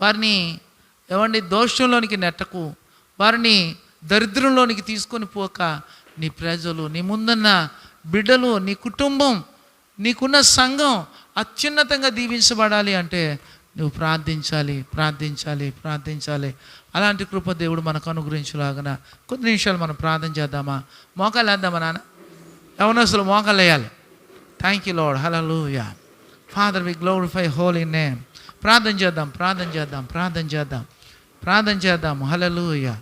వారిని దోషంలోనికి నెట్టకు, వారిని దరిద్రంలోనికి తీసుకొని పోక, నీ ప్రజలు, నీ ముందున్న బిడ్డలు, నీ కుటుంబం, నీకున్న సంఘం అత్యున్నతంగా దీవించబడాలి అంటే నువ్వు ప్రార్థించాలి. అలాంటి కృప దేవుడు మనకు అనుగ్రహించలాగన కొద్ది నిమిషాలు మనం ప్రార్థన చేద్దామా? మోకాలు వేద్దామా నాన్న? యవనస్తులు మోకాలు వేయాలి. Thank you Lord. హల్లెలూయా. Father, we glorify holy name. ప్రార్థన చేద్దాం. హల్లెలూయా.